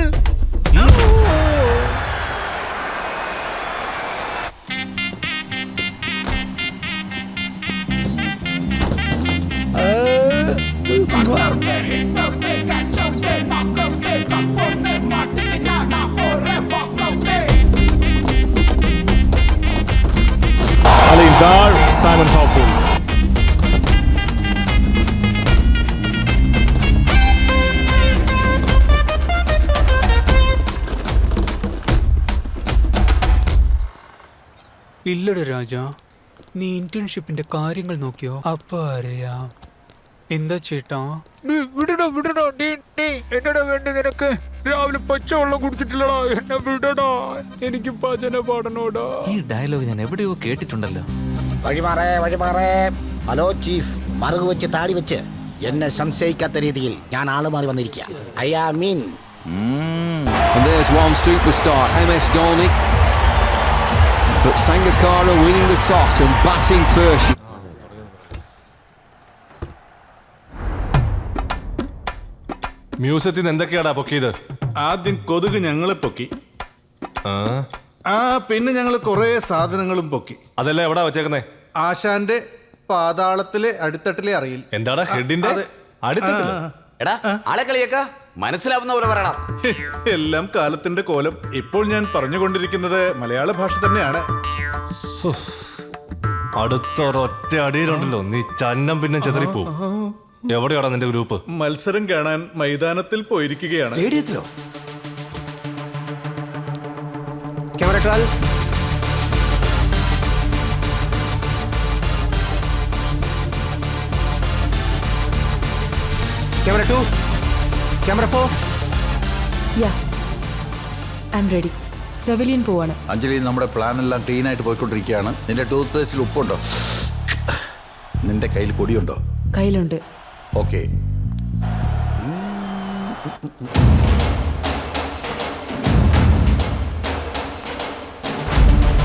Alim Dar, Simon Cowell. ഇല്ലട രാജ, നീ ഇന്റേൺഷിപ്പിന്റെ കാര്യങ്ങൾ നോക്കിയോ? അപ്പൊ അറിയാം. എന്താ ചേട്ടാ? വിടടാ വിടടാ. എന്നടാ വേണ്ടത് നിനക്ക്? രാവിലെ പച്ചവെള്ളം കുടിച്ചിട്ടില്ലടാ. എന്നെ വിടടാ. എനിക്ക് ഭജന പാടണോടാ. ഈ ഡയലോഗ് ഞാൻ എവിടെയോ കേട്ടിട്ടുണ്ടല്ലോ. വഴിമാറേ വഴിമാറേ. Hello chief. മറുകു വെച്ച് താടി വെച്ച് എന്നെ സംശയിക്കാത്ത രീതിയിൽ ഞാൻ ആള് മാറി വന്നിരിക്കുക. And there's one superstar, MS Dhoni. But Sangakkara winning the toss and batting first. മ്യൂസിയത്തിൽ നിന്ന് എന്തൊക്കെയാടാ പൊക്കിയത്? ആദ്യം കൊതുക് ഞങ്ങളെ പൊക്കി. പിന്നെ ഞങ്ങൾ കുറെ സാധനങ്ങളും പൊക്കി. അതെല്ലാം എവിടാ വെച്ചേക്കുന്നേ? ആശാന്റെ പാതാളത്തിലെ അടിത്തട്ടിലെ അറിയിൽ. എന്താടാ ഹെഡിന്റെ അടിത്തട്ടില്? എടാ, ആളെ കളിയേക്ക മനസ്സിലാവുന്ന പോലെ പറയണം. എല്ലാം കാലത്തിന്റെ കോലം. ഇപ്പോൾ ഞാൻ പറഞ്ഞുകൊണ്ടിരിക്കുന്നത് മലയാള ഭാഷ തന്നെയാണ്. അടുത്തൊരൊറ്റ അടിയിലുണ്ടല്ലോ നീ ചന്നം പിന്നെ ചെതറിപ്പോ. എവിടെയാടാ നിന്റെ ഗ്രൂപ്പ്? മത്സരം കാണാൻ മൈതാനത്തിൽ പോയിരിക്കുകയാണ്. സ്റ്റേഡിയത്തിലോ? Camera 12. Camera 2, camera 4. Yeah I am ready. Pavilion പോവാണ്. അഞ്ജലി, നമ്മുടെ പ്ലാൻ എല്ലാം ക്ലീൻ ആയിട്ട് പോയിക്കൊണ്ടിരിക്കുകയാണ്. നിന്റെ ടൂത്ത് പേസ്റ്റിൽ ഉപ്പുണ്ടോ? നിന്റെ കയ്യിൽ പൊടിയുണ്ടോ? കയ്യിലുണ്ട്. ഓക്കെ.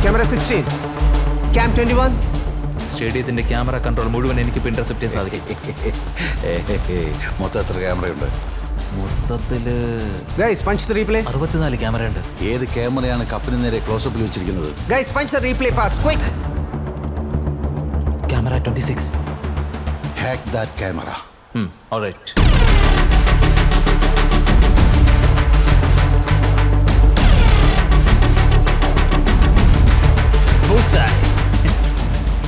Camera 16, cam 21. സ്റ്റേഡിയത്തിന്റെ ക്യാമറ കൺട്രോൾ മുഴുവൻ എനിക്ക് ഇന്റർസെപ്റ്റ് ചെയ്യാൻ സാധിക്കും. മൊത്തം എത്ര ക്യാമറയുണ്ട്? മൊത്തത്തില് ഗൈസ് പഞ്ച് ദ റീപ്ലേ. 64 ക്യാമറയുണ്ട്. ഏത് ക്യാമറയാണ് കപ്പിന് നേരെ ക്ലോസപ്പിൽ വെച്ചിരിക്കുന്നത്? Guys punch the replay fast, quick. Camera 26. Hack that camera. Alright.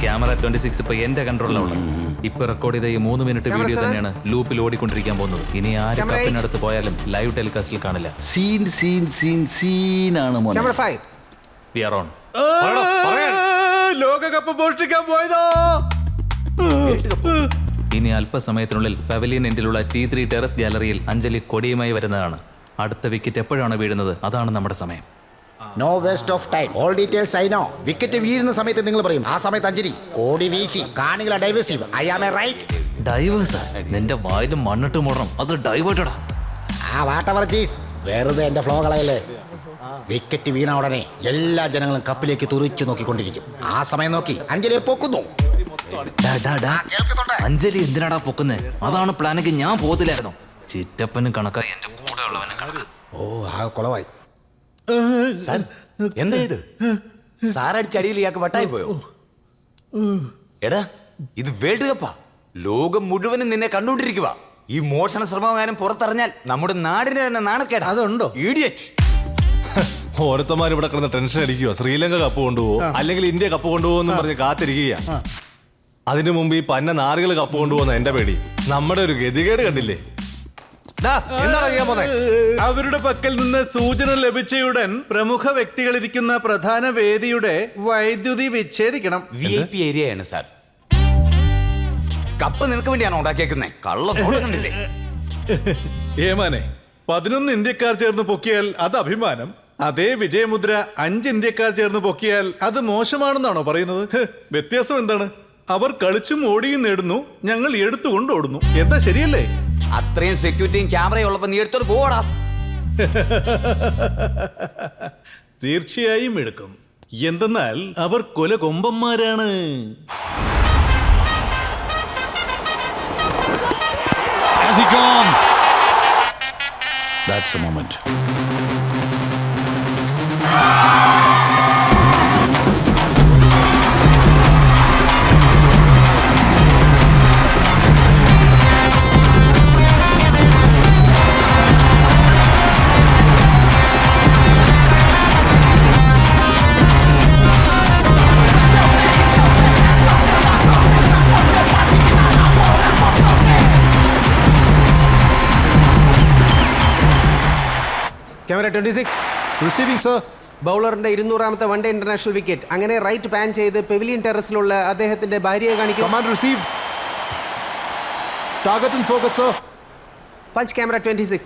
Camera 26 ഇപ്പൊ എന്റെ കൺട്രോളിലാണ്. ഇപ്പൊ റെക്കോർഡ് ചെയ്ത ഈ 3 മിനിറ്റ് വീഡിയോ തന്നെയാണ് ലൂപ്പിൽ ഓടിക്കൊണ്ടിരിക്കാൻ പോകുന്നത്. ഇനി ആര് കപ്പിനടുത്ത് പോയാലും ലൈവ് ടെലികാസ്റ്റിൽ കാണില്ല. സീനാണ് മോനെ. ക്യാമറ 5. We are on. ലോകകപ്പ് മോഷ്ടിക്കാൻ പോയതോ? ഇനി അല്പസമയത്തിനുള്ളിൽ പവലിയൻ എൻഡിലുള്ള T3 ടെറസ് ഗാലറിയിൽ അഞ്ജലി കൊടിയുമായി വരുന്നതാണ്. അടുത്ത വിക്കറ്റ് എപ്പോഴാണ് വീഴുന്നത് അതാണ് നമ്മുടെ സമയം. No waste of time. All details I know. Wicket വീഴുന്ന സമയത്ത് നിങ്ങൾ പറയും. ആ സമയത്ത് അഞ്ജലി കോടി വീശി കാണികളെ ഡൈവേഴ്സീവ്. I am a right? ഡൈവേഴ്സാ? നിന്റെ വായിലും മണ്ണിട്ട് മൂടണം. അത് ഡൈവേർട്ടടാ. ആ വാട്ടവർ ചീസ്. വെറുതെ എന്റെ ഫ്ലോ കളയല്ലേ. വിക്കറ്റ് വീണ ഉടനെ എല്ലാ ജനങ്ങളും കപ്പിലേക്ക് തുറിച്ചു നോക്കിക്കൊണ്ടിരിക്കും. ആ സമയം നോക്കി അഞ്ജലിയെ പൊക്കുന്നു. അഞ്ജലി എന്തിനാടാ പൊക്കുന്നേ? അതാണ് പ്ലാനെങ്കിൽ ഞാൻ പോകത്തില്ലായിരുന്നു. ചിറ്റപ്പനും കണക്കായി എന്റെ കൂടെ ഉള്ളവനും കണക്കാ. ഓ ആ കുളവായി. എന്താ ഇത്? സാറടിച്ചടിയിൽ ഇയാൾക്ക് വട്ടായി പോയോ? എടാ, ഇത് വേൾഡ് കപ്പാ. ലോകം മുഴുവനും നിന്നെ കണ്ടുകൊണ്ടിരിക്കുക. ഈ മോഷണ ശ്രമകാരം പുറത്തറിഞ്ഞാൽ നമ്മുടെ നാടിന് തന്നെ നാണക്കേട്. അതുണ്ടോ ഇഡിയറ്റ്? ഓരോരുത്തന്മാർ ഇവിടെ കിടന്ന് ടെൻഷൻ അടിക്കുക. ശ്രീലങ്ക കപ്പ് കൊണ്ടുപോകും അല്ലെങ്കിൽ ഇന്ത്യ കപ്പ് കൊണ്ടുപോകുമെന്നും പറഞ്ഞ് കാത്തിരിക്കുക. അതിനു മുമ്പ് ഈ പന്ന നാറുകൾ കപ്പ് കൊണ്ടുപോകുന്ന എന്റെ പേടി. നമ്മുടെ ഒരു ഗതികേട് കണ്ടില്ലേ? അവരുടെ പക്കൽ നിന്ന് സൂചന ലഭിച്ചയുടൻ പ്രമുഖ വ്യക്തികൾ ഇരിക്കുന്ന പ്രധാന വേദിയുടെ വൈദ്യുതി വിച്ഛേദിക്കണം. VIP ഏരിയയാണ് സാർ. കപ്പ് നിനക്ക് വേണ്ടിയാണോ ഉണ്ടാക്കിയേക്കുന്നേ? കള്ള കണ്ടില്ലേ? ഏമാനെ, 11 ഇന്ത്യക്കാർ ചേർന്ന് പൊക്കിയാൽ അത് അഭിമാനം. അതേ വിജയമുദ്ര 5 ഇന്ത്യക്കാർ ചേർന്ന് പൊക്കിയാൽ അത് മോശമാണെന്നാണോ പറയുന്നത്? വ്യത്യാസം എന്താണ്? അവർ കളിച്ചും ഓടിയും നേടുന്നു, ഞങ്ങൾ എടുത്തുകൊണ്ട് ഓടുന്നു. എന്താ ശരിയല്ലേ? അത്രയും സെക്യൂരിറ്റിയും ക്യാമറയും ഉള്ളപ്പോ നീ എടുത്തോട്ട് പോടാ. തീർച്ചയായും എടുക്കും. എന്തെന്നാൽ അവർ കൊലകൊമ്പന്മാരാണ്. Has he gone? That's the moment. Camera 26. Receiving sir. ബൗളറിന്റെ 200ാമത്തെ വൺഡേ ഇന്റർനാഷണൽ വിക്കറ്റ്. അങ്ങനെ റൈറ്റ് പാൻ ചെയ്ത് പെവിലിയൻ ടെറസിലുള്ള അദ്ദേഹത്തിന്റെ ഭാര്യയെ കാണിക്കും. Command receive. Target in focus sir. Punch camera 26.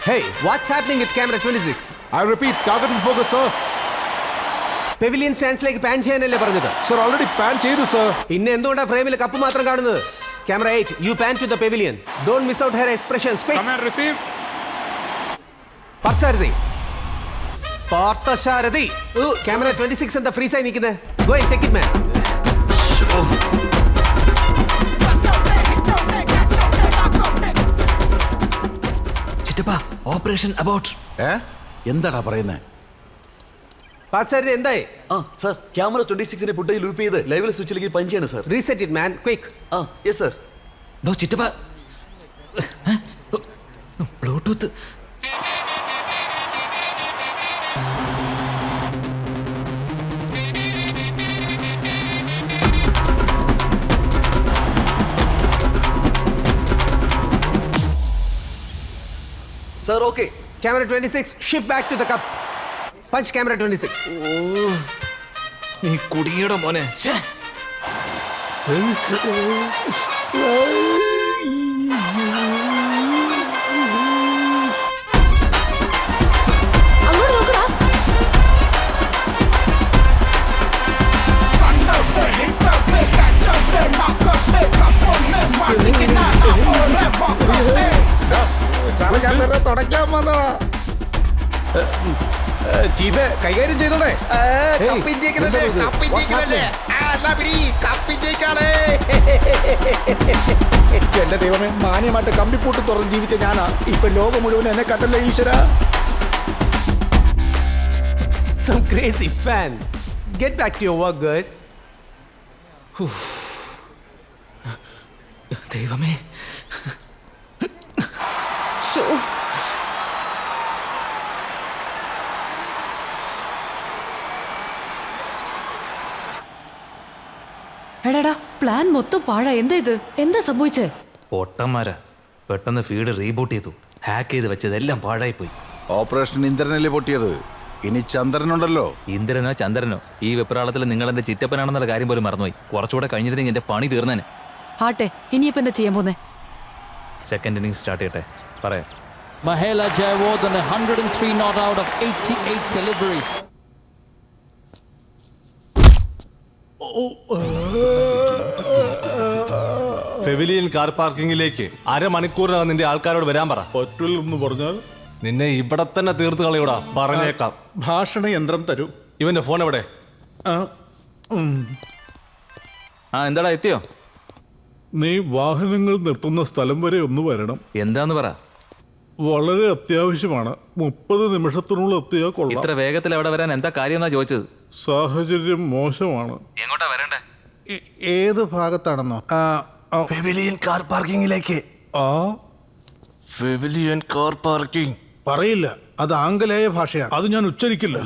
Hey, what's happening with camera 26? I repeat, target in focus sir. Pavilion സ്റ്റാൻഡ്സിലേക്ക് pan ചെയ്യാനല്ലേ പറഞ്ഞത്? സർ ഓൾറെഡി പാൻ ചെയ്തു സർ. പിന്നെ എന്തുകൊണ്ടാണ് ഫ്രെയിമിൽ കപ്പ് മാത്രം കാണുന്നത്? Camera 8, you pan to the pavilion. Don't miss out her expressions. Quick. Command receive. Parthasarathy. Camera 26 എന്താ ഫ്രീസ് ആയി നിൽക്കുന്നത്? Go and check it, man. ചിറ്റപ്പ, ഓപ്പറേഷൻ അബൌട്ട്. എന്താടാ പറയുന്നേ? പാർത്ഥസാരഥി എന്തായി? സർ, ക്യാമറ 26നെ പുട്ടായി ലൂപ്പ് ചെയ്ത് ലൈവിൽ സ്വിച്ചിലേക്ക് പഞ്ച് ചെയ്യണം sir. Reset it man, quick. Yes sir. ചിറ്റപ്പ, bluetooth. Sir okay. Camera 26, shift back to the cup. Punch camera 26. നീ കുടിയുടെ മോനെ. തുടയ്ക്കാൻ വന്നതാ. ചീഫ് കൈകാര്യം ചെയ്തോളേ. എന്റെ ദൈവമേ, മാന്യമായിട്ട് കമ്പിപ്പൂട്ട് തുറന്ന് ജീവിച്ച ഞാനാ ഇപ്പൊ ലോകം മുഴുവൻ എന്നെ കണ്ടല്ലേ ഈശ്വര. Some crazy fan. Get back to your work, guys. ദൈവമേ. എടാടാ, പ്ലാൻ മൊത്തം പാഴാ. എന്താ ഇത്? എന്താ സംഭവിച്ചേ? പൊട്ടന്മാരാ, പെട്ടെന്ന് ഫീഡ് റീബൂട്ട് ചെയ്തു. ഹാക്ക് ചെയ്ത് വെച്ചതെല്ലാം പാഴായിപ്പോയി. ഓപ്പറേഷൻ ഇന്ദ്രനല്ലേ പൊട്ടിയത്? ഇനി ചന്ദ്രനുണ്ടല്ലോ. ഇന്ദ്രനോ ചന്ദ്രനോ, ഈ വെപ്രാളത്തിൽ നിങ്ങൾ എന്റെ ചിറ്റപ്പനാണെന്നുള്ള കാര്യം പോലും മറന്നുപോയി. കുറച്ചുകൂടെ കഴിഞ്ഞിരുന്നെങ്കിൽ എന്റെ പണി തീർന്നേനെ. ആട്ടെ, ഇനിയിപ്പോ എന്താ ചെയ്യാൻ പോന്നെ? സെക്കൻഡ് ഇന്നിംഗ് സ്റ്റാർട്ട് ചെയ്യട്ടെ, പറയാം. Mahela Jayawardene 103 not out of 88 deliveries. പെവിലിയൻ car പാർക്കിങ്ങിലേക്ക് അരമണിക്കൂറിനകം നിന്റെ ആൾക്കാരോട് വരാൻ പറ. പറ്റില്ലെന്ന് പറഞ്ഞാൽ നിന്നെ ഇവിടെ തന്നെ തീർത്ത് കളയൂടാ, പറഞ്ഞേക്കാം. ഭാഷണ യന്ത്രം തരൂ. ഇവന്റെ ഫോൺ എവിടെ? എന്താടാ, എത്തിയോ? നീ വാഹനങ്ങൾ നിർത്തുന്ന സ്ഥലം വരെ ഒന്ന് വരണം. എന്താന്ന് പറ. വളരെ അത്യാവശ്യമാണ്. 30 നിമിഷത്തിനുള്ളിൽ എത്തിയാൽ കൊള്ളാം. ഇത്ര വേഗത്തിൽ അവിടെ വരാൻ എന്താ കാര്യം എന്നാ ചോദിച്ചത്? സാഹചര്യം മോശമാണ്. എങ്ങോട്ടാ വരണ്ടേ? ഏത് ഭാഗത്താണെന്നോ? പെവിലിയൻ കാർ പാർക്കിങ്ങിലേക്ക്. പെവിലിയൻ കാർ പാർക്കിംഗ് പറയില്ല, അത് ആംഗലേയ ഭാഷയാണ്. അത് ഞാൻ ഉച്ചരിക്കില്ല.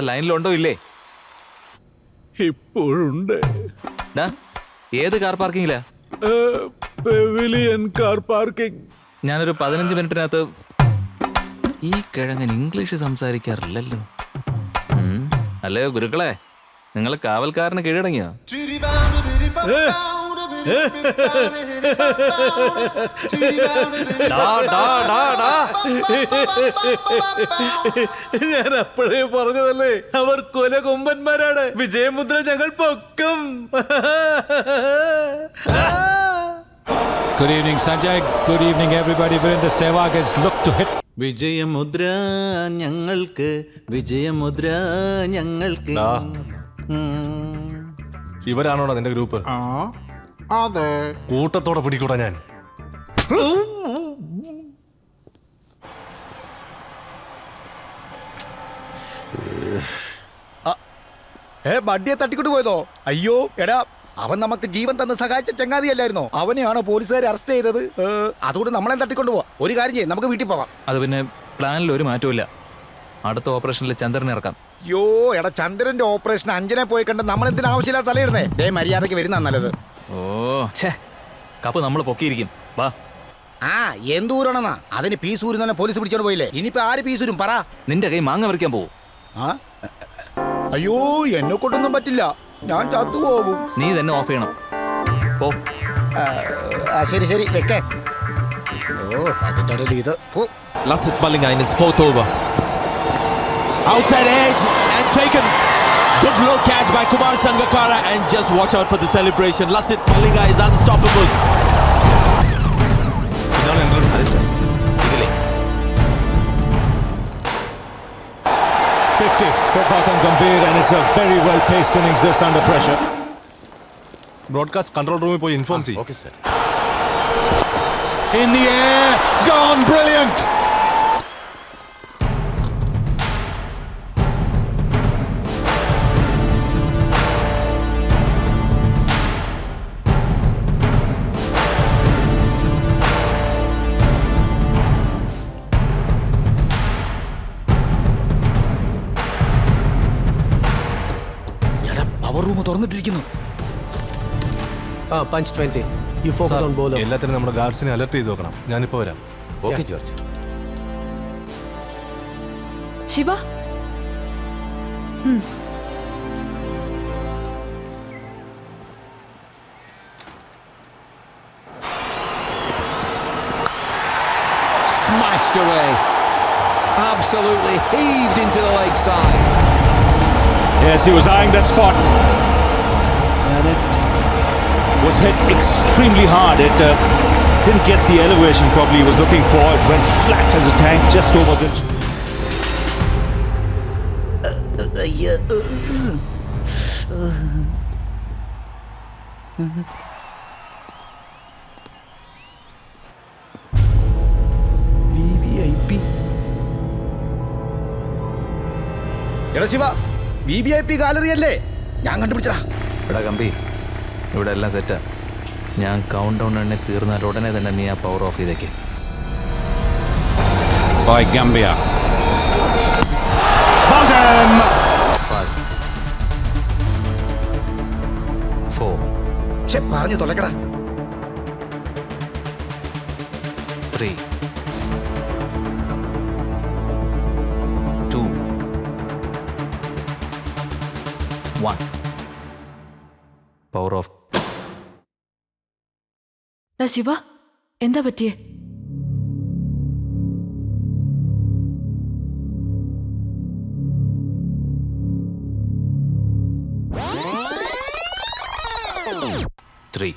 ലൈനിലുണ്ടോ ഇല്ലേ? ഇപ്പോഴുണ്ട്. ഏത് കാർ പാർക്കിങ്ങിലാ? Pavilion car parking. ഞാനൊരു 15 മിനിറ്റിനകത്ത്. ഈ കിഴങ്ങൻ ഇംഗ്ലീഷ് സംസാരിക്കാറില്ലല്ലോ. അല്ലേ ഗുരുക്കളെ, നിങ്ങൾ കാവൽക്കാരന് കീഴടങ്ങിയോ? ഞാൻ അപ്പോഴേ പറഞ്ഞതല്ലേ, അവർ കൊലകൊമ്പന്മാരാണ്. വിജയമുദ്ര ഞങ്ങൾ പൊക്കും. Good evening, Sanjay. Good evening, everybody. Virendra Sehwag has looked to hit. വിജയമുദ്ര ഞങ്ങൾക്ക്, വിജയമുദ്ര ഞങ്ങൾക്ക്. ഇവരാണോടാ നിന്റെ ഗ്രൂപ്പ്? അതെ. കൂട്ടത്തോടെ പിടിക്കൂടാ ഞാൻ. ബഡ്ഡിയെ തട്ടിക്കൊണ്ട് പോയതോ? അയ്യോ എടാ, അവൻ നമുക്ക് ജീവൻ തന്ന് സഹായിച്ച ചങ്ങാതിയല്ലായിരുന്നോ? അവനെയാണോ പോലീസുകാർ അറസ്റ്റ് ചെയ്തത്? അതുകൊണ്ട് നമ്മളെ തട്ടിക്കൊണ്ട് പോവാ. ഒരു കാര്യം ചെയ്യും, നമുക്ക് വീട്ടിൽ പോവാം. അത് പിന്നെ പ്ലാനിൽ ഒരു മാറ്റവും. അടുത്ത ഓപ്പറേഷനിൽ ചന്ദ്രനെ ഇറക്കാം. യോ എടാ, ചന്ദ്രന്റെ ഓപ്പറേഷൻ അഞ്ജനെ പോയി കണ്ട് നമ്മൾ എന്തിനാ ആവശ്യമില്ലാതെ തലയിടുന്നേ? ദേ മര്യാദക്ക് വരുന്ന നല്ലത്. ഓ കപ്പ് നമ്മൾ പൊക്കിയിരിക്കും. വാ. എന്തൂരാണെന്നാ അതിന് പീസൂരി തന്നെ പോലീസ് പിടിച്ചോണ്ട് പോയില്ലേ? ഇനിയിപ്പോ ആര് പീസൂരും പറ? നിന്റെ കൈ മാങ്ങ പറിക്കാൻ പോവും. അയ്യോ, എന്നെ കൊണ്ടൊന്നും പറ്റില്ല, ഞാൻ ചത്തുപോകും. നീ തന്നെ ഓഫ് ചെയ്യണം. പോ. ശരി ശരി, വെക്കേ. ഓ അതിന്റെ ഇടയിൽ ഇത്. Lasith Malinga in his fourth over. Outside edge and taken. Good low catch by Kumar Sangakkara, and just watch out for the celebration. Lasith Malinga is unstoppable. 50 for Gautam Gambhir, and it's a very well paced innings this under pressure. Broadcast control room പോയി inform ചെയ്യ്. Okay sir. In the air, gone, brilliant. Power room തുറന്നിട്ടിരിക്കുന്നു. Punch 20. You focus on bowler. എല്ലാത്തിനും നമ്മുടെ ഗാർഡ്സിനെ alert ചെയ്ത് നോക്കണം. ഞാനിപ്പോ വരാം. Okay George. Shiva Smashed away. Absolutely heaved into the leg side. Yes, he was eyeing that spot. And it was hit extremely hard. It didn't get the elevation probably he was looking for. It went flat as a tank just over the... എടാ Shiva, VVIP gallery അല്ലേ? ഞാൻ കണ്ടുപിടിച്ചടാ. ഇവിടെ കമ്പി, ഇവിടെ എല്ലാം സെറ്റാ. ഞാൻ count down എണ്ണി തീർന്നാൽ ഉടനെ തന്നെ നീ ആ പവർ ഓഫ് ചെയ്തേക്ക്. By Gambia. Fountain! 5 4 പറഞ്ഞു തൊലക്കടാ. 3 2 1 പവർ ഓഫ്. ശിവ എന്താ പറ്റിയേ? Three,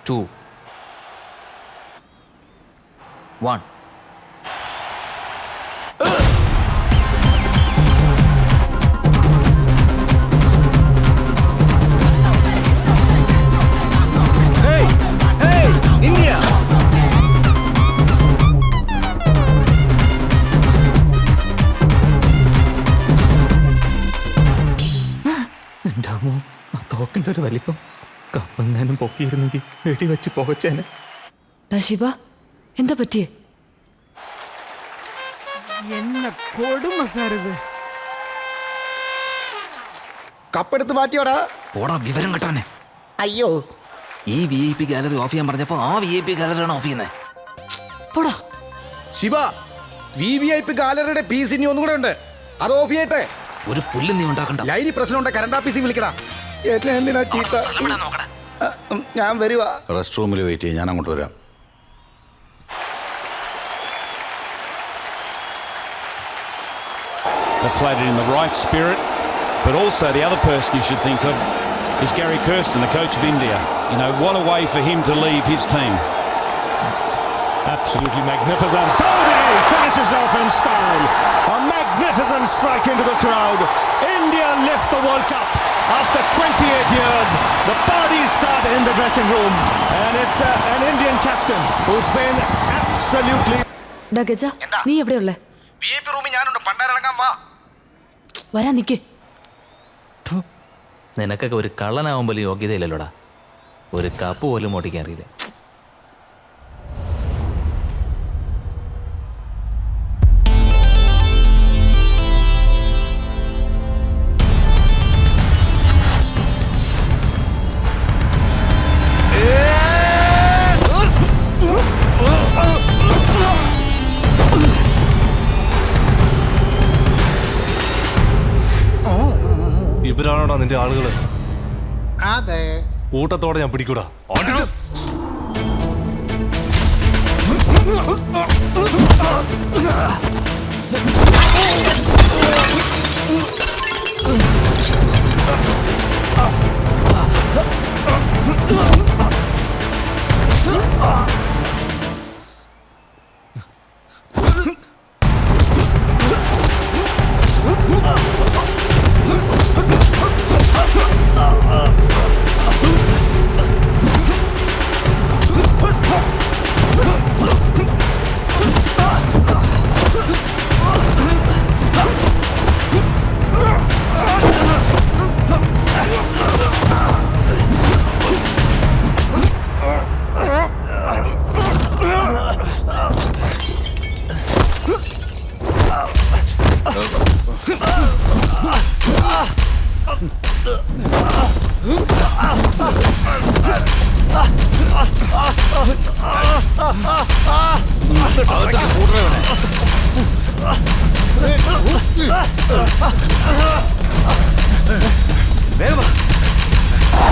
2 1 India! എൻ്റെ അമ്മോ, ആ തോക്കിൻ്റെ ഒരു വലിപ്പം കപ്പെങ്ങാനും പൊക്കിയിരുന്നെങ്കിൽ വെടിവെച്ച് പുകച്ചേനെ. ശിവ എന്താ പറ്റിയേ? என்ன கொடுமை சார் இது. കപ്പെടുത്ത് മാറ്റിയോടാ. പോടാ വിവരം കിട്ടാനെ. അയ്യോ, ഈ VIP ഗാലറി ഓഫ് ചെയ്യാൻ പറഞ്ഞപ്പോൾ ആ VIP ഗാലറിയാണ് ഓഫ് ചെയ്യുന്നത്. പോടാ ശിവ, VVIP ഗാലറിയുടെ പീസ് ഇനി ഒന്നും കൂടെ ഉണ്ട്. അത് ഓഫ് ചെയ്യട്ടെ. ഒരു പുല്ല് നീ ഉണ്ടാക്കണ്ട. ലൈനി പ്രശ്നമുണ്ട്. കറണ്ട് ഓഫീസിൽ വിളിക്കടാ. എന്നെ എന്തിനാ ചീത്ത? ഞാൻ വരുവാ. റെസ്റ്റ് റൂമിൽ വെയിറ്റ് ചെയ്യും, ഞാൻ അങ്ങോട്ട് വരാം. They played it in the right spirit, but also the other person you should think of is Gary Kirsten, the coach of India. You know, what a way for him to leave his team. Absolutely magnificent. Dhoni finishes off in style. A magnificent strike into the crowd. India lift the World Cup. After 28 years, the parties start in the dressing room. And it's an Indian captain who's been absolutely... Gaja, നീ എവിടെയുള്ളേ? VIP റൂമിൽ ഞാനുണ്ട്. പണ്ടാരടങ്ങാൻ വാ. വരാൻ നിക്ക്. നിനക്കൊക്കെ ഒരു കള്ളനാവാൻ പോലും യോഗ്യതയില്ലല്ലോടാ. ഒരു cup പോലും ഓടിക്കാൻ അറിയില്ല. ഇവരാണോടാ നിന്റെ ആളുകള്? അതെ. കൂട്ടത്തോടെ ഞാൻ പിടിക്കൂടാ.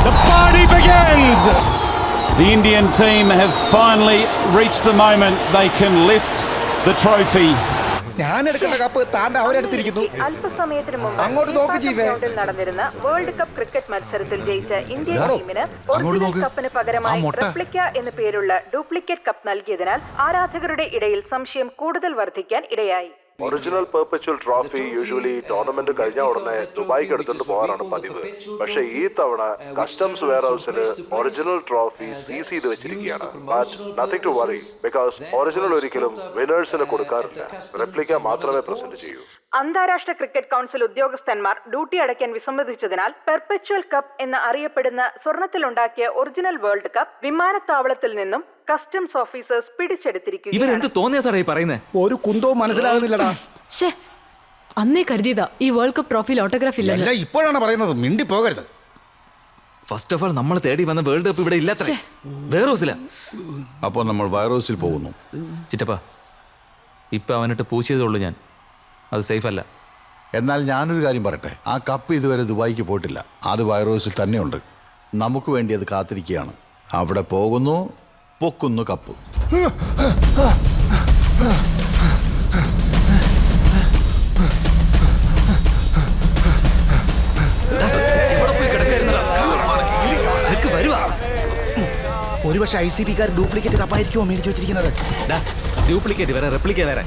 The party begins! The Indian team have finally reached the moment they can lift the trophy. ഞാൻ എടുക്കുന്ന കപ്പ് താണ്ട അവരെടുത്തിരിക്കുന്നു. അല്പസമയത്തിന് മുമ്പ് അങ്ങോട്ട് നോക്ക് FIFA ചീഫേ. ഗ്രൗണ്ടിൽ നടന്നിരുന്ന വേൾഡ് കപ്പ് ക്രിക്കറ്റ് മത്സരത്തിൽ ജയിച്ച ഇന്ത്യൻ ടീമിന് അങ്ങോട്ട് ഒറിജിനൽ നോക്ക്. കപ്പിന് പകരമായി റെപ്ലിക്ക എന്ന പേരുള്ള ഡ്യൂപ്ലിക്കേറ്റ് കപ്പ് നൽകിയതിനാൽ ആരാധകരുടെ ഇടയിൽ സംശയം കൂടുതൽ വർദ്ധിക്കാൻ ഇടയായി. Original perpetual trophy usually tournament കഴിഞ്ഞ ഉടനെ ദുബായിക്ക് എടുത്തുകൊണ്ട് പോകാനാണ് പതിവ്. പക്ഷെ ഈ തവണ കസ്റ്റംസ് വെയർ ഹൗസിൽ ഒറിജിനൽ ട്രോഫി സീസ് ചെയ്ത് വെച്ചിരിക്കുകയാണ്. But nothing to worry, because original ഒരിക്കലും വിനേഴ്സിന് കൊടുക്കാറില്ല. റെപ്ലിക്ക മാത്രമേ പ്രസന്റ് ചെയ്യൂ. അന്താരാഷ്ട്ര ക്രിക്കറ്റ് കൗൺസിൽ ഉദ്യോഗസ്ഥന്മാർ ഡ്യൂട്ടി അടയ്ക്കാൻ വിസമ്മതിച്ചതിനാൽ പെർപെച്വൽ കപ്പ് എന്ന് അറിയപ്പെടുന്ന സ്വർണത്തിലുണ്ടാക്കിയ ഒറിജിനൽ വേൾഡ് കപ്പ് വിമാനത്താവളത്തിൽ നിന്നും കസ്റ്റംസ് ഓഫീസേഴ്സ് പിടിച്ചെടുത്തിരിക്കുകയാണ്. ഇവരെന്ത് തോന്നിയ സാറേ പറയുന്നേ? ഒരു കുന്തവും മനസ്സിലാകുന്നില്ലടാ. അന്നേ കരുതിയതാ ഈ വേൾഡ് കപ്പ് ട്രോഫിയിൽ ഓട്ടോഗ്രാഫ് ഇല്ല. ഇപ്പോഴാണ് പറയുന്നത്, മിണ്ടി പോകരുത്. ഫസ്റ്റ് ഓഫ് ഓൾ നമ്മൾ തേടി വന്ന വേൾഡ് കപ്പ് ഇവിടെ ഇല്ലാത്രേ, വേറെ ഹൗസില. അപ്പോൾ നമ്മൾ വൈറോസിൽ പോകുന്നു. ചിറ്റപ്പ, ഇപ്പൊ അവനിട്ട് പൂശിയതുള്ളൂ ഞാൻ, അത് സേഫ് അല്ല. എന്നാൽ ഞാനൊരു കാര്യം പറയട്ടെ, ആ കപ്പ് ഇതുവരെ ദുബായിക്ക് പോയിട്ടില്ല. അത് വൈറോസിൽ തന്നെയുണ്ട്. നമുക്ക് വേണ്ടി അത് കാത്തിരിക്കുകയാണ്. അവിടെ പോകുന്നു, പൊക്കുന്നു കപ്പ്. ഒരുപക്ഷെ ICP-കാർ ഡ്യൂപ്ലിക്കേറ്റ് കപ്പായിരിക്കുമോ മേടിച്ചു വെച്ചിരിക്കുന്നത്? ഡ്യൂപ്ലിക്കേറ്റ് വേറെ, റെപ്ലിക്ക വേറെ.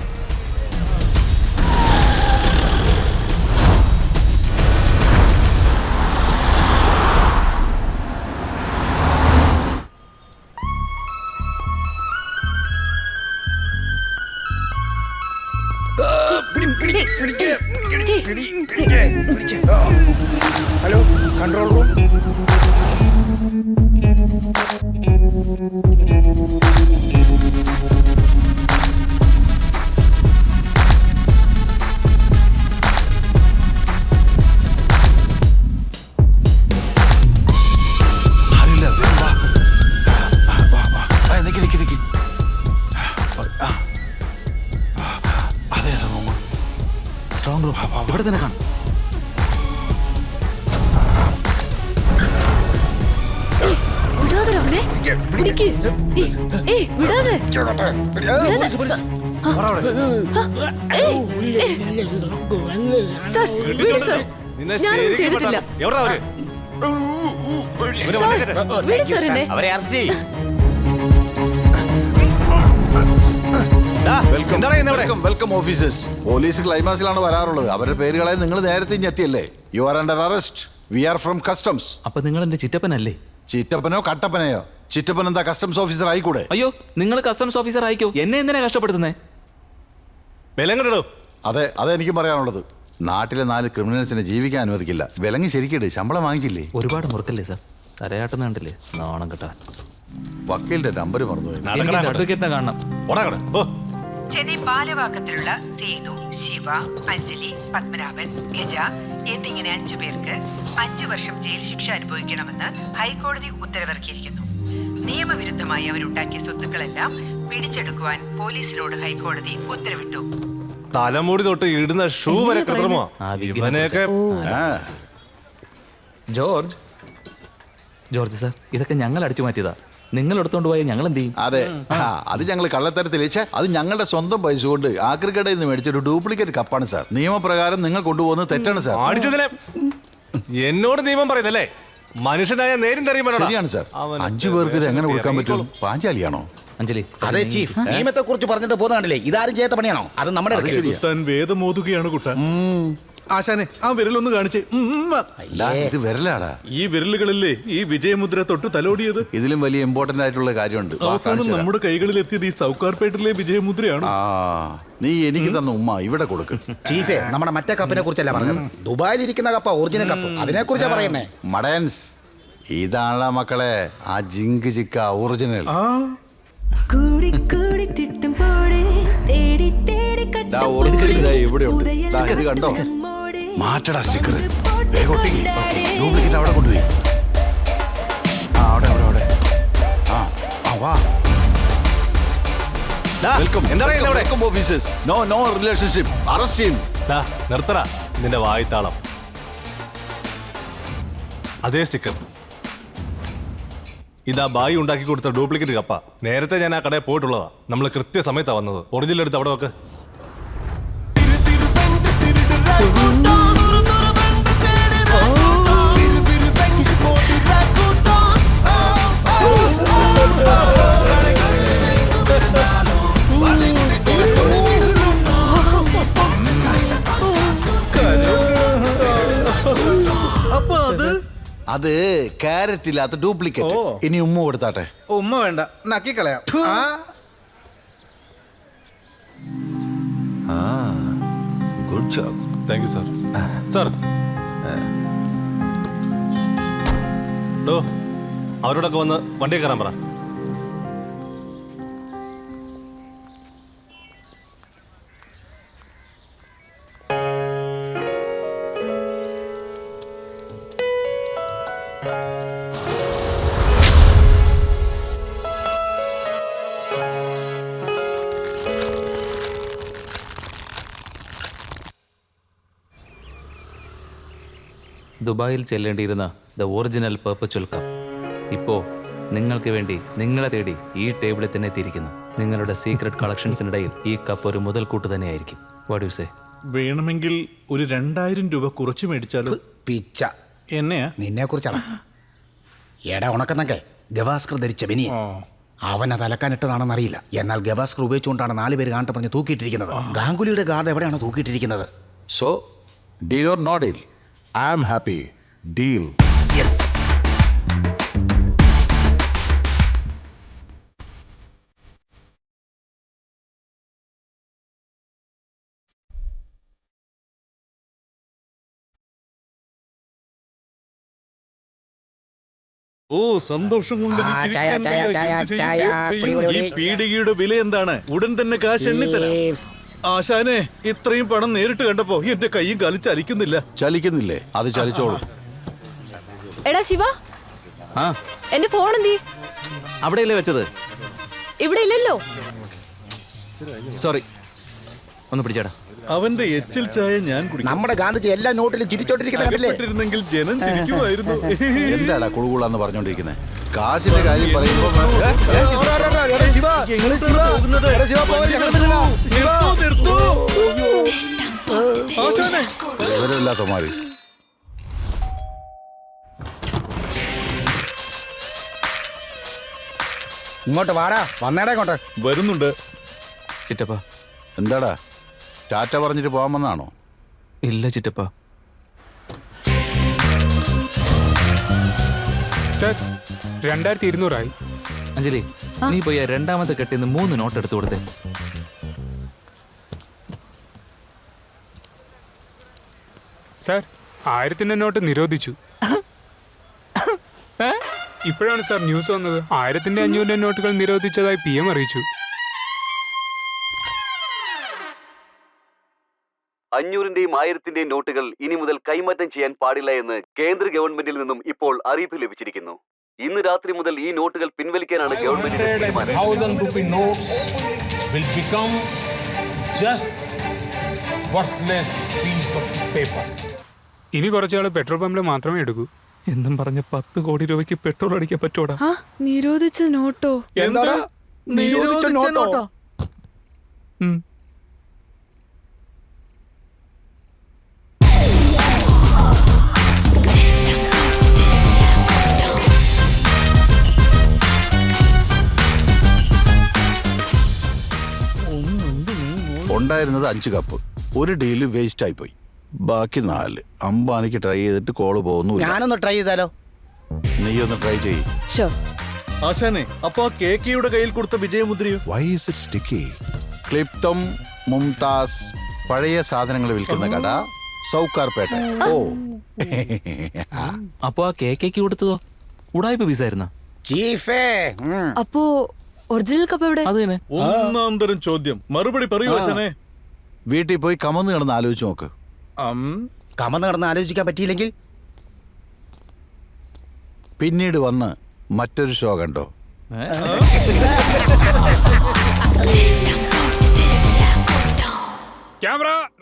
Hello, control room. Strong room ഇവിടെ തന്നെ കാണും. ഞാനൊന്നും ചെയ്തിട്ടില്ല. അവരെ അറസ്റ്റ് ചെയ്യ്. Welcome officers. പോലീസ് ക്ലൈമാക്സിലാണ് വരാറുള്ളത്. അവരുടെ പേരുകളെ നിങ്ങൾ നേരത്തെ എത്തിയല്ലേ? You are under arrest. We are from customs. അപ്പൊ നിങ്ങൾ എന്റെ ചിറ്റപ്പനല്ലേ? ചിറ്റപ്പനോ കട്ടപ്പനയോ? ചിറ്റപ്പൻ എന്താ കസ്റ്റംസ് ഓഫീസർ ആയിക്കൂടെ? അയ്യോ, നിങ്ങൾ കസ്റ്റംസ് ഓഫീസർ ആയിക്കോ, എന്നെ എന്തിനാ കഷ്ടപ്പെടുത്തുന്നേ? അതെ, അതെനിക്കും പറയാനുള്ളത്. നാട്ടിലെ 4 ക്രിമിനൽസിനെ ജീവിക്കാൻ അനുവദിക്കില്ല. വിലങ്ങി ശരിക്കിട്. ശമ്പളം വാങ്ങിച്ചില്ലേ? ഒരുപാട് മുറുക്കല്ലേ സാർ? തലയാട്ടുന്ന കണ്ടില്ലേ? നാണം കെട്ടാൻ. വക്കീലിന്റെ നമ്പർ മറന്നുപോയി. അഡ്വക്കേറ്റിനെ കാണണം. ചെന്നൈ പാലവാക്കത്തിലുള്ള സേതു, ശിവ, അഞ്ജലി, പത്മനാഭൻ, ഗജ എന്നിങ്ങനെ 5 പേർക്ക് 5 വർഷം ജയിൽ ശിക്ഷ അനുഭവിക്കണമെന്ന് ഹൈക്കോടതി ഉത്തരവിറക്കിയിരിക്കുന്നു. നിയമവിരുദ്ധമായി അവരുണ്ടാക്കിയ സ്വത്തുക്കളെല്ലാം പിടിച്ചെടുക്കുവാൻ പോലീസിനോട് ഹൈക്കോടതി ഉത്തരവിട്ടു. തലമുടി തൊട്ട് ഇടുന്ന ഷൂ വരെ കൃത്രിമോ? ജോർജ് സാർ, ഇതൊക്കെ ഞങ്ങൾ അടിച്ചു മാറ്റിയതാ. നിങ്ങൾ എടുത്തോണ്ട് പോയാൽ ഞങ്ങൾ എന്ത് ചെയ്യും? അതെ, അത് ഞങ്ങൾ കള്ളത്തരത്തിൽ അത് ഞങ്ങളുടെ സ്വന്തം പൈസ കൊണ്ട് ആക്രിക്കടയിൽ നിന്ന് മേടിച്ചൊരു ഡ്യൂപ്ലിക്കേറ്റ് കപ്പാണ് സാർ. നിയമപ്രകാരം നിങ്ങൾ കൊണ്ടുപോകുന്നത് തെറ്റാണ് സാർ. എന്നോട് നിയമം പറയുന്നല്ലേ? മനുഷ്യനായ നേരും ശരിയാണ് സാർ. 5 പേർക്ക് ഇത് എങ്ങനെ കൊടുക്കാൻ പറ്റും? പാഞ്ചാലിയാണോ? അഞ്ജലി, അതെ ചീഫ്, നിയമത്തെ കുറിച്ച് പറഞ്ഞിട്ട് പോകുന്ന കണ്ടില്ലേ? ഇതാരും ചെയ്യാത്ത പണിയാണോ? അത് നമ്മുടെ വേദം മോതുകയാണ് കുട്ട. ആശാനെ, ആ വിരലൊന്ന് കാണിച്ചേ. ഇത് വിരലാടാ. ഈ വിരലുകളില്ലേ ഈ വിജയമുദ്ര തൊട്ട് തലോടിയത്? ഇതിലും വലിയ ഇമ്പോർട്ടന്റ് ആയിട്ടുള്ള കാര്യമുണ്ട്. അവസാനം നമ്മുടെ കൈകളിൽ എത്തിയത് ഈ സൗകാർപേട്ടിലെ വിജയമുദ്രയാണ്. നീ എനിക്ക് തന്ന ഉമ്മ ഇവിടെ കൊടുക്കും. ചീഫേ, നമ്മുടെ മറ്റേ കപ്പിനെ കുറിച്ചല്ല പറഞ്ഞത്. ദുബായിൽ ഇരിക്കുന്ന കപ്പ, ഒറിജിനൽ കപ്പ്, അതിനെ കുറിച്ചാ പറയുന്നേ. മഡൻസ്, ഇതാണ് മക്കളെ ആ ജിങ്ക് ചിക്ക ഒറിജിനൽ. ഇവിടെയുണ്ട്. ഇത് കണ്ടോ? മാറ്റടാ സ്റ്റിക്കർ. ഡ്യൂപ്ലിക്കേറ്റ് അവിടെ കൊണ്ടുപോയി. അവിടെ വാ. Welcome officers. No relationship. Arrest ചെയ്യും. നിർത്തടാ നിന്റെ വായ്ത്താളം. അതേ സ്റ്റിക്കർ. ഇതാ ബായി ഉണ്ടാക്കി കൊടുത്ത ഡ്യൂപ്ലിക്കേറ്റ് കപ്പ. നേരത്തെ ഞാൻ ആ കടയിൽ പോയിട്ടുള്ളതാ. നമ്മൾ കൃത്യസമയത്താണ് വന്നത്. ഒറിജിനൽ എടുത്ത് അവിടെ വെക്ക്. അപ്പൊ അത് ക്യാരറ്റ് ഇല്ലാത്ത ഡ്യൂപ്ലിക്കേറ്റ്. ഇനി ഉമ്മ കൊടുത്താട്ടെ. ഉമ്മ വേണ്ട, നക്കിക്കളയാം. Good job. Thank you sir. Sir അവരോടൊക്കെ വന്ന് വണ്ടി കയറാൻ പറ. ദുബായിൽ ചെല്ലേണ്ടിയിരുന്ന ദ ഒറിജിനൽ പെർപ്പച്വൽ കപ്പ് ഇപ്പോൾ നിങ്ങൾക്ക് വേണ്ടി നിങ്ങളെ തേടി ഈ ടേബിളിൽ തന്നെ എത്തിയിരിക്കുന്നു. നിങ്ങളുടെ സീക്രട്ട് കളക്ഷൻസിനിടയിൽ ഈ കപ്പ് ഒരു മുതൽക്കൂട്ട് തന്നെയായിരിക്കും. What you say? വേണമെങ്കിൽ ഒരു 2000 രൂപ കുറച്ച് മേടിച്ചാലോ? പിച്ച എന്നെയാ? നിന്നെ കുറിച്ചാണ്. എടാ ഉണക്കുന്നൊക്കെ ഗവാസ്കർ ധരിച്ച ബനിയ അവൻ അത് അലക്കാനിട്ടതാണെന്ന് അറിയില്ല. എന്നാൽ ഗവാസ്കർ ഉപയോഗിച്ചുകൊണ്ടാണ് 4 പേര് കാണട്ടെ പറഞ്ഞ് തൂക്കിയിട്ടിരിക്കുന്നത്. ഗാംഗുലിയുടെ ഗാർഡ് എവിടെയാണ് തൂക്കിയിട്ടിരിക്കുന്നത്? So deal or no deal? I am happy. Deal. ഓ, സന്തോഷം കൊണ്ട് ഈ പീടികയുടെ വില എന്താണ്? ഉടൻ തന്നെ കാശ് എണ്ണിത്തരാം. ആശാനെ, ഇത്രയും പണം നേരിട്ട് കണ്ടപ്പോ എന്റെ കൈയും കാലും ചലിക്കുന്നില്ലേ? അത് ചലിച്ചോളൂ. എടാ ശിവ, എന്റെ ഫോൺ എന്തി? അവിടെയല്ലേ വെച്ചത്? ഇവിടെ ഇല്ലല്ലോ. സോറി, ഒന്ന് പിടിച്ചേടാ. അവന്റെ എച്ചിൽ ചായ ഞാൻ കുടിക്കും. നമ്മുടെ ഗാന്ധിജി എല്ലാ നോട്ടിലും ചിരിച്ചോണ്ടിരിക്കുന്നെങ്കിൽ ജനം ചിരിക്കുമായിരുന്നു. എന്താടാ കുളുകുളാന്ന് പറഞ്ഞോണ്ടിരിക്കുന്നത്? കാശിന്റെ കാര്യം പറയുമ്പോ വിവരമില്ലാത്ത മാറി. ഇങ്ങോട്ട് വാടാ. വന്നേടാ ഇങ്ങോട്ട്. വരുന്നുണ്ട്. ചിറ്റപ്പ. എന്താടാ, ടാറ്റ പറഞ്ഞിട്ട് പോകാൻ വന്നാണോ? ഇല്ല ചിറ്റപ്പ. സർ, 2200 ആയി. അഞ്ജലി, നീ പോയി രണ്ടാമത്തെ കെട്ടിന്ന് 3 നോട്ട് എടുത്തു കൊടുത്തേ. സർ, 1000ന്റെ നോട്ട് നിരോധിച്ചു. ഇപ്പോഴാണ് സാർ ന്യൂസ് വന്നത്. 1000ന്റെ 500ന്റെ നോട്ടുകൾ നിരോധിച്ചതായി PM അറിയിച്ചു. 500ന്റെയും 1000ന്റെയും നോട്ടുകൾ ഇനി മുതൽ കൈമാറ്റം ചെയ്യാൻ പാടില്ല എന്ന് കേന്ദ്ര ഗവൺമെന്റിൽ നിന്നും ഇപ്പോൾ അറിയിപ്പ് ലഭിച്ചിരിക്കുന്നു. ഇന്ന് രാത്രി മുതൽ ഈ നോട്ടുകൾ പിൻവലിക്കാനാണ് ഗവൺമെന്റിന്റെ തീരുമാനം. ഇനി കുറച്ചാൾ പെട്രോൾ പമ്പിൽ മാത്രമേ എടുക്കൂ എന്നും പറഞ്ഞ 10 കോടി രൂപയ്ക്ക് പെട്രോൾ അടിക്കാൻ പറ്റൂടാ? നിരോധിച്ച നോട്ടോ? എന്താ നിരോധിച്ച നോട്ടോ? ഉണ്ടായിരുന്നത് 5 കപ്പ്. ഒരു ഡീല് വേസ്റ്റ് ആയി പോയി. ബാക്കി 4. അംബാനിക്ക് ട്രൈ ചെയ്തിട്ട് കോള് പോകുന്നു. ഞാനൊന്ന് ട്രൈ ചെയ്താലോ? നീ ഒന്ന് ട്രൈ ചെയ്യ്. ആശാനെ, അപ്പൊ കേക്കയുടെ കയ്യിൽ കൊടുത്ത വിജയമുദ്രയോ? Why is it sticky? ക്ലിപ്തം Mumtaz പഴയ സാധനങ്ങൾ വിൽക്കുന്ന കട, സൗക്കാർപേട്ട. ഓ, അപ്പൊ ആ കേക്കേക്ക് കൊടുത്തതോ? ഉടായ്പ പീസായിരുന്ന? അപ്പോ ഒറിജിനൽ കപ്പ് എവിടെ? അത് തന്നെ. ഒന്നാം തരം ചോദ്യം. മറുപടി പറയൂ ആശാനെ. വീട്ടിൽ പോയി കമന്ന് കിടന്ന് ആലോചിച്ച് നോക്ക്. കമന്ന് കിടന്ന് ആലോചിക്കാൻ പറ്റിയില്ലെങ്കിൽ പിന്നീട് വന്ന് മറ്റൊരു ഷോ കണ്ടോ? ക്യാമറ